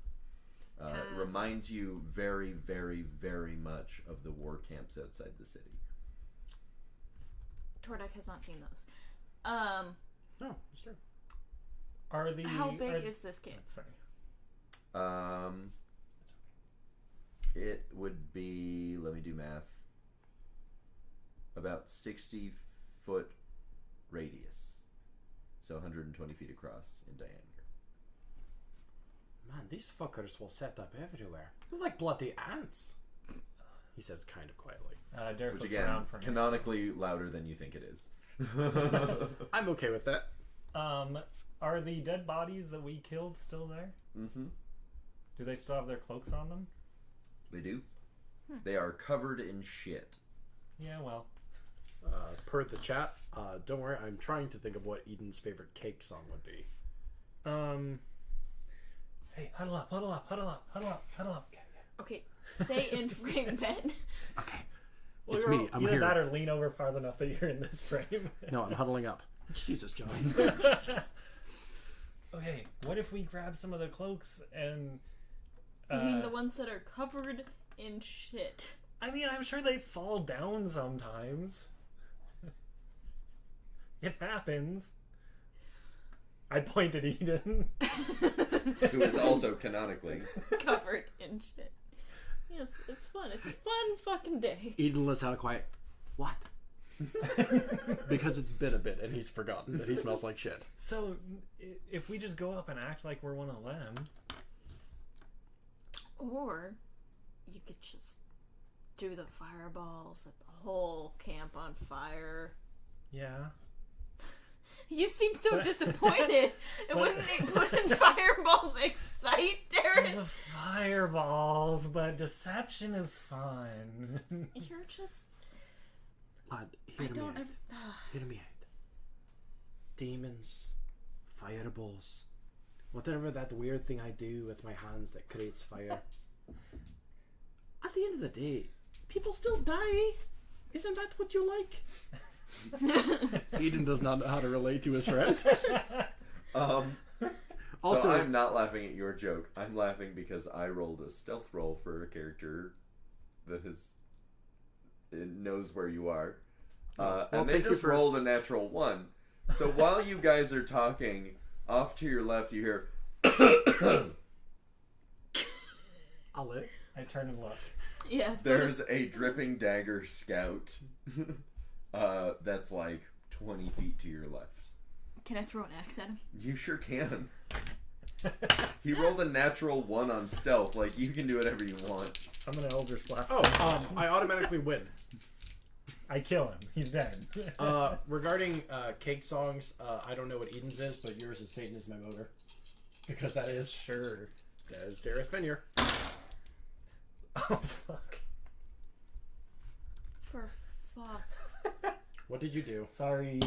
It reminds you very, very, very much of the war camps outside the city. Tordek has not seen those. No, it's true. How big is this camp? Sorry. It would be, let me do math, about 60-foot radius. So 120 feet across in diameter. Man, these fuckers will set up everywhere. They're like bloody ants. He says kind of quietly. Derek Which looks again, around for me. canonically louder than you think it is. I'm okay with that. Are the dead bodies that we killed still there? Mm-hmm. Do they still have their cloaks on them? They do. They are covered in shit. Yeah, well. Per the chat, don't worry, I'm trying to think of what Eden's favorite cake song would be. Hey, huddle up, huddle up, huddle up, huddle up, huddle up. Okay, stay in frame, Ben. Okay. Well, It's me, I'm either here. that or lean over far enough that you're in this frame. No, I'm huddling up. Jesus, John. Okay, what if we grab some of the cloaks and... You mean the ones that are covered in shit? I mean, I'm sure they fall down sometimes. It happens. I point at Eden. Who is also canonically Covered in shit. Yes, it's fun. It's a fun fucking day. Eden lets out a quiet, what? Because it's been a bit and he's forgotten that he smells like shit. So, if we just go up and act like we're one of them... Or you could just do the fireballs, set the whole camp on fire. Yeah. You seem so disappointed. Wouldn't fireballs excite Darren? The fireballs, but deception is fun. You're just... Lad, I hear me don't... out. Hear me out. Demons, fireballs, whatever that weird thing I do with my hands that creates fire. At the end of the day, people still die. Isn't that what you like? Eden does not know how to relate to his friend. Also, so I'm not laughing at your joke. I'm laughing because I rolled a stealth roll for a character that knows where you are. And they just rolled a natural 1. So while you guys are talking, off to your left you hear I'll look. I turn and look. Yeah, so there's a dripping dagger scout that's like 20 feet to your left. Can I throw an axe at him? You sure can. He rolled a natural 1 on stealth. Like, you can do whatever you want. I'm gonna Eldritch Blast. I automatically win. I kill him. He's dead. Regarding cake songs, I don't know what Eden's is, but yours is Satan is my motor. Because that is... Sure. That is Dareth Fenrir. Oh, fuck. For fuck's... What did you do? Sorry.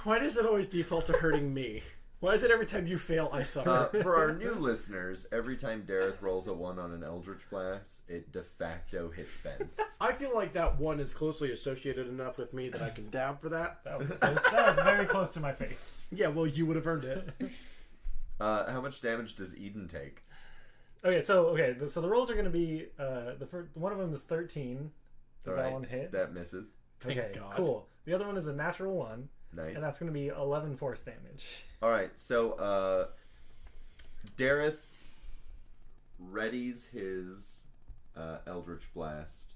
Why does it always default to hurting me? Why is it every time you fail, I suffer? For our new listeners, every time Dareth rolls a 1 on an Eldritch Blast, it de facto hits Ben. I feel like that one is closely associated enough with me that I can dab for that. That was very close to my face. Yeah, well, you would have earned it. How much damage does Eden take? So the rolls are going to be the first one of them is 13. Does that one hit? That misses. Thank Okay, God. cool. The other one is a natural 1. Nice. And that's going to be 11 force damage. Alright, so Dareth readies his Eldritch Blast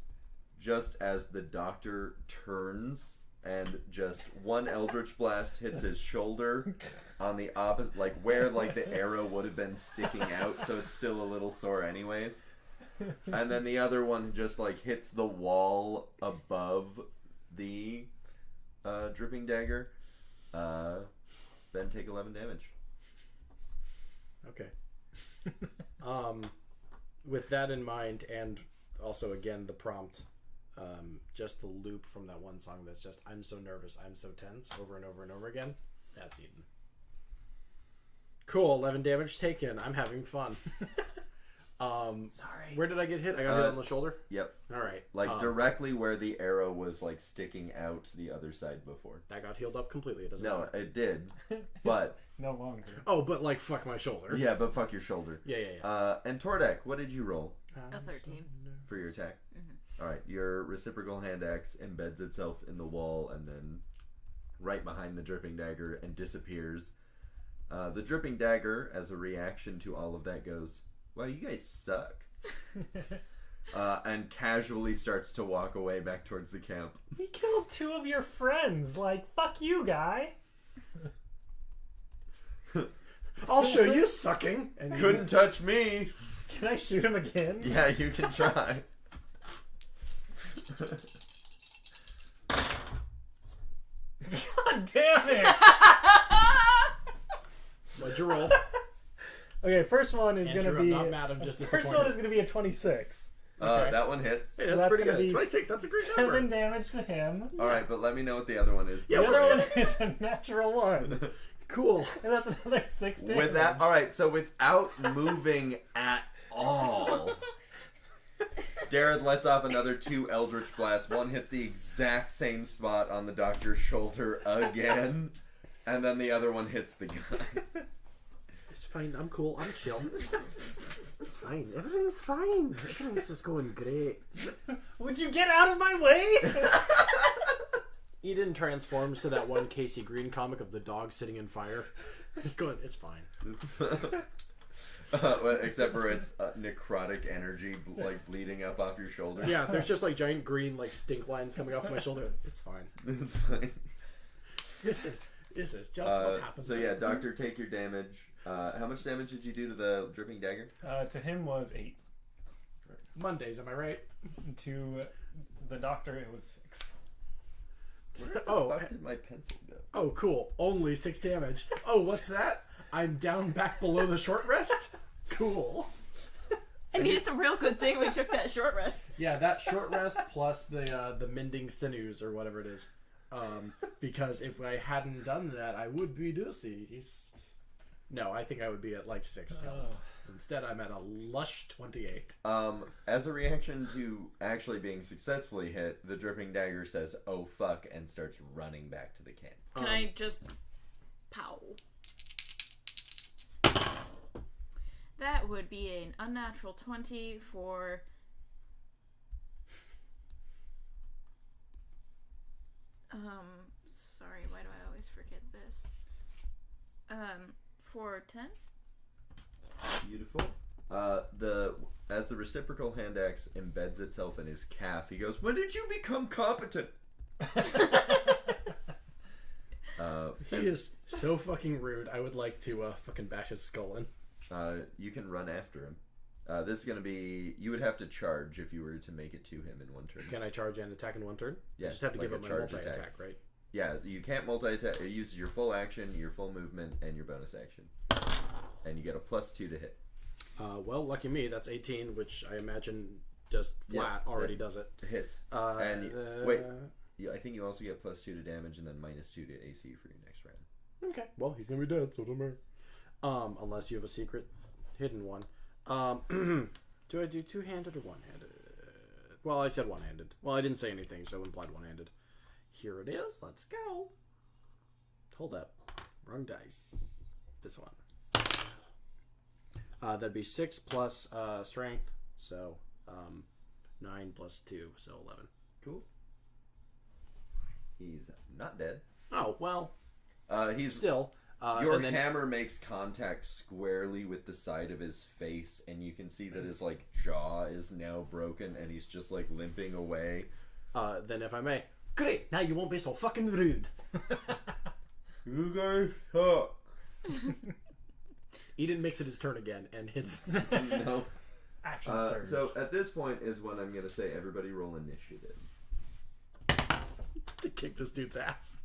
just as the doctor turns and just one Eldritch Blast hits his shoulder on the opposite, like where like the arrow would have been sticking out, so it's still a little sore anyways. And then the other one just like hits the wall above the dripping dagger. Then take 11 damage. Okay. With that in mind, and also again the prompt, just the loop from that one song that's just "I'm so nervous, I'm so tense" over and over and over again. That's Eden. Cool, 11 damage taken. I'm having fun. Sorry. Where did I get hit? I got hit on the shoulder. Yep. All right. Like directly where the arrow was like sticking out the other side before. That got healed up completely. It doesn't No, matter. it did. But No longer. Oh, but like fuck my shoulder. yeah, but fuck your shoulder. Yeah. And Tordek, what did you roll A 13. for your attack? All right, your reciprocal hand axe embeds itself in the wall and then right behind the dripping dagger and disappears. The dripping dagger, as a reaction to all of that, goes, "Wow, you guys suck," and casually starts to walk away back towards the camp. We killed 2 of your friends. Like, fuck you, guy. I'll show you sucking. And Couldn't touch me. Can I shoot him again? Yeah, you can try. God damn it! My What'd you roll? Okay, first one is Andrew, going to be... I'm not mad, I'm just First disappointed. one is going to be a 26. Okay. That one hits. Hey, So that's that's pretty gonna good. be 26, that's a great 7 number. damage to him. All right, but let me know what the other one is. Yeah, The we're other good. one is a natural 1. Cool. And that's another 6 damage. With that, all right. So without moving at all, Dareth lets off another 2 Eldritch Blasts. One hits the exact same spot on the doctor's shoulder again, and then the other one hits the guy. It's fine, I'm cool, I'm chill. It's fine, everything's fine. Everything's just going great. Would you get out of my way? Eden transforms to that one Casey Green comic of the dog sitting in fire. It's going, it's fine. Well, except for its necrotic energy, like bleeding up off your shoulder. Yeah, there's just like giant green like stink lines coming off my shoulder. It's fine. It's fine. This is just what happens. So yeah, Doctor, take your damage. How much damage did you do to the dripping dagger? To him was 8. Mondays, am I right? To the doctor, it was 6. Where the Oh, fuck did my pencil go? Oh, cool. Only 6 damage. Oh, what's that? I'm down back below the short rest? Cool. I mean, it's a real good thing we took that short rest. Yeah, that short rest plus the mending sinews or whatever it is. Because if I hadn't done that, I would be deceased. No, I think I would be at like 6 health. Instead, I'm at a lush 28. As a reaction to actually being successfully hit, the dripping dagger says, "Oh fuck," and starts running back to the camp. Can I just... Pow. That would be an unnatural 20 for... Sorry, why do I always forget this? For 10? Beautiful. As the reciprocal hand axe embeds itself in his calf, he goes, "When did you become competent?" He is so fucking rude. I would like to fucking bash his skull in. You can run after him. This is going to be... You would have to charge if you were to make it to him in one turn. Can I charge and attack in one turn? Yeah, I just have to like give a him my charge multi-attack, attack. right? Yeah, you can't multi-attack. It uses your full action, your full movement, and your bonus action. And you get a +2 to hit. Well, lucky me, that's 18, which I imagine just flat already does it. Hits. Wait, I think you also get +2 to damage and then -2 to AC for your next round. Okay, well, he's gonna be dead, so don't worry. Unless you have a secret hidden one. Do I do two-handed or one-handed? Well, I said one-handed. Well, I didn't say anything, so implied one-handed. Here it is. Let's go. Hold up. Wrong dice. This one. That'd be 6 plus strength, so 9 plus 2, so 11. Cool. He's not dead. Oh, well, He's still. Your and then, hammer makes contact squarely with the side of his face, and you can see that his jaw is now broken, and he's just limping away. then if I may. Great, now you won't be so fucking rude. You guys suck. Eden makes it his turn again and hits. No. Action surge. So at this point is when I'm gonna say everybody roll initiative. to kick this dude's ass.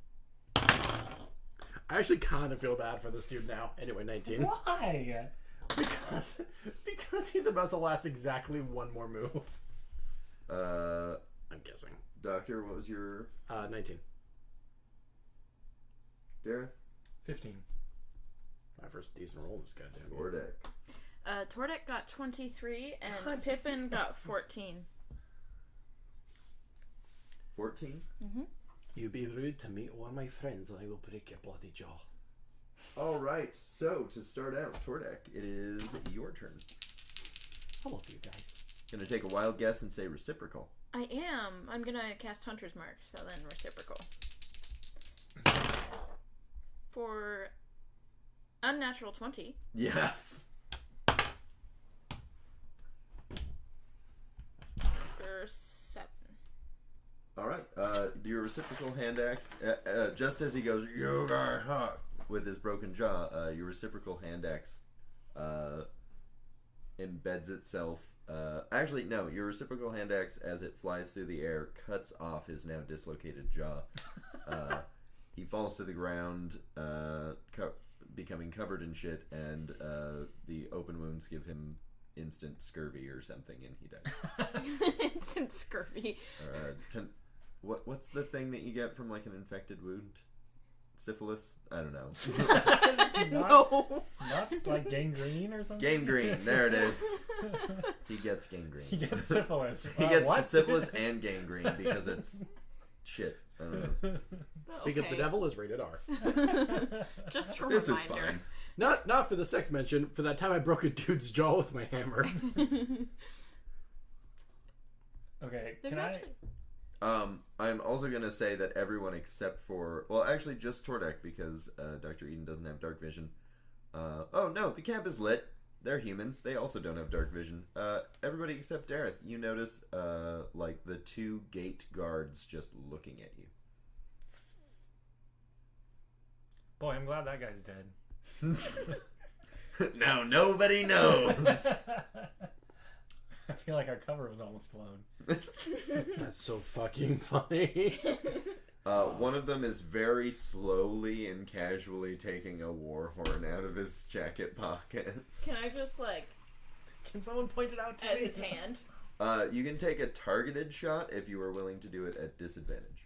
I actually kind of feel bad for this dude now. Anyway, 19. Why? Because he's about to last exactly one more move. I'm guessing. Doctor, what was your 19. Dareth? 15. My first decent roll in this goddamn game. Tordek. Tordek got 23 and Pippin got 14. 14? Mm-hmm. You be rude to me or my friends and I will break your bloody jaw. Alright, so to start out, Tordek, it is your turn. I love you guys. Gonna take a wild guess and say reciprocal. I am. I'm gonna cast Hunter's Mark, so then reciprocal. For unnatural 20. Yes! For 7. Alright, your reciprocal hand axe, just as he goes, "You got hot," with his broken jaw, your reciprocal hand axe embeds itself. Actually, no, your reciprocal hand axe, as it flies through the air, cuts off his now dislocated jaw. He falls to the ground, becoming covered in shit, and the open wounds give him instant scurvy or something, and he dies. Instant scurvy. What's the thing that you get from like an infected wound? Syphilis? I don't know. No. Not like gangrene or something? Gangrene, there it is. He gets gangrene. He gets syphilis. He gets what? the syphilis and gangrene because it's shit. I don't know. Speak of the Devil is rated R. Just a This reminder. is fine. Not for the sex mention, for that time I broke a dude's jaw with my hammer. Okay, They've can actually... I'm also going to say that everyone except for... Well, actually, just Tordek, because Dr. Eden doesn't have dark vision. Oh, no, the camp is lit. They're humans. They also don't have dark vision. Everybody except Dareth, you notice, like, the 2 gate guards just looking at you. Boy, I'm glad that guy's dead. Now nobody knows. I feel like our cover was almost blown. That's so fucking funny. One of them is very slowly and casually taking a war horn out of his jacket pocket. Can I just, like, Can someone point it out to at me? his hand? You can take a targeted shot if you are willing to do it at disadvantage.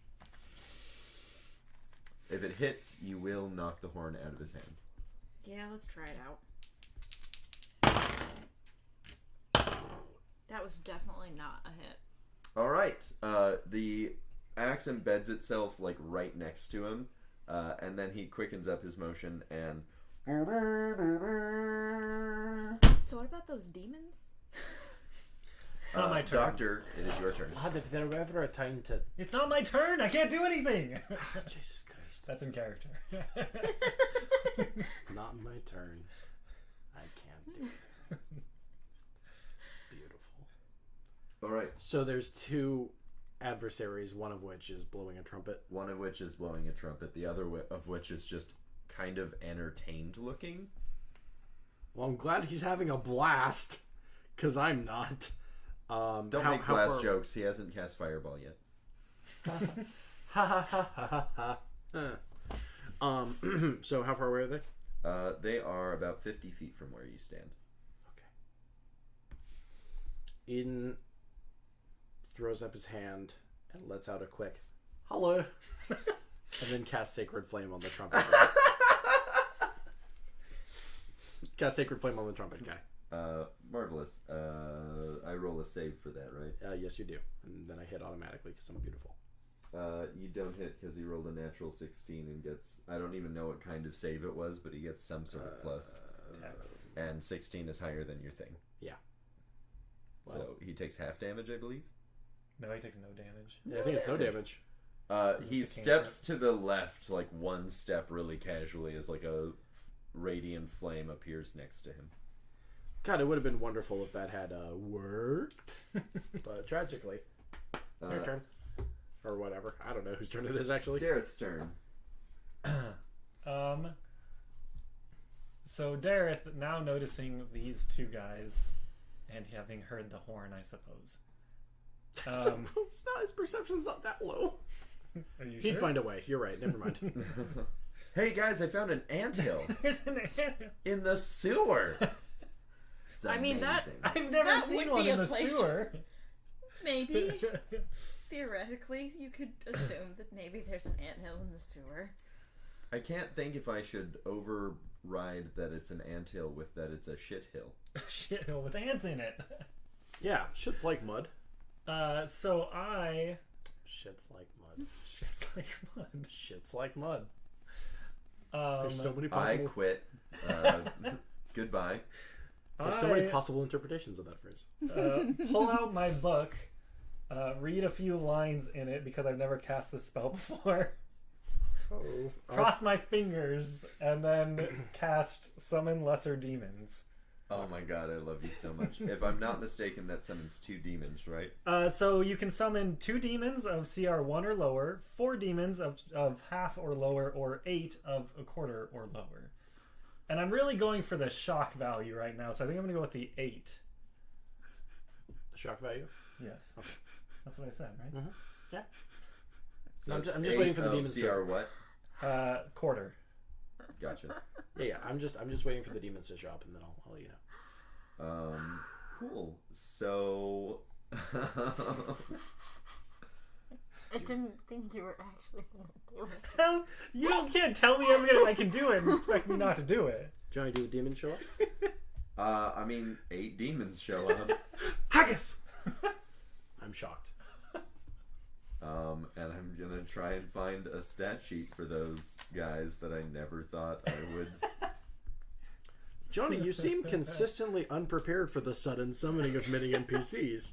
If it hits, you will knock the horn out of his hand. Yeah, let's try it out. That was definitely not a hit. All right. The axe embeds itself like right next to him, and then he quickens up his motion and. So what about those demons? It's not my turn. Doctor, it is your turn. Lad, if there were ever a time to... It's not my turn. I can't do anything. Jesus Christ. That's in character. Not my turn. I can't do it. Beautiful. All right. So there's 2 adversaries, one of which is blowing a trumpet. One of which is blowing a trumpet. The other of which is just kind of entertained looking. Well, I'm glad he's having a blast, because I'm not. Don't make blast jokes. He hasn't cast Fireball yet. Ha ha ha ha ha ha. So how far away are they? They are about 50 feet from where you stand. Okay. Eden throws up his hand and lets out a quick hello, and then casts Sacred Flame on the trumpet. Cast Sacred Flame on the trumpet guy. Marvelous. I roll a save for that, right? Yes, you do. And then I hit automatically because I'm beautiful. You don't hit because he rolled a natural 16 and gets... I don't even know what kind of save it was, but he gets some sort of plus. And 16 is higher than your thing. Yeah. Well, so he takes half damage, I believe? No, he takes no damage. Yeah, I think it's no damage. He steps to the left, like one step really casually, as like a radiant flame appears next to him. God, it would have been wonderful if that had worked. But tragically. Your turn. Or whatever. I don't know whose turn it is, actually. Dareth's turn. So Dareth, now noticing these 2 guys, and having heard the horn, I suppose. His perception's not that low. Are you He'd sure? find a way. You're right. Never mind. Hey guys, I found an anthill There's an anthill. in the sewer. It's I mean, that- amazing. I've never That seen would one be in a the place- sewer. Maybe. Theoretically, you could assume that maybe there's an anthill in the sewer. I can't think if I should override that it's an anthill with that it's a shit hill. Shit hill with ants in it. Yeah, shit's like mud. So I... Shit's like mud. Shit's like mud. Shit's like mud. There's so many I possible. quit. Goodbye. There's so many possible interpretations of that phrase. Pull out my book, read a few lines in it because I've never cast this spell before. Cross my fingers and then cast Summon Lesser Demons. Oh my god, I love you so much. If I'm not mistaken, that summons 2 demons, right? So you can summon 2 demons of CR 1 or lower, 4 demons of half or lower, or 8 of a quarter or lower. And I'm really going for the shock value right now, so I think I'm going to go with the 8. The shock value? Yes. Okay. That's what I said, right? Mm-hmm. Yeah. So I'm just waiting for the demons CR what? Quarter. Gotcha. Yeah. I'm just waiting for the demons to show up, and then I'll let you know. Cool. So. I didn't think you were actually going to do it. Hell, can't tell me I can do it and expect me not to do it. Johnny, do the demons show up? I mean, 8 demons show up. Haggis! I'm shocked. And I'm gonna try and find a stat sheet for those guys that I never thought I would. Johnny, you seem consistently unprepared for the sudden summoning of many NPCs.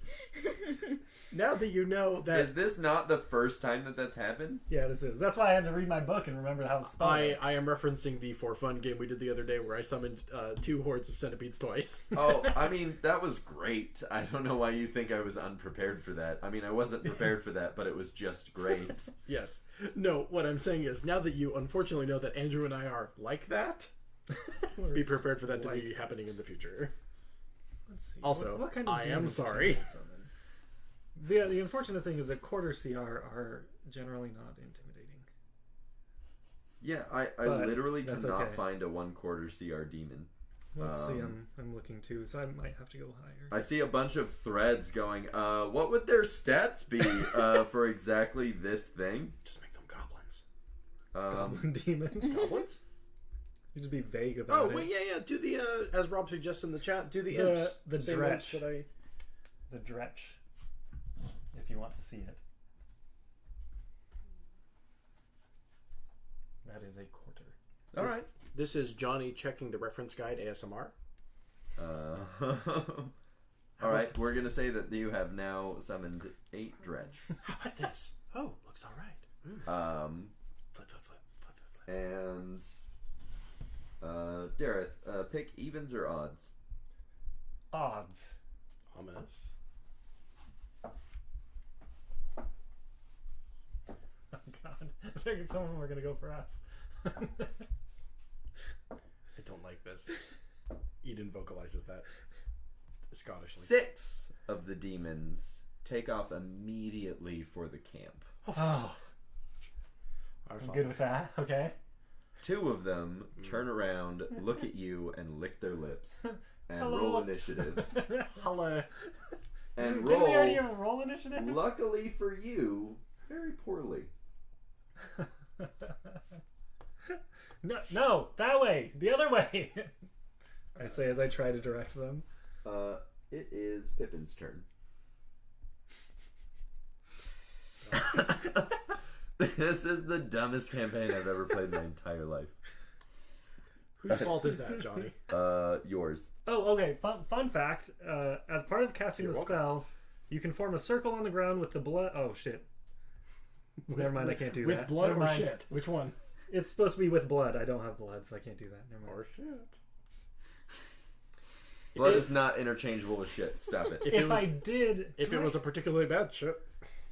Now that you know that... Is this not the first time that that's happened? Yeah, this is. That's why I had to read my book and remember how it's spelled. I am referencing the For Fun game we did the other day where I summoned 2 hordes of centipedes twice. Oh, I mean, that was great. I don't know why you think I was unprepared for that. I mean, I wasn't prepared for that, but it was just great. Yes. No, what I'm saying is, now that you unfortunately know that Andrew and I are like that, be prepared for that to be happening in the future. Let's see. Also, what kind of I am demons sorry. can I summon? The unfortunate thing is that quarter CR are generally not intimidating. Yeah, I But literally that's cannot okay. find a 1/4 CR demon. Let's see, I'm looking too, so I might have to go higher. I see a bunch of threads going, what would their stats be for exactly this thing? Just make them goblins. Goblin demons. Goblins? You just be vague about it. Oh, wait, yeah. Do the, as Rob suggests in the chat, do the The- imps. the Same dretch. imps that I... The Dretch. If you want to see it. That is a quarter. All right. This is Johnny checking the reference guide ASMR. All right, we're going to say that you have now summoned 8 dredge. How about this? Oh, looks all right. Flip. And Dareth, pick evens or odds. Odds. Ominous. Oh god. I figured some of them were going to go for us. I don't like this. Eden vocalizes that Scottishly. 6 of the demons take off immediately for the camp. Oh, Our I'm fun. good with that. Okay. 2 of them turn around, look at you, and lick their lips. And Hello. roll initiative. Hello. And Didn't we already roll, have a roll initiative? luckily for you, very poorly. No, that way, the other way. I say as I try to direct them. It is Pippin's turn. This is the dumbest campaign I've ever played in my entire life. Whose fault is that, Johnny? Yours. Oh, okay. Fun fact. As part of casting You're the welcome. spell, you can form a circle on the ground with the blood. Oh shit. Never mind. I can't do With that. blood Never or mind. shit? Which one? It's supposed to be with blood. I don't have blood, so I can't do that. Never mind. Or shit. Blood is not interchangeable with shit. Stop it. If it If was- I did, If do it I- was a particularly bad shit.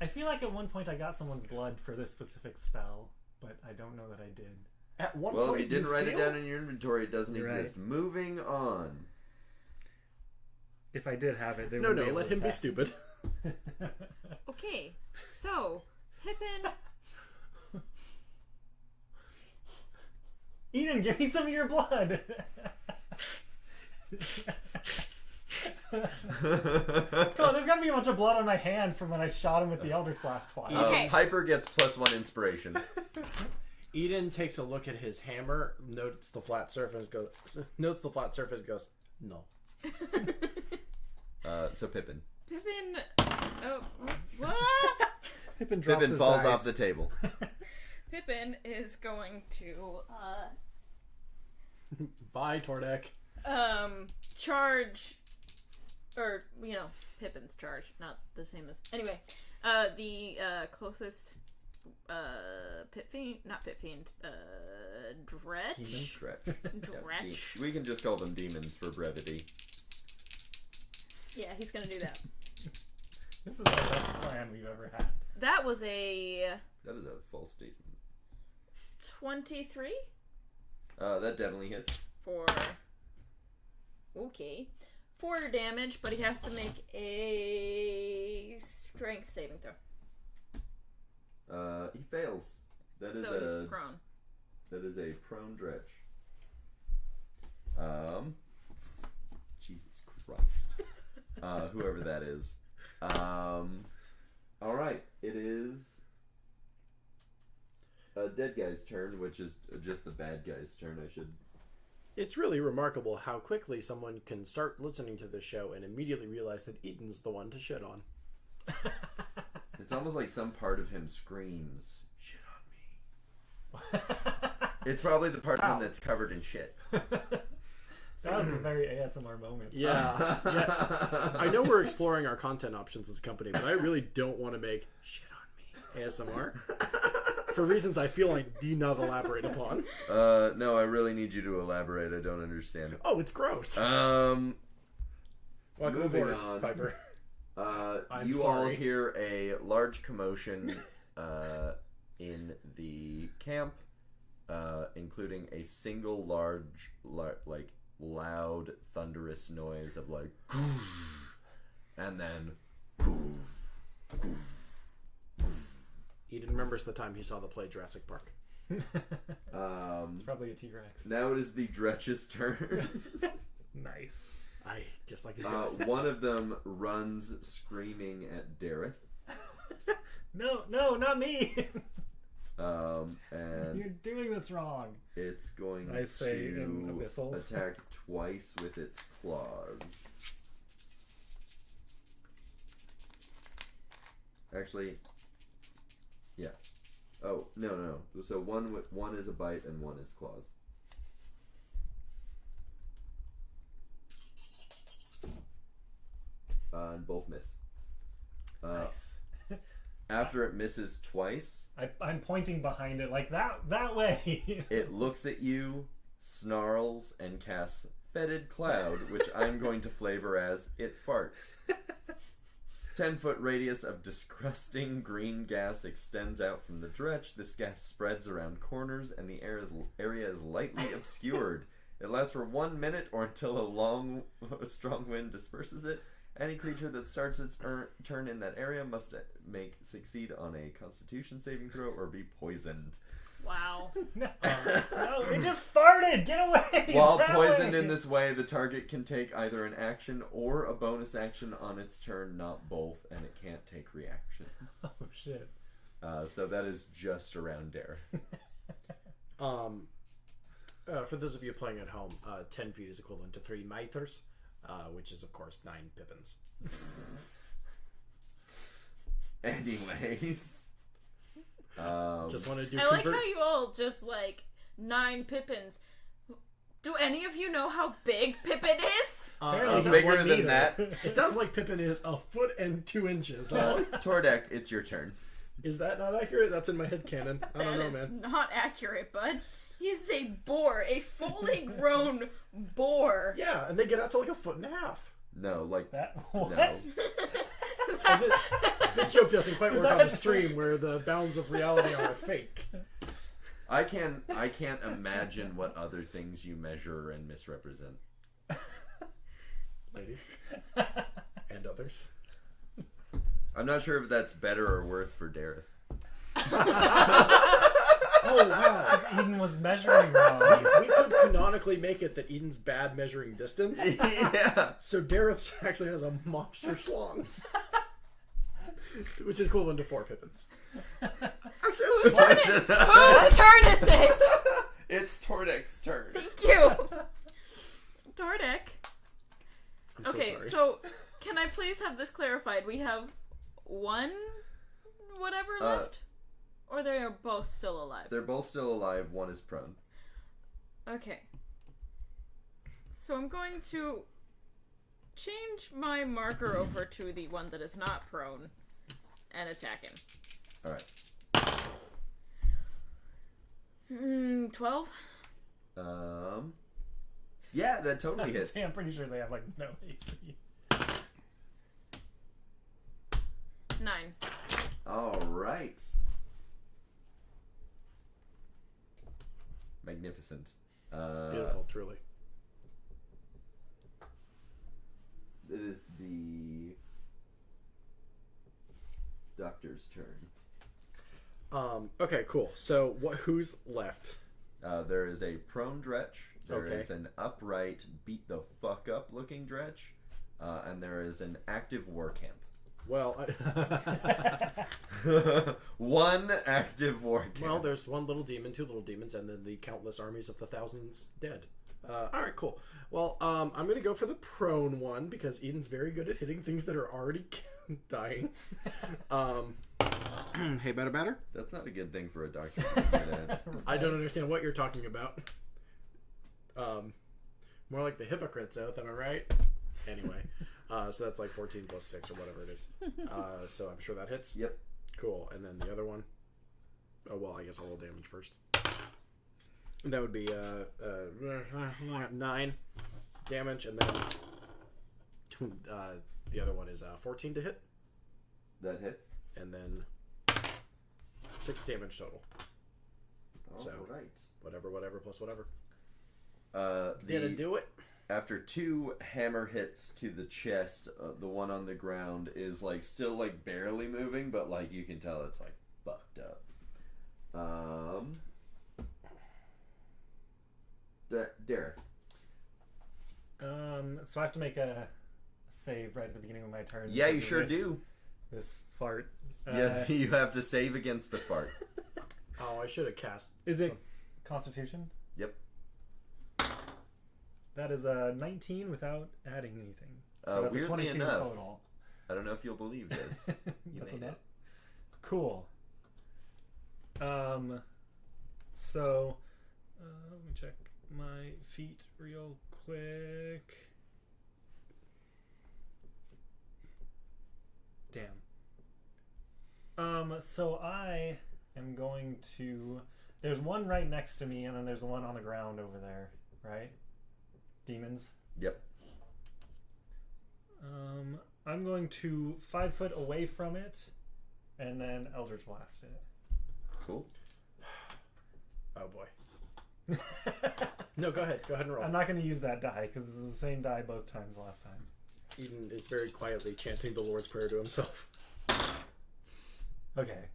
I feel like at one point I got someone's blood for this specific spell, but I don't know that I did. At one Well, point, if you didn't write it feel- down in your inventory, it doesn't You're right. exist. Moving on. If I did have it, they No, wouldn't be able let to him be attack. stupid. Okay, so Pippin. Eden, give me some of your blood. Come on, there's gotta be a bunch of blood on my hand from when I shot him with the Eldritch Blast twice. Okay. Piper gets +1 inspiration. Eden takes a look at his hammer, notes the flat surface, goes, no. So Pippin. Pippin. Oh, what? Pippin drops Pippin his falls dice. off the table. Pippin is going to Bye, Tordek. charge, or Pippin's charge, not the same as anyway. The closest pit fiend, not pit fiend, Dretch. Dretch. We can just call them demons for brevity. Yeah, he's gonna do that. This is the best plan we've ever had. That was a That is a false statement. 23 That definitely hits. for 4 damage, but he has to make a strength saving throw. He fails. That is So he's a prone. That is a prone dretch. Jesus Christ. Whoever that is. Alright, it is a dead guy's turn, which is just the bad guy's turn, I should... It's really remarkable how quickly someone can start listening to the show and immediately realize that Eden's the one to shit on. It's almost like some part of him screams, "Shit on me." It's probably the part of him that's covered in shit. That was a very ASMR moment. Yeah. I know we're exploring our content options as a company, but I really don't want to make shit on me ASMR. For reasons I feel I need not elaborate upon. No, I really need you to elaborate. I don't understand. Oh, it's gross. Welcome aboard, Piper. You sorry. all hear a large commotion in the camp, including a single large, like, loud, thunderous noise of like, and then, Eden remembers the time he saw the play Jurassic Park. It's probably a T-Rex. Now it is the Dretch's turn. Nice. I just like it. One of them runs screaming at Dareth. No, not me. And You're doing this wrong. it's going I say in to Abyssal. attack twice with its claws. Actually, yeah. Oh, no. So one is a bite and one is claws. And both miss. Nice. After it misses twice, I'm pointing behind it like that way. it looks at you, snarls, and casts Fetid Cloud, which I'm going to flavor as it farts. 10-foot radius of disgusting green gas extends out from the dretch. This gas spreads around corners, and the area is lightly obscured. It lasts for 1 minute or until a strong wind disperses it. Any creature that starts its turn in that area must succeed on a Constitution saving throw or be poisoned. Wow. No, it just farted. Get away. While Run poisoned away. in this way, the target can take either an action or a bonus action on its turn, not both, and it can't take reaction. Oh shit. So that is just around Dare. For those of you playing at home, 10 feet is equivalent to 3 miters, which is, of course, 9 pippins. Anyways. Just want to do I like how you all just, 9 pippins. Do any of you know how big Pippin is? Apparently It's he's bigger 1 than meter. that. It sounds like Pippin is 1 foot and 2 inches long. Tordek, it's your turn. Is that not accurate? That's in my head canon. I don't know, That is man. not accurate, bud. He is a boar, a fully grown boar. Yeah, and they get out to 1.5 feet. No, like... That what? No. This joke doesn't quite work on the stream where the bounds of reality are fake. I can't imagine what other things you measure and misrepresent. Ladies. And others. I'm not sure if that's better or worse for Dareth. Oh, wow. Eden was measuring wrong. We could canonically make it that Eden's bad measuring distance. Yeah. So Dareth actually has a monster schlong. Which is equivalent to 4 pippins. Actually, Whose turn is it? It's Tordek's turn. Thank you. Dordek. I'm so Okay, sorry. so can I please have this clarified? We have 1 whatever left? Or they are both still alive? They're both still alive. One is prone. Okay. So I'm going to change my marker over to the one that is not prone and attack him. Alright. 12? Yeah, that totally hits. I'm pretty sure they have no AC. 9. Alright. Magnificent. Beautiful, truly. It is the doctor's turn. Okay, cool. So who's left? There is a prone dretch. There Okay. is an upright, beat the fuck up looking dretch. And there is an active war camp. Well, One active war camp. well, there's one little demon, two little demons, and then the countless armies of the thousands dead. All right, cool. Well, I'm gonna go for the prone one because Eden's very good at hitting things that are already dying. Hey, batter. That's not a good thing for a doctor to get at. I don't understand what you're talking about. More like the hypocrite's oath, am I right? Anyway, so that's like 14 plus 6 or whatever it is. So I'm sure that hits. Yep. Cool. And then the other one. Oh, well, I guess I'll roll damage first. And that would be 9 damage, and then the other one is 14 to hit, That hits. and then 6 damage total. So, Right. Whatever plus whatever. The Didn't do it. after 2 hammer hits to the chest, the one on the ground is like still like barely moving, but like you can tell it's like fucked up. Dareth. So I have to make a save right at the beginning of my turn. Yeah, you because of sure this- do. This fart. Yeah, you have to save against the fart. Oh, I should have cast. Is it Constitution? Yep. That is a 19 without adding anything. So that's a Weirdly 22 enough, total. I don't know if you'll believe this. You That's made enough. it. Cool. So let me check my feet real quick. Damn. So I am going to. There's one right next to me, and then there's one on the ground over there, right? Demons. Yep. I'm going to 5 foot away from it, and then Eldritch Blast it. Cool. Oh boy. No, go ahead. Go ahead and roll. I'm not going to use that die because it's the same die both times last time. Eden is very quietly chanting the Lord's Prayer to himself. Okay.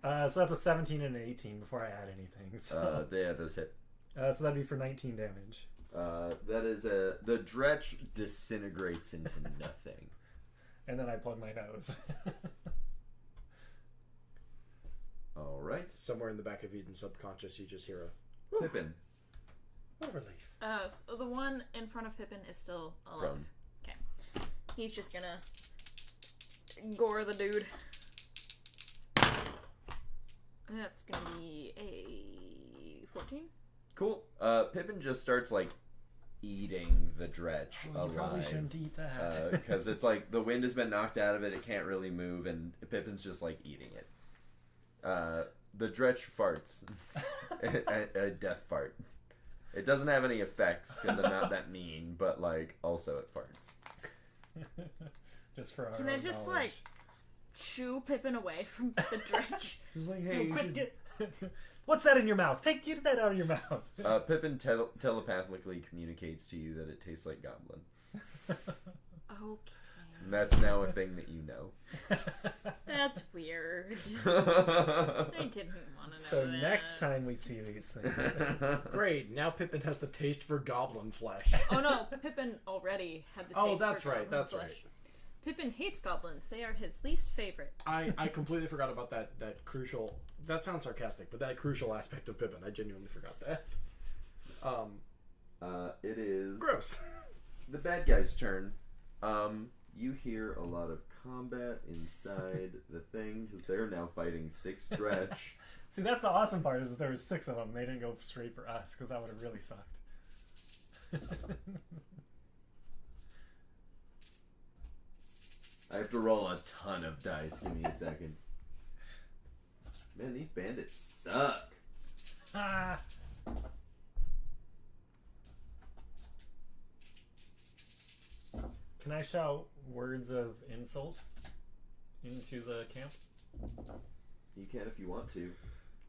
So that's a 17 and an 18 before I add anything. So, Yeah, those hit. so that'd be for 19 damage. That is the dretch disintegrates into nothing. And then I plug my nose. All right. Somewhere in the back of Eden's subconscious, you just hear a Pippin. What a relief. So the one in front of Pippin is still alive. Prone. Okay. He's just gonna gore the dude. That's gonna be a 14. Cool. Pippin just starts like eating the dretch Oh, you probably alive. shouldn't eat that. Because it's like the wind has been knocked out of it, it can't really move, and Pippin's just like eating it. The dretch farts. a death fart. It doesn't have any effects because I'm not that mean, but like also it farts. Just for our Can I own just knowledge. like chew Pippin away from the dredge? He's like, No, hey, you quit, should... get... What's that in your mouth? Get that out of your mouth. Pippin telepathically communicates to you that it tastes like goblin. Okay. And that's now a thing that you know. That's weird. I didn't want to know So that. next time we see these things. Great, now Pippin has the taste for goblin flesh. Oh no, Pippin already had the taste Oh, that's for right, goblin that's flesh. right. Pippin hates goblins. They are his least favorite. I completely forgot about that crucial... That sounds sarcastic, but that crucial aspect of Pippin, I genuinely forgot that. It is Gross. the bad guy's turn. You hear a lot of combat inside the thing because they're now fighting 6 dretch. See, that's the awesome part is that there was 6 of them. They didn't go straight for us because that would have really sucked. I have to roll a ton of dice. Give me a second. Man, these bandits suck. Ah! Can I shout words of insult into the camp? You can if you want to.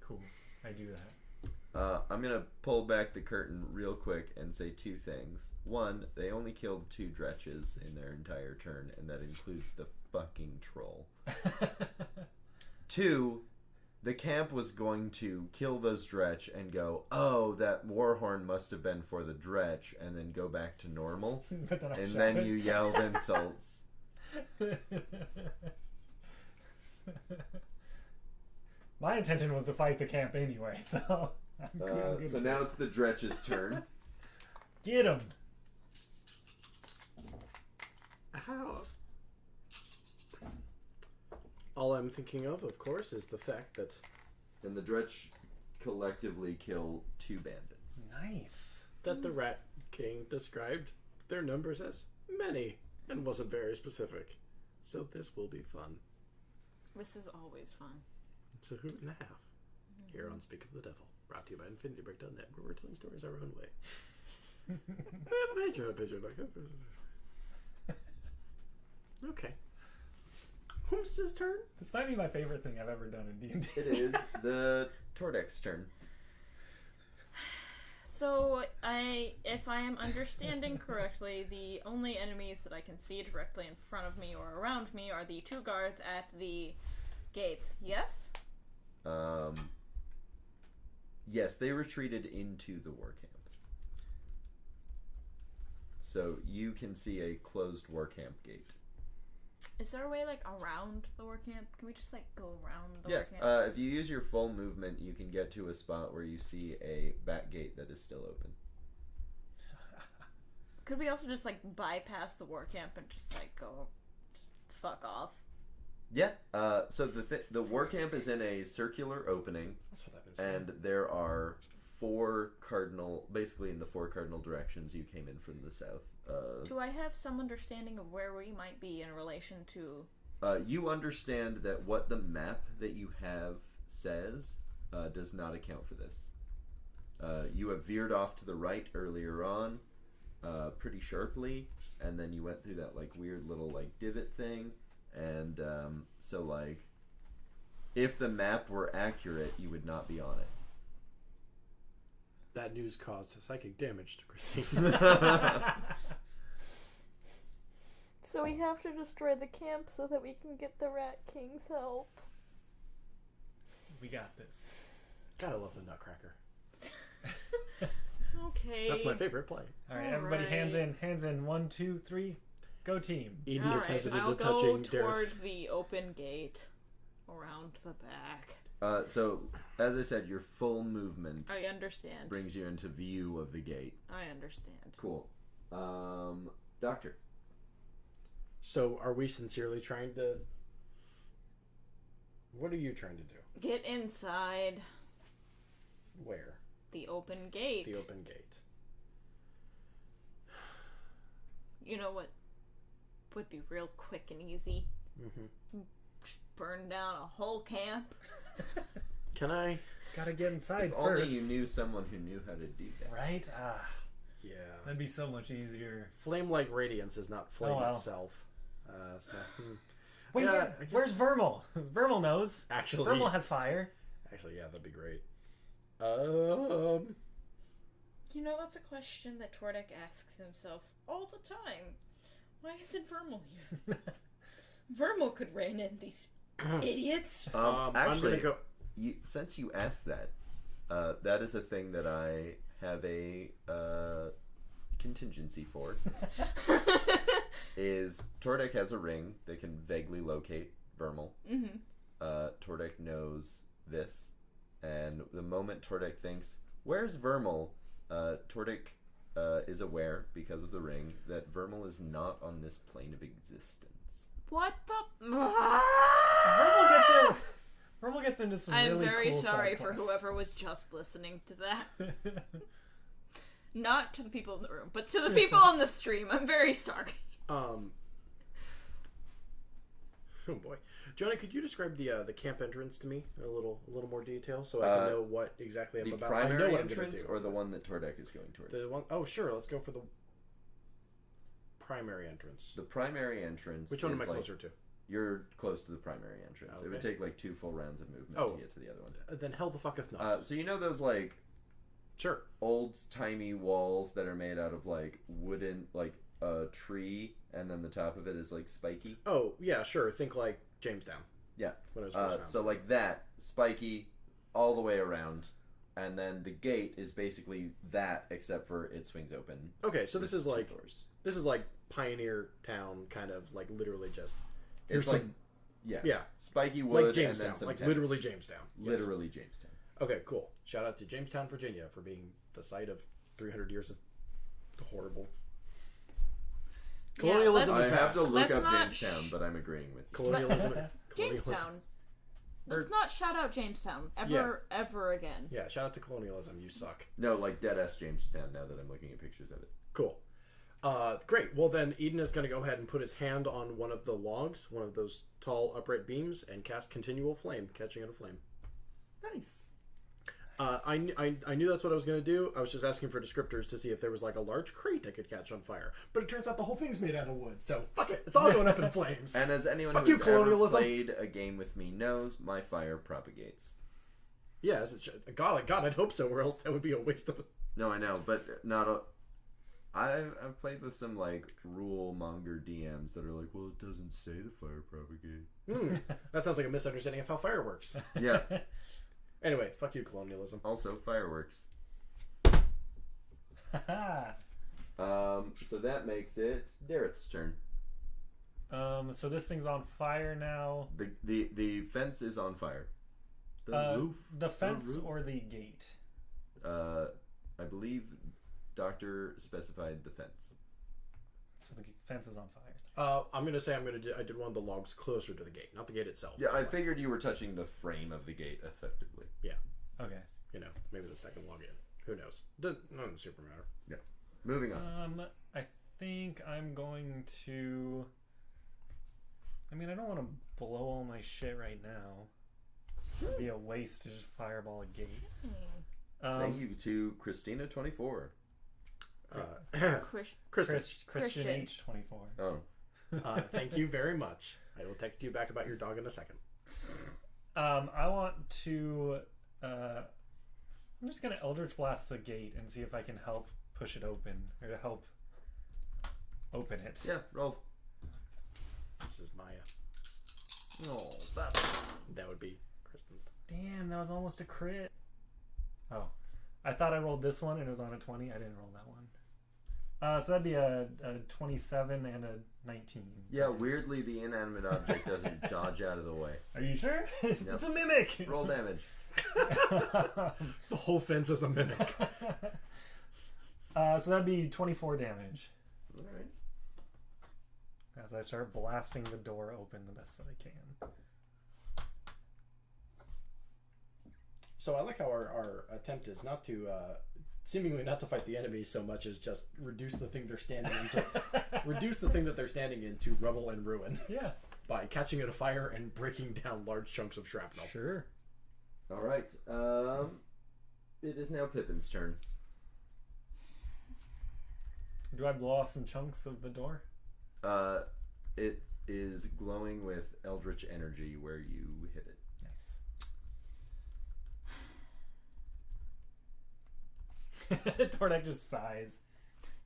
Cool. I do that. I'm gonna pull back the curtain real quick and say 2 things. 1, they only killed 2 dretches in their entire turn, and that includes the fucking troll. 2, the camp was going to kill those Dretch and go, oh, that warhorn must have been for the Dretch, and then go back to normal. But then I And shot then it. you yelled insults. My intention was to fight the camp anyway, so I'm good. So now it's the Dretch's turn. Get him! How? All I'm thinking of course, is the fact that And the Dretch collectively kill 2 bandits. Nice. the Rat King described their numbers as many and wasn't very specific. So this will be fun. This is always fun. It's a hoot and a half. Here on Speak of the Devil, brought to you by InfinityBreak.net, where we're telling stories our own way. We have a Patreon. Okay. Whom's turn? This might be my favorite thing I've ever done in D&D. It is the Tordek's turn. So, if I am understanding correctly, the only enemies that I can see directly in front of me or around me are the 2 guards at the gates. Yes? Yes, they retreated into the war camp. So you can see a closed war camp gate. Is there a way, around the war camp? Can we just, go around the war camp? If you use your full movement, you can get to a spot where you see a back gate that is still open. Could we also just, bypass the war camp and just, go... just fuck off? Yeah. So the war camp is in a circular opening, That's what I've been saying. and there are 4 cardinal, basically in the 4 cardinal directions you came in from the south. Do I have some understanding of where we might be in relation to... You understand that what the map that you have says does not account for this. You have veered off to the right earlier on, pretty sharply, and then you went through that weird little divot thing, and so if the map were accurate, you would not be on it. That news caused psychic damage to Christina. So we have to destroy the camp so that we can get the Rat King's help. We got this. God, I love the Nutcracker. Okay. That's my favorite play. Alright, everybody hands in. 1, 2, 3. Go team. Eden All is right, hesitant I'll of go touching toward Dareth. the open gate, around the back. So, as I said, your full movement I understand. brings you into view of the gate. I understand. Cool. Doctor. So, are we sincerely trying to... What are you trying to do? Get inside Where? the open gate. The open gate. You know what would be real quick and easy? Mm-hmm. Just burn down a whole camp. Can I? Gotta get inside If only first. you knew someone who knew how to do that. Right? Yeah. That'd be so much easier. Flame-like radiance is not flame Oh, wow. itself. Wait, Yeah, I guess- where's Vermal? Vermal knows. Actually, Vermal has fire. Actually, yeah, that'd be great. You know, that's a question that Tordek asks himself all the time. Why isn't Vermal here? Vermal could rein in these idiots. I'm Actually, gonna go. since you asked that, that is a thing that I have a contingency for. Is Tordek has a ring that can vaguely locate Vermal. Mm-hmm. Tordek knows this, and the moment Tordek thinks, "Where's Vermal?" Tordek is aware, because of the ring, that Vermal is not on this plane of existence. What the? Vermal gets into some I'm really very cool sorry side for quests. whoever was just listening to that. Not to the people in the room, but to the people on the stream. I'm very sorry. Oh boy, Johnny, could you describe the camp entrance to me in a little more detail so I can know what exactly I'm The about? I know primary what I'm gonna entrance, do. or the one that Tordek is going towards? The one oh sure, let's go for the primary entrance. The primary entrance. Which one am I is, closer to? You're close to the primary entrance. It would Okay. take 2 full rounds of movement Oh. to get to the other one. Then hell the fucketh not. So you know those Sure. old-timey walls that are made out of wooden, a tree, and then the top of it is spiky? Oh yeah, sure. Think like Jamestown. Yeah. When it was first found. So like that, spiky, all the way around, and then the gate is basically that, except for it swings open. Okay, so this is two like doors. Pioneer Town, kind of like literally just. It's like yeah, spiky wood, like Jamestown, and then some like tents. literally Jamestown. Yes. Literally Jamestown. Okay, cool. Shout out to Jamestown, Virginia, for being the site of 300 years of horrible colonialism. let's- I have to look Let's up not Jamestown, but I'm agreeing with you. Colonialism. Jamestown. Let's not shout out Jamestown ever again. Yeah, shout out to colonialism. You suck. No, like dead-ass Jamestown, now that I'm looking at pictures of it. Cool. Great. Well, then Eden is going to go ahead and put his hand on one of the logs, one of those tall upright beams, and cast Continual Flame, catching it aflame. Nice. I knew that's what I was going to do. I was just asking for descriptors to see if there was like a large crate I could catch on fire. But it turns out the whole thing's made out of wood, so fuck it. It's all going up in flames. And as anyone Fuck who's you, ever colonialism. played a game with me knows, my fire propagates. Yeah, as it should. God, I'd hope so, or else that would be a waste of... No, I know, but not a... I've played with some, like, rule monger DMs that are like, well, it doesn't say the fire propagate. That sounds like a misunderstanding of how fire works. Yeah. Anyway, fuck you, colonialism. Also, fireworks. So that makes it Dareth's turn. So this thing's on fire now. The fence is on fire. The roof. The fence roof. or the gate? I believe Doctor specified the fence. So the fence is on fire. I'm gonna say I did one of the logs closer to the gate, not the gate itself. Yeah, I figured you were touching the frame of the gate effectively. Yeah. Okay. You know, maybe the second log in. Who knows? Doesn't super matter. Yeah. Moving on. I think I'm going to. I mean, I don't want to blow all my shit right now. It'd be a waste to just fireball a gate. Thank you to Christina24. Kristen. Christian H24. Oh. Thank you very much. I will text you back about your dog in a second. I want to. I'm just gonna Eldritch Blast the gate and see if I can help push it open or to help open it. Yeah, roll. This is Maya. Oh, That would be Kristen's. Damn, that was almost a crit. Oh, I thought I rolled this one and it was on a 20. I didn't roll that one. So that'd be a 27 and a 19. Yeah, weirdly, the inanimate object doesn't dodge out of the way. Are you sure? It's a mimic. Roll damage. The whole fence is a mimic. So that'd be 24 damage. All right. As I start blasting the door open the best that I can. So I like how our attempt is not to seemingly not to fight the enemy so much as just reduce the thing they're standing into reduce the thing that they're standing into rubble and ruin. Yeah. By catching it afire and breaking down large chunks of shrapnel. Sure. All right. It is now Pippin's turn. Do I blow off some chunks of the door? It is glowing with eldritch energy where you hit it. Nice. Tordak just sighs.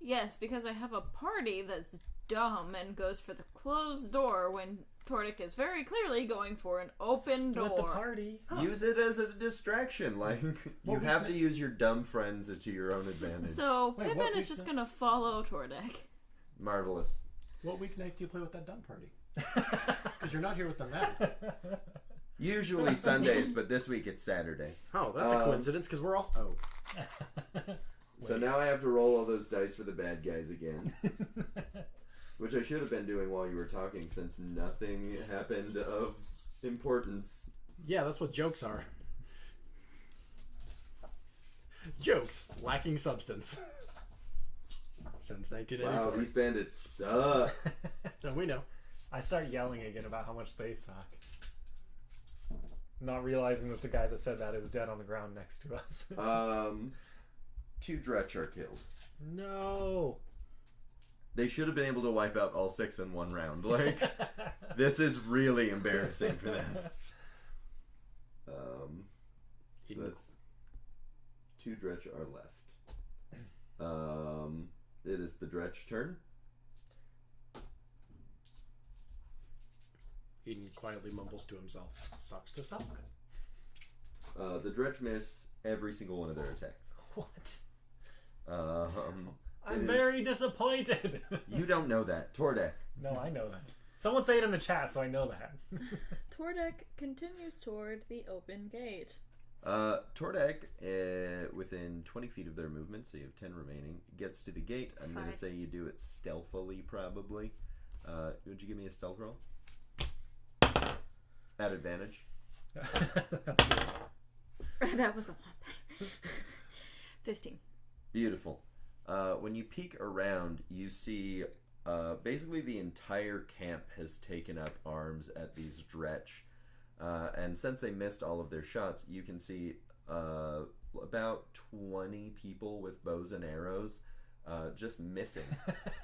Yes, because I have a party that's dumb and goes for the closed door when Tordak is very clearly going for an open Split door. the party. Use it as a distraction. Like you have to use your dumb friends to your own advantage. So Wait, Pippin is just gonna follow Tordak. Marvelous. What weeknight do you play with that dumb party? Because you're not here with them now. Usually Sundays, but this week it's Saturday. Oh, that's a coincidence because we're all... Oh. So now I have to roll all those dice for the bad guys again. Which I should have been doing while you were talking since nothing happened of importance. Yeah, that's what jokes are. Jokes lacking substance. Since 1984. Wow, these bandits suck. So we know. I start yelling again about how much they suck. Not realizing that the guy that said that is dead on the ground next to us. 2 Dretch are killed. No. They should have been able to wipe out all 6 in one round. Like, this is really embarrassing for them. So that's 2 Dretch are left. It is the Dretch turn. Eden quietly mumbles to himself, "Sucks to suck." The dredge miss every single one of their attacks. What? It I'm is- very disappointed. You don't know that. Tordek. No, I know that. Someone say it in the chat so I know that. Tordek continues toward the open gate. Tordek, within 20 feet of their movement, so you have 10 remaining, gets to the gate. I'm going to say you do it stealthily, probably. Would you give me a stealth roll? At advantage. That was a lot better. 15. Beautiful. When you peek around, you see basically the entire camp has taken up arms at these dretch. And since they missed all of their shots, you can see about 20 people with bows and arrows just missing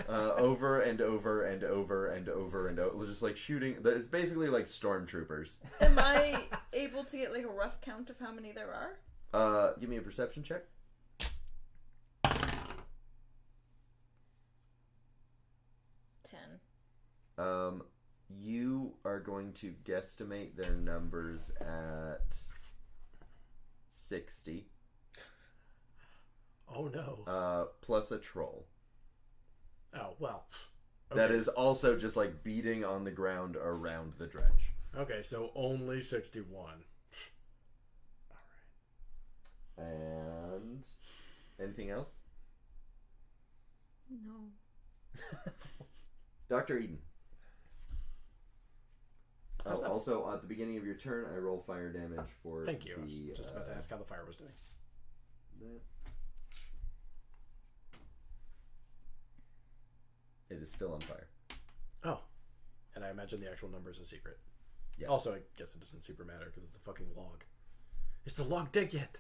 over and over and over and over and over. Just like shooting. It's basically like stormtroopers. Am I able to get like a rough count of how many there are? Give me a perception check. 10. You are going to guesstimate their numbers at 60. Oh no. Plus a troll. Oh, well. That is also just like beating on the ground around the dredge. Okay, so only 61. Alright. And anything else? No. Dr. Eden. How's that? Also, at the beginning of your turn, I roll fire damage for Thank you. I the... was just about to ask how the fire was doing. It is still on fire. Oh. And I imagine the actual number is a secret. Yeah. Also, I guess it doesn't super matter because it's a fucking log. Is the log dead yet?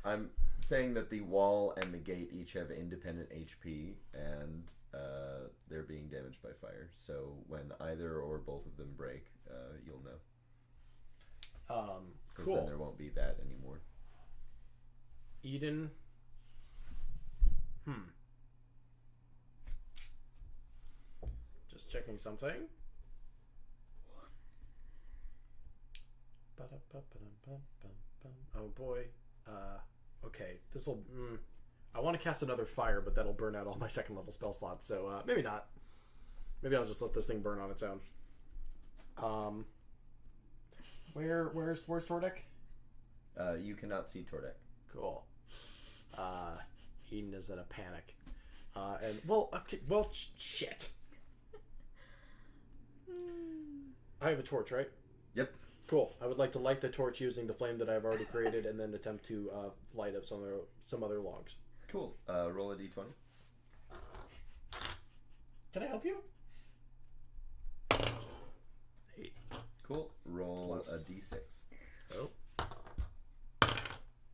I'm saying that the wall and the gate each have independent HP, and they're being damaged by fire. So when either or both of them break, you'll know. Because Cool. then there won't be that anymore. Eden. Just checking something. Oh boy. Okay. This'll. I want to cast another fire, but that'll burn out all my second level spell slots. So maybe not. Maybe I'll just let this thing burn on its own. Where's Tordek? You cannot see Tordek. Cool. Eden is in a panic. Shit. I have a torch, right? Yep. Cool. I would like to light the torch using the flame that I've already created, and then attempt to light up some other logs. Cool. Roll a d20. Can I help you? 8. Cool. Roll Plus. a d6. Oh.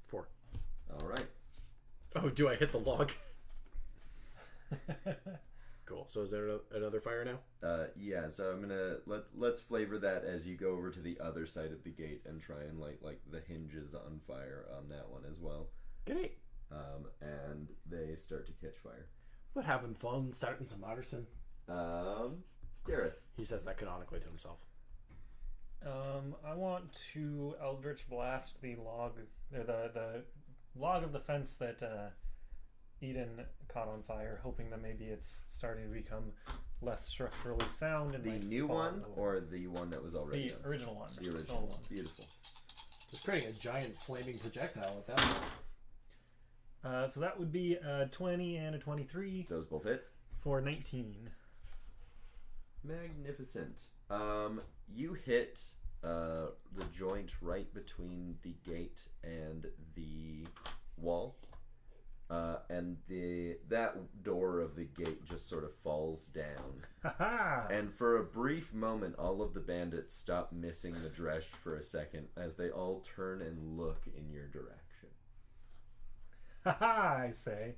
4. All right. Oh, do I hit the log? Cool. So is there another fire now? Yeah. So I'm gonna let's flavor that as you go over to the other side of the gate and try and light like the hinges on fire on that one as well. Great. And they start to catch fire. We're having fun starting some arson. Gareth. He says that canonically to himself. I want to Eldritch Blast the log, or the log of the fence that Eden caught on fire, hoping that maybe it's starting to become less structurally sound. And The might new fall one over. or the one that was already The done? original one. The original one. one. Beautiful. Just creating a giant flaming projectile at that point. So that would be a 20 and a 23 Those both hit. for 19. Magnificent. You hit the joint right between the gate and the wall. And that door of the gate just sort of falls down. Haha! And for a brief moment, all of the bandits stop missing the Dresh for a second as they all turn and look in your direction. Haha, I say.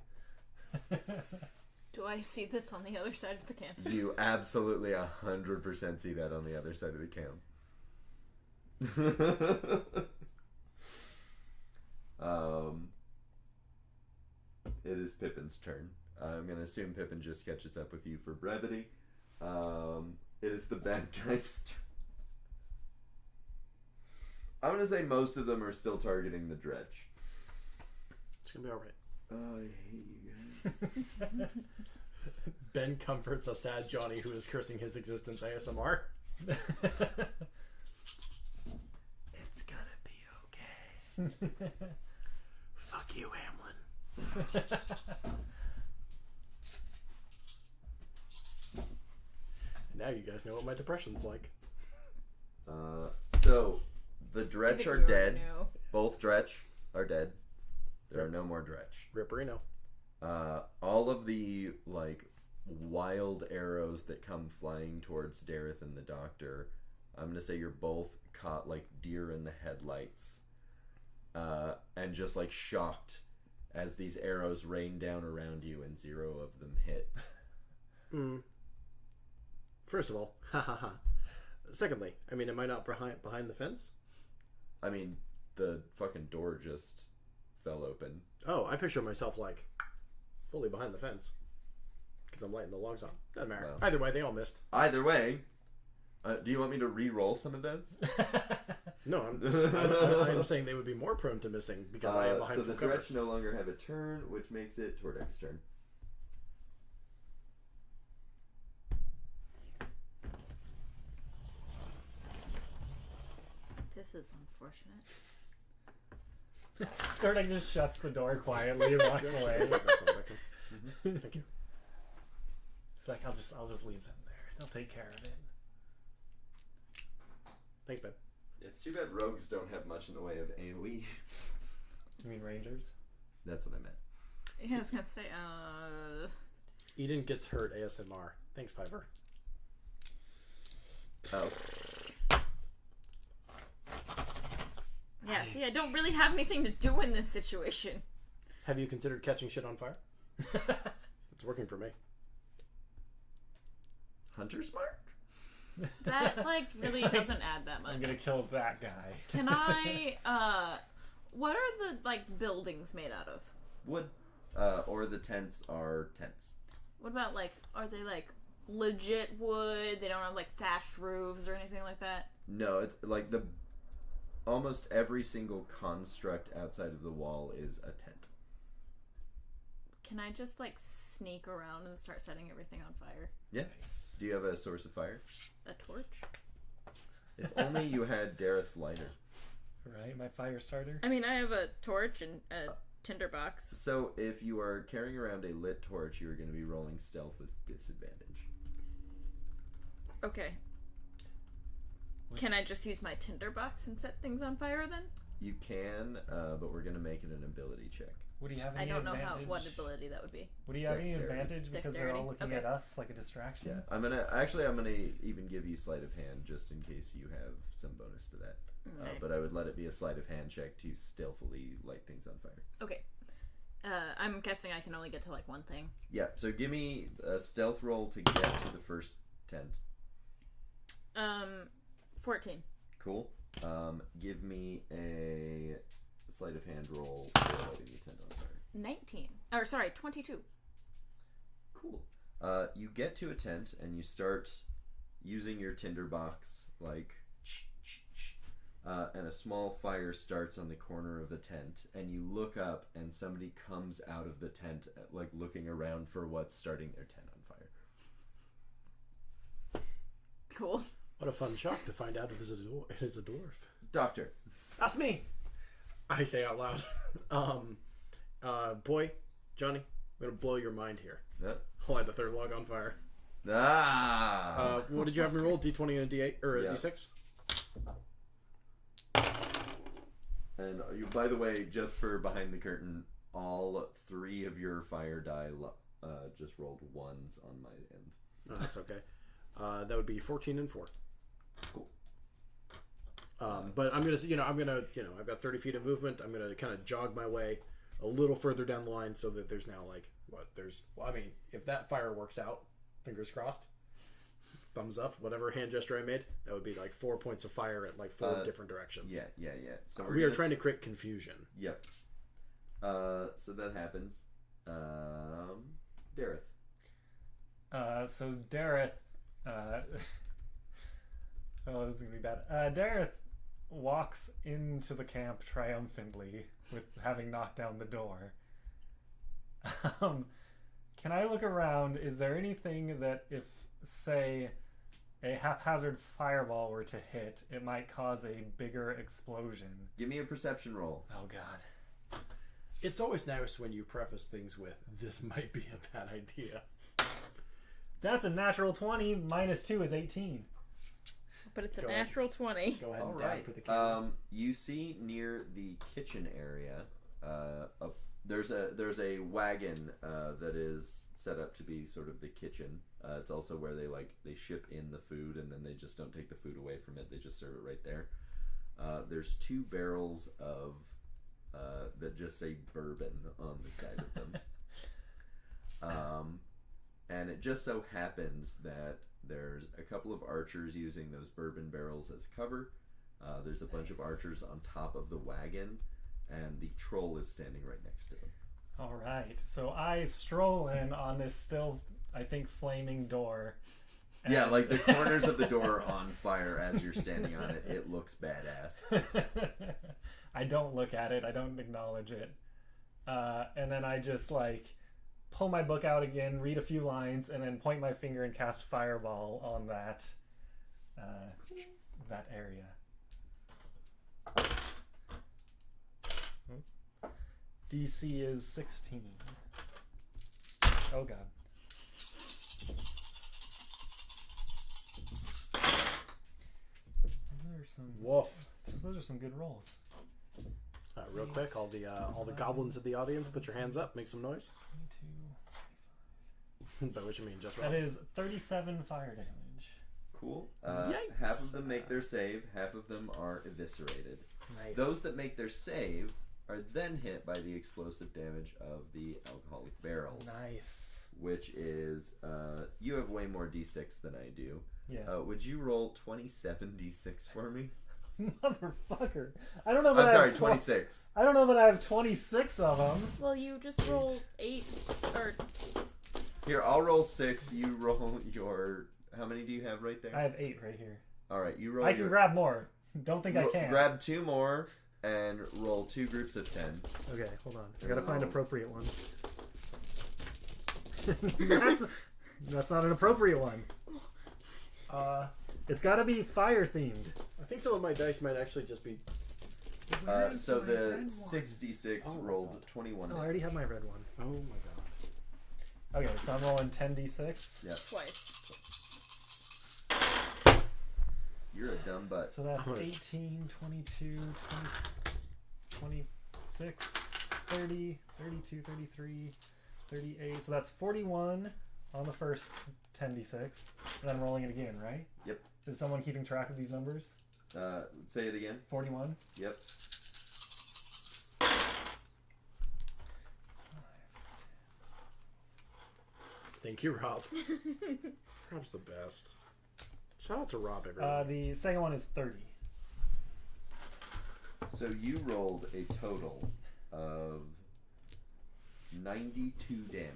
Do I see this on the other side of the camp? You absolutely 100% see that on the other side of the camp. It is Pippin's turn. I'm going to assume Pippin just catches up with you for brevity. It is the bad guy's turn. I'm gonna say most of them are still targeting the dredge. It's gonna be all right. Oh, I hate you guys. Ben comforts a sad Johnny who is cursing his existence ASMR. It's gonna be okay. Fuck you, Hamlin. Now you guys know what my depression's like. So the dredge are dead. Knew. Both dredge are dead. There are no more dredge. Ripperino. All of the like wild arrows that come flying towards Dareth and the Doctor, I'm gonna say you're both caught like deer in the headlights, and just like shocked as these arrows rain down around you and 0 of them hit. First of all, ha ha ha. Secondly, I mean, am I not behind the fence? I mean, the fucking door just fell open. Oh, I picture myself like fully behind the fence because I'm lighting the logs on. Doesn't matter. Well. Either way, they all missed. Either way, do you want me to re-roll some of those? No, I'm saying they would be more prone to missing because I am behind so full the cover. dredge no longer have a turn, which makes it Tordek's turn. This is unfortunate. Tordek just shuts the door quietly and walks away. Thank you. It's like I'll just leave them there. They'll take care of it. Thanks, Ben. It's too bad rogues don't have much in the way of AoE. You mean rangers? That's what I meant. Yeah, I was gonna say, Eden gets hurt ASMR. Thanks, Piper. Oh. yeah, see, I don't really have anything to do in this situation. Have you considered catching shit on fire? It's working for me. Hunter's Mark? That, like, really doesn't add that much. I'm gonna kill that guy. Can I, what are the, like, buildings made out of? Wood. Or the tents are tents. What about, like, are they, like, legit wood? They don't have, like, thatched roofs or anything like that? No, it's like almost every single construct outside of the wall is a tent. Can I just, like, sneak around and start setting everything on fire? Yeah. Nice. Do you have a source of fire? A torch? If only you had Dareth's lighter. Right, my fire starter. I mean, I have a torch and a tinderbox. So if you are carrying around a lit torch, you are going to be rolling stealth with disadvantage. Okay. Can I just use my tinderbox and set things on fire then? You can, but we're going to make it an ability check. Would he have I any don't know advantage? what ability that would be. Would he have any Dexterity. advantage because they're all looking Dexterity? at us like a distraction? Yeah, I'm gonna even give you sleight of hand just in case you have some bonus to that. Okay. But I would let it be a sleight of hand check to stealthily light things on fire. Okay. I'm guessing I can only get to like one thing. Yeah, so give me a stealth roll to get to the first tent. 14. Cool. Give me a sleight of hand roll for lighting the tent on fire. 19. Or sorry, 22. Cool. You get to a tent and you start using your tinderbox, like, and a small fire starts on the corner of the tent, and you look up and somebody comes out of the tent, like looking around for what's starting their tent on fire. Cool. What a fun shock to find out it is a dwarf. Doctor. That's me. I say out loud. Boy, Johnny, I'm gonna blow your mind here. Yeah. I'll light the third log on fire. Ah. What did you have me roll? D20 and a D8 or a Yeah. D6? And you, by the way, just for behind the curtain, all 3 of your fire die just rolled 1s on my end. Oh, that's okay. That would be 14 and 4. Cool. But I'm gonna, I've got 30 feet of movement. I'm gonna kind of jog my way a little further down the line so that there's now if that fire works out, fingers crossed, thumbs up, whatever hand gesture I made, that would be like 4 points of fire at like 4 different directions. Yeah. So We are trying to create confusion. Yep. So that happens. Dareth. So Dareth, oh, this is gonna be bad. Dareth walks into the camp triumphantly with having knocked down the door. Can I look around? Is there anything that if, say, a haphazard fireball were to hit, it might cause a bigger explosion? Give me a perception roll. Oh god. It's always nice when you preface things with, this might be a bad idea. That's a natural 20. Minus 2 is 18. But it's a Go ahead. natural 20. Go ahead All and dab right. for the camera. You see near the kitchen area, there's a wagon that is set up to be sort of the kitchen. It's also where they ship in the food, and then they just don't take the food away from it. They just serve it right there. There's 2 barrels of that just say bourbon on the side of them. And it just so happens that there's a couple of archers using those bourbon barrels as cover. There's a bunch of archers on top of the wagon, and the troll is standing right next to them. Alright, so I stroll in on this still, I think, flaming door. Yeah, like the corners of the door are on fire as you're standing on it. It looks badass. I don't look at it, I don't acknowledge it. And then I just pull my book out again, read a few lines, and then point my finger and cast Fireball on that area. Oops. DC is 16. Oh god. Woof. Those are some good rolls. Real quick, all the goblins in the audience, put your hands up, make some noise. 22. By which I mean just roll. That is 37 fire damage. Cool. Yikes. Half of them make their save, half of them are eviscerated. Nice. Those that make their save are then hit by the explosive damage of the alcoholic barrels. Nice. Which is, you have way more d6 than I do. Yeah. Would you roll 27 d6 for me? Motherfucker. I don't know that I'm I sorry, have 26. I don't know that I have 26 of them. Well, you just roll 8 or Here, I'll roll 6. You roll your... How many do you have right there? I have 8 right here. Alright, you roll I can grab more. Don't think I can. Grab 2 more and roll 2 groups of 10. Okay, hold on. I gotta find appropriate ones. That's not an appropriate one. It's gotta be fire themed. I think some of my dice might actually just be... So the 66 rolled 21. Oh, I already have my red one. Oh my god. Okay, so I'm rolling 10d6. Yep. twice. You're a dumb butt. So that's 18, 22, 20, 26, 30, 32, 33, 38. So that's 41 on the first 10d6. And then rolling it again, right? Yep. Is someone keeping track of these numbers? Say it again. 41? Yep. Thank you, Rob. Rob's the best. Shout out to Rob, everyone. The second one is 30. So you rolled a total of 92 damage.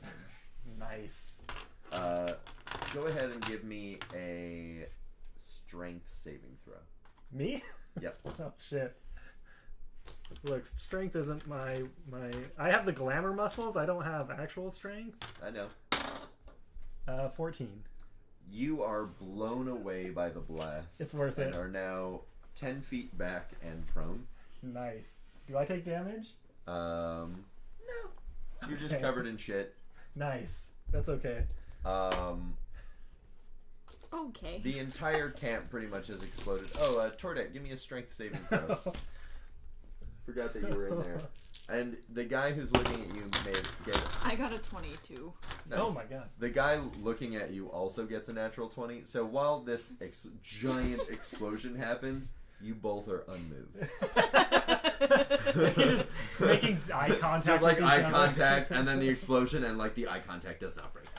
Nice. Go ahead and give me a strength saving throw. Me? Yep. Oh, shit. Look, strength isn't my... I have the glamour muscles. I don't have actual strength. I know. 14. You are blown away by the blast. It's worth and it. are now 10 feet back and prone. Nice. Do I take damage? No. You're just Okay. covered in shit. Nice. That's okay. Okay. The entire camp pretty much has exploded. Oh, Tordek, give me a strength saving throw. Forgot that you were in there. And the guy who's looking at you may get... I got a 22. Nice. Oh my god. The guy looking at you also gets a natural 20. So while this giant explosion happens, you both are unmoved. Just making eye contact. Just like with each eye other. contact, and then the explosion, and like the eye contact does not break.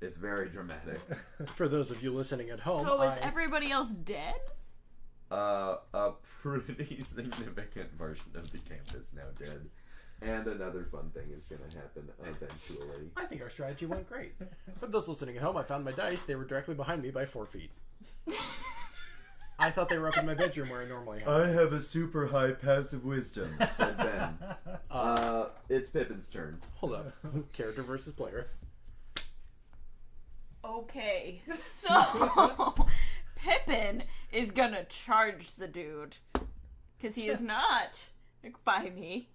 It's very dramatic. For those of you listening at home, So is everybody else dead? A pretty significant portion of the camp is now dead. And another fun thing is going to happen eventually. I think our strategy went great. For those listening at home, I found my dice. They were directly behind me by 4 feet. I thought they were up in my bedroom where I normally have. I have a super high passive wisdom, said Ben. It's Pippin's turn. Hold up. Character versus player. Okay, so Pippin is gonna charge the dude. Because he is not by me.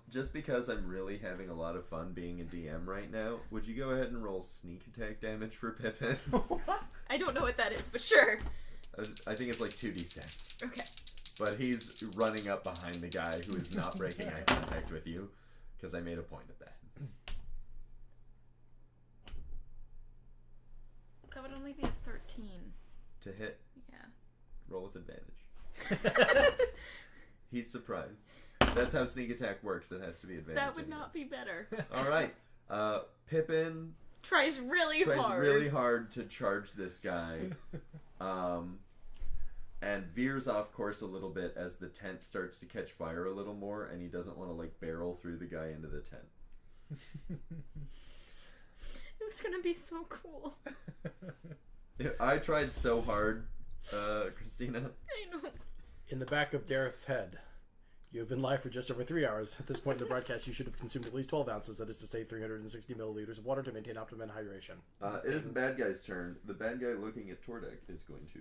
Just because I'm really having a lot of fun being a DM right now, would you go ahead and roll sneak attack damage for Pippin? I don't know what that is, but sure. I think it's like 2d6. Okay. But he's running up behind the guy who is not breaking eye contact with you, because I made a point of that. That would only be a 13. To hit, Yeah. roll with advantage. He's surprised. That's how sneak attack works. It has to be advantage. That would anyway. not be better. Alright. Pippin Tries really hard to charge this guy. And veers off course a little bit as the tent starts to catch fire a little more, and he doesn't want to like barrel through the guy into the tent. It was gonna be so cool. I tried so hard, Christina. I know. In the back of Dareth's head. You have been live for just over 3 hours. At this point in the broadcast, you should have consumed at least 12 ounces, that is to say 360 milliliters of water to maintain optimum hydration. It is the bad guy's turn. The bad guy looking at Tordek is going to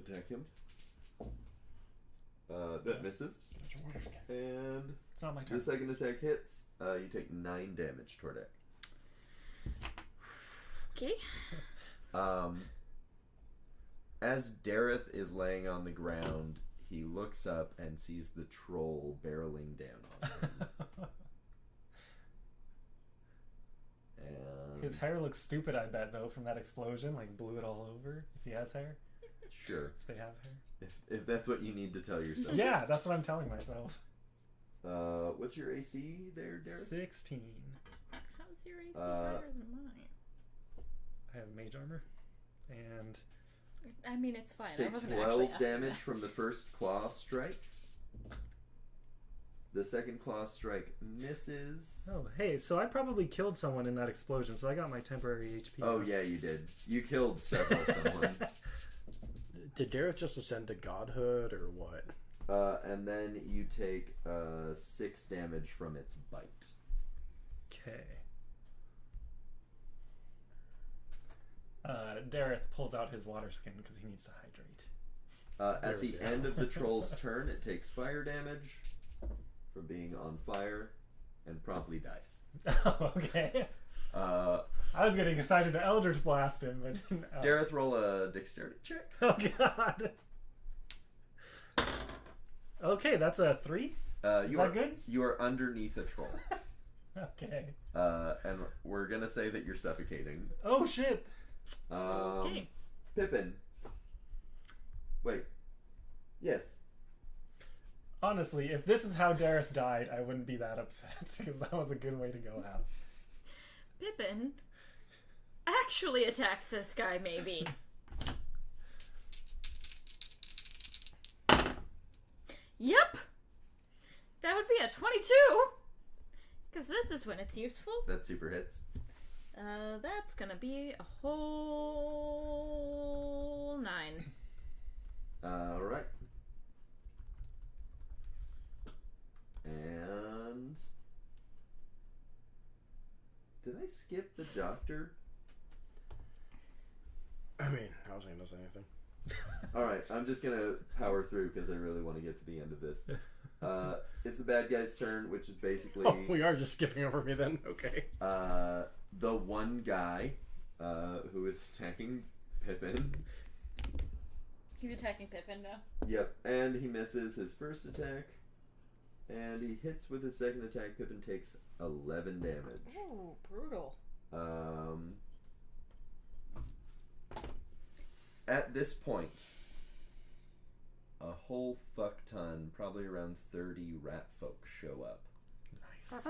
attack him. That misses. And It's not my turn. the second attack hits. You take 9 damage, Tordek. Okay. As Dareth is laying on the ground, he looks up and sees the troll barreling down on him. And His hair looks stupid, I bet, though, from that explosion. Like, blew it all over, if he has hair. sure, If they have hair. if that's what you need to tell yourself. Yeah, that's what I'm telling myself. What's your AC there, Dareth? 16. How's your AC higher than mine? I have mage armor. And I mean, it's fine. I Take wasn't actually 12 asking damage that. from the first claw strike. The second claw strike misses. oh, hey, so I probably killed someone in that explosion, so I got my temporary HP. Oh yeah, you did. You killed several someones. Did Dareth just ascend to godhood, or what? And then you take 6 damage from its bite. Okay. Dareth pulls out his water skin because he needs to hydrate. At the end of the troll's turn, it takes fire damage from being on fire and promptly dies. Oh, okay. I was getting excited to Eldritch Blast him, but... Dareth, roll a dexterity check. Oh, God. Okay, that's a 3? Is that good? You are underneath a troll. Okay. And we're gonna say that you're suffocating. Oh, shit. Okay. Pippin. Wait. Yes. Honestly, if this is how Dareth died, I wouldn't be that upset, because that was a good way to go out. Pippin actually attacks this guy, maybe. Yep. That would be a 22. Because this is when it's useful. That super hits. That's gonna be a whole 9. Alright. And... Did I skip the doctor? I mean, I wasn't going to say anything. Alright, I'm just gonna power through because I really want to get to the end of this. It's the bad guy's turn, which is basically... Oh, we are just skipping over me then? Okay. The one guy who is attacking Pippin. He's attacking Pippin now. Yep, and he misses his first attack. And he hits with his second attack. Pippin takes 11 damage. Ooh, brutal. At this point, a whole fuck ton, probably around 30 rat folk show up. Nice.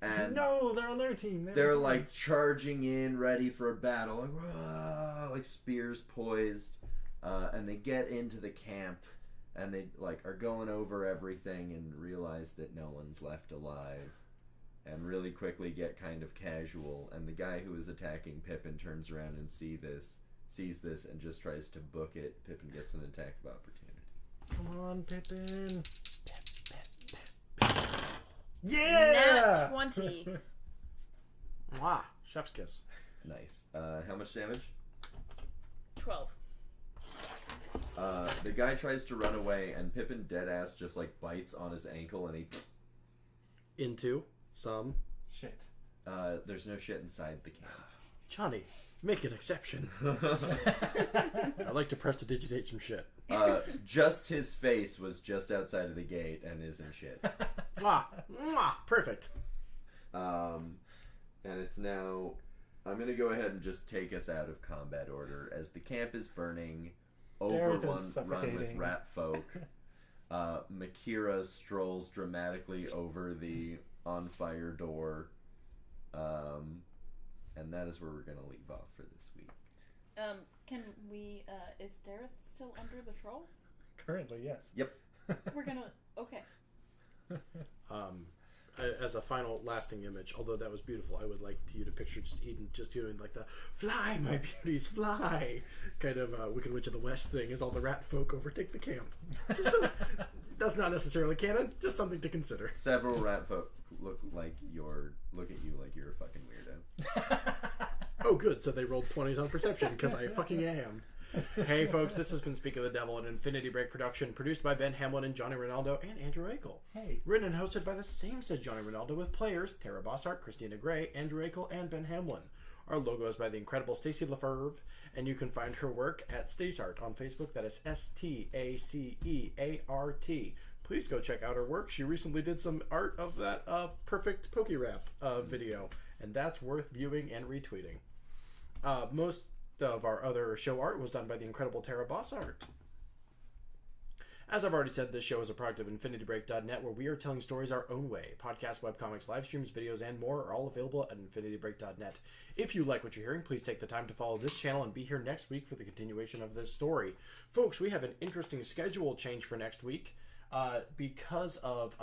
And No, they're on their team. they're like charging in, ready for a battle, like, "Rah!" Like spears poised, and they get into the camp, and they like are going over everything and realize that no one's left alive, and really quickly get kind of casual. And the guy who is attacking Pippin turns around and see this, sees this and just tries to book it. Pippin gets an attack of opportunity. Come on, Pippin. Yeah! Nat 20. Mwah! Chef's kiss. Nice. How much damage? 12. The guy tries to run away, and Pippin deadass just like bites on his ankle, and he. Into some. Shit. There's no shit inside the camp. Johnny, make an exception. I like to prestidigitate some shit. Just his face was just outside of the gate and isn't shit. Mwah! Mwah! Perfect. And it's now. I'm going to go ahead and just take us out of combat order as the camp is burning. Dareth is Overrun with suffocating. rat folk. Makira strolls dramatically over the on fire door. And that is where we're going to leave off for this week. Can we, is Dareth still under the troll? Currently, yes. Yep. We're gonna, okay. As a final lasting image, although that was beautiful, I would like you to picture just Eden just doing like the "Fly, my beauties, fly" kind of Wicked Witch of the West thing as all the rat folk overtake the camp. That's not necessarily canon, just something to consider. Several rat folk look at you like you're a fucking weirdo. Oh, good. So they rolled 20s on perception because I fucking am. Hey, folks, this has been Speak of the Devil, an Infinity Break production produced by Ben Hamlin and Johnny Rinaldo and Andrew Eakle. Hey. Written and hosted by the same said Johnny Rinaldo with players Terra, Bosart, Christina Gray, Andrew Eakle, and Ben Hamlin. Our logo is by the incredible Stacey Lefevre, and you can find her work at Staceart on Facebook. That is STACEART. Please go check out her work. She recently did some art of that perfect Poke-Rap video, and that's worth viewing and retweeting. Most of our other show art was done by the incredible Terra Bosart. As I've already said, this show is a product of InfinityBreak.net, where we are telling stories our own way. Podcasts, webcomics, live streams, videos, and more are all available at InfinityBreak.net. If you like what you're hearing, please take the time to follow this channel and be here next week for the continuation of this story. Folks, we have an interesting schedule change for next week because of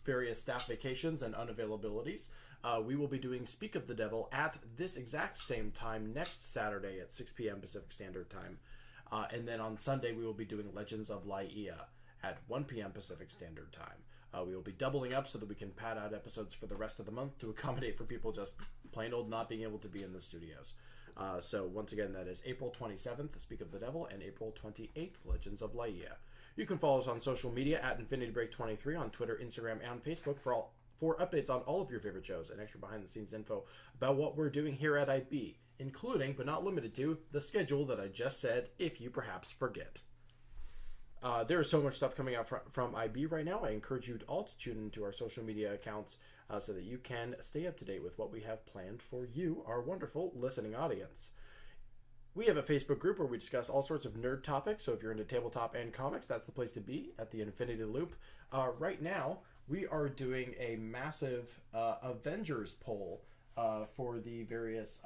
various staff vacations and unavailabilities. We will be doing Speak of the Devil at this exact same time next Saturday at 6 p.m. Pacific Standard Time. And then on Sunday, we will be doing Legends of Laía at 1 p.m. Pacific Standard Time. We will be doubling up so that we can pad out episodes for the rest of the month to accommodate for people just plain old not being able to be in the studios. So once again, that is April 27th, Speak of the Devil, and April 28th, Legends of Laía. You can follow us on social media at InfinityBreak23 on Twitter, Instagram, and Facebook for updates on all of your favorite shows and extra behind-the-scenes info about what we're doing here at IB, including, but not limited to, the schedule that I just said, if you perhaps forget. There is so much stuff coming out from IB right now. I encourage you all to tune into our social media accounts so that you can stay up to date with what we have planned for you, our wonderful listening audience. We have a Facebook group where we discuss all sorts of nerd topics, so if you're into tabletop and comics, that's the place to be, at the Infinity Loop. Right now, we are doing a massive Avengers poll for the various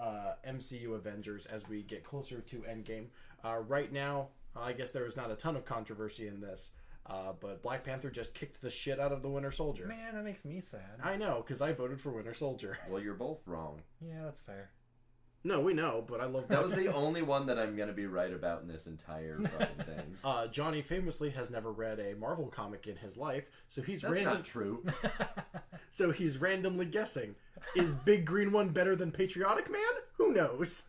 MCU Avengers as we get closer to Endgame. Right now, I guess there is not a ton of controversy in this, but Black Panther just kicked the shit out of the Winter Soldier. Man, that makes me sad. I know, because I voted for Winter Soldier. Well, you're both wrong. Yeah, that's fair. No, we know, but I love That was the only one that I'm going to be right about in this entire fucking thing. Johnny famously has never read a Marvel comic in his life, so he's That's not true. So he's randomly guessing. Is Big Green One better than Patriotic Man? Who knows?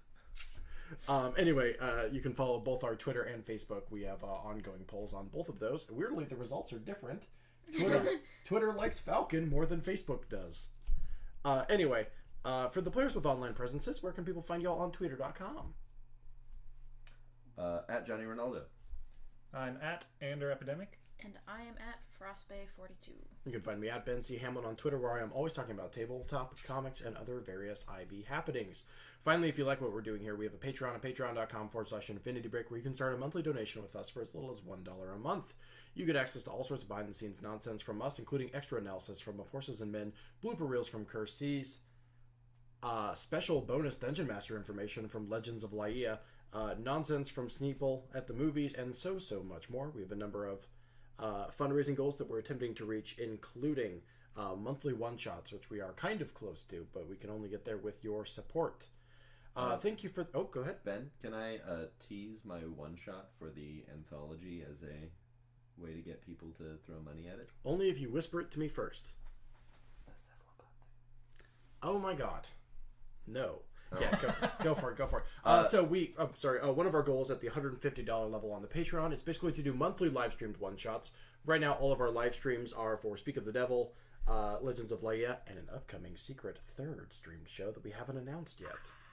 Anyway, you can follow both our Twitter and Facebook. We have ongoing polls on both of those. Weirdly, the results are different. Twitter likes Falcon more than Facebook does. Anyway, for the players with online presences, where can people find y'all on Twitter.com? At Johnny Rinaldo. I'm at Ander Epidemic. And I am at Frostbay42. You can find me at Ben C. Hamlin on Twitter, where I am always talking about tabletop, comics, and other various IB happenings. Finally, if you like what we're doing here, we have a Patreon at patreon.com/InfinityBreak, where you can start a monthly donation with us for as little as $1 a month. You get access to all sorts of behind-the-scenes nonsense from us, including extra analysis from Of Horses and Men, blooper reels from Cursed Seas, special bonus Dungeon Master information from Legends of Laía, nonsense from Sneeple at the movies, and so much more. We have a number of fundraising goals that we're attempting to reach, including monthly one-shots, which we are kind of close to, but we can only get there with your support. Thank you for... Oh, go ahead. Ben, can I tease my one-shot for the anthology as a way to get people to throw money at it? Only if you whisper it to me first. Oh my god. No. Yeah, go for it. So one of our goals at the $150 level on the Patreon is basically to do monthly live streamed one-shots. Right now, all of our live streams are for Speak of the Devil, Legends of Laía, and an upcoming secret third streamed show that we haven't announced yet.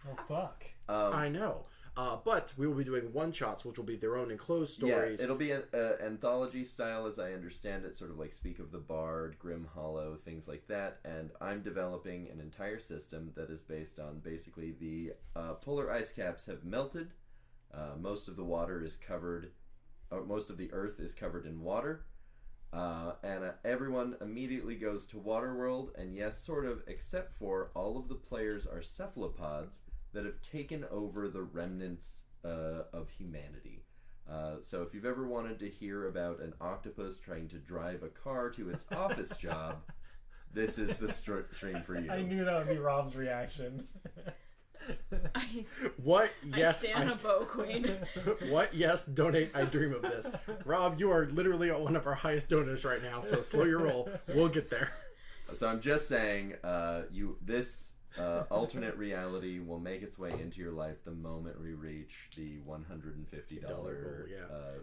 Oh, fuck. I know. But we will be doing one-shots, which will be their own enclosed stories. Yeah, it'll be an anthology style, as I understand it, sort of like Speak of the Bard, Grim Hollow, things like that. And I'm developing an entire system that is based on basically the polar ice caps have melted. Most of the water is covered, or most of the earth is covered in water. And everyone immediately goes to Waterworld, and yes, sort of, except for all of the players are cephalopods that have taken over the remnants of humanity. So if you've ever wanted to hear about an octopus trying to drive a car to its office job, this is the stream for you. I knew that would be Rob's reaction. What? Yes. I stand a bow queen. What? Yes. Donate. I dream of this. Rob, you are literally one of our highest donors right now, so slow your roll. We'll get there. So I'm just saying, this alternate reality will make its way into your life the moment we reach the $150 goal,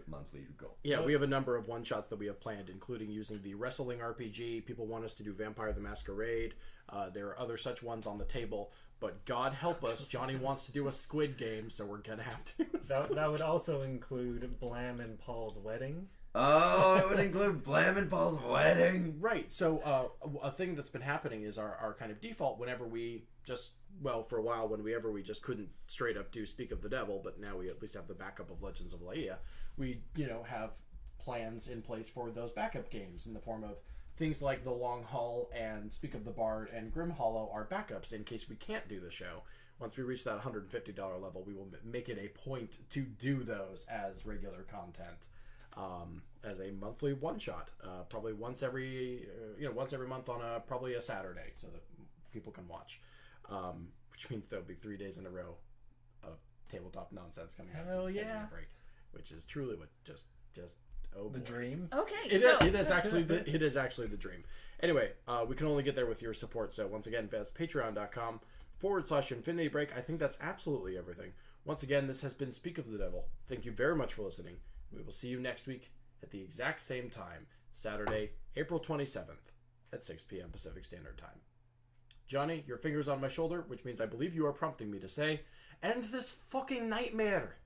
monthly goal. Yeah, we have a number of one-shots that we have planned, including using the wrestling RPG. People want us to do Vampire the Masquerade. There are other such ones on the table. But God help us, Johnny wants to do a Squid Game, so we're going to have to do that would also include Blam and Paul's wedding. Oh, it would include Blam and Paul's wedding. Right. So a thing that's been happening is our kind of default whenever we just, well, for a while, whenever we just couldn't straight up do Speak of the Devil, but now we at least have the backup of Legends of Laía, we, have plans in place for those backup games in the form of things like The Long Haul and Speak of the Bard and Grim Hollow are backups in case we can't do the show. Once we reach that $150 level, we will make it a point to do those as regular content. As a monthly one-shot, probably once every month on probably a Saturday, so that people can watch. Which means there'll be 3 days in a row of tabletop nonsense coming out. Hell yeah! Break, which is truly what just oh the boy. Dream. Okay, It is actually the dream. Anyway, we can only get there with your support. So once again, that's patreon.com/Infinity Break. I think that's absolutely everything. Once again, this has been Speak of the Devil. Thank you very much for listening. We will see you next week at the exact same time, Saturday, April 27th at 6 p.m. Pacific Standard Time. Johnny, your finger's on my shoulder, which means I believe you are prompting me to say, end this fucking nightmare!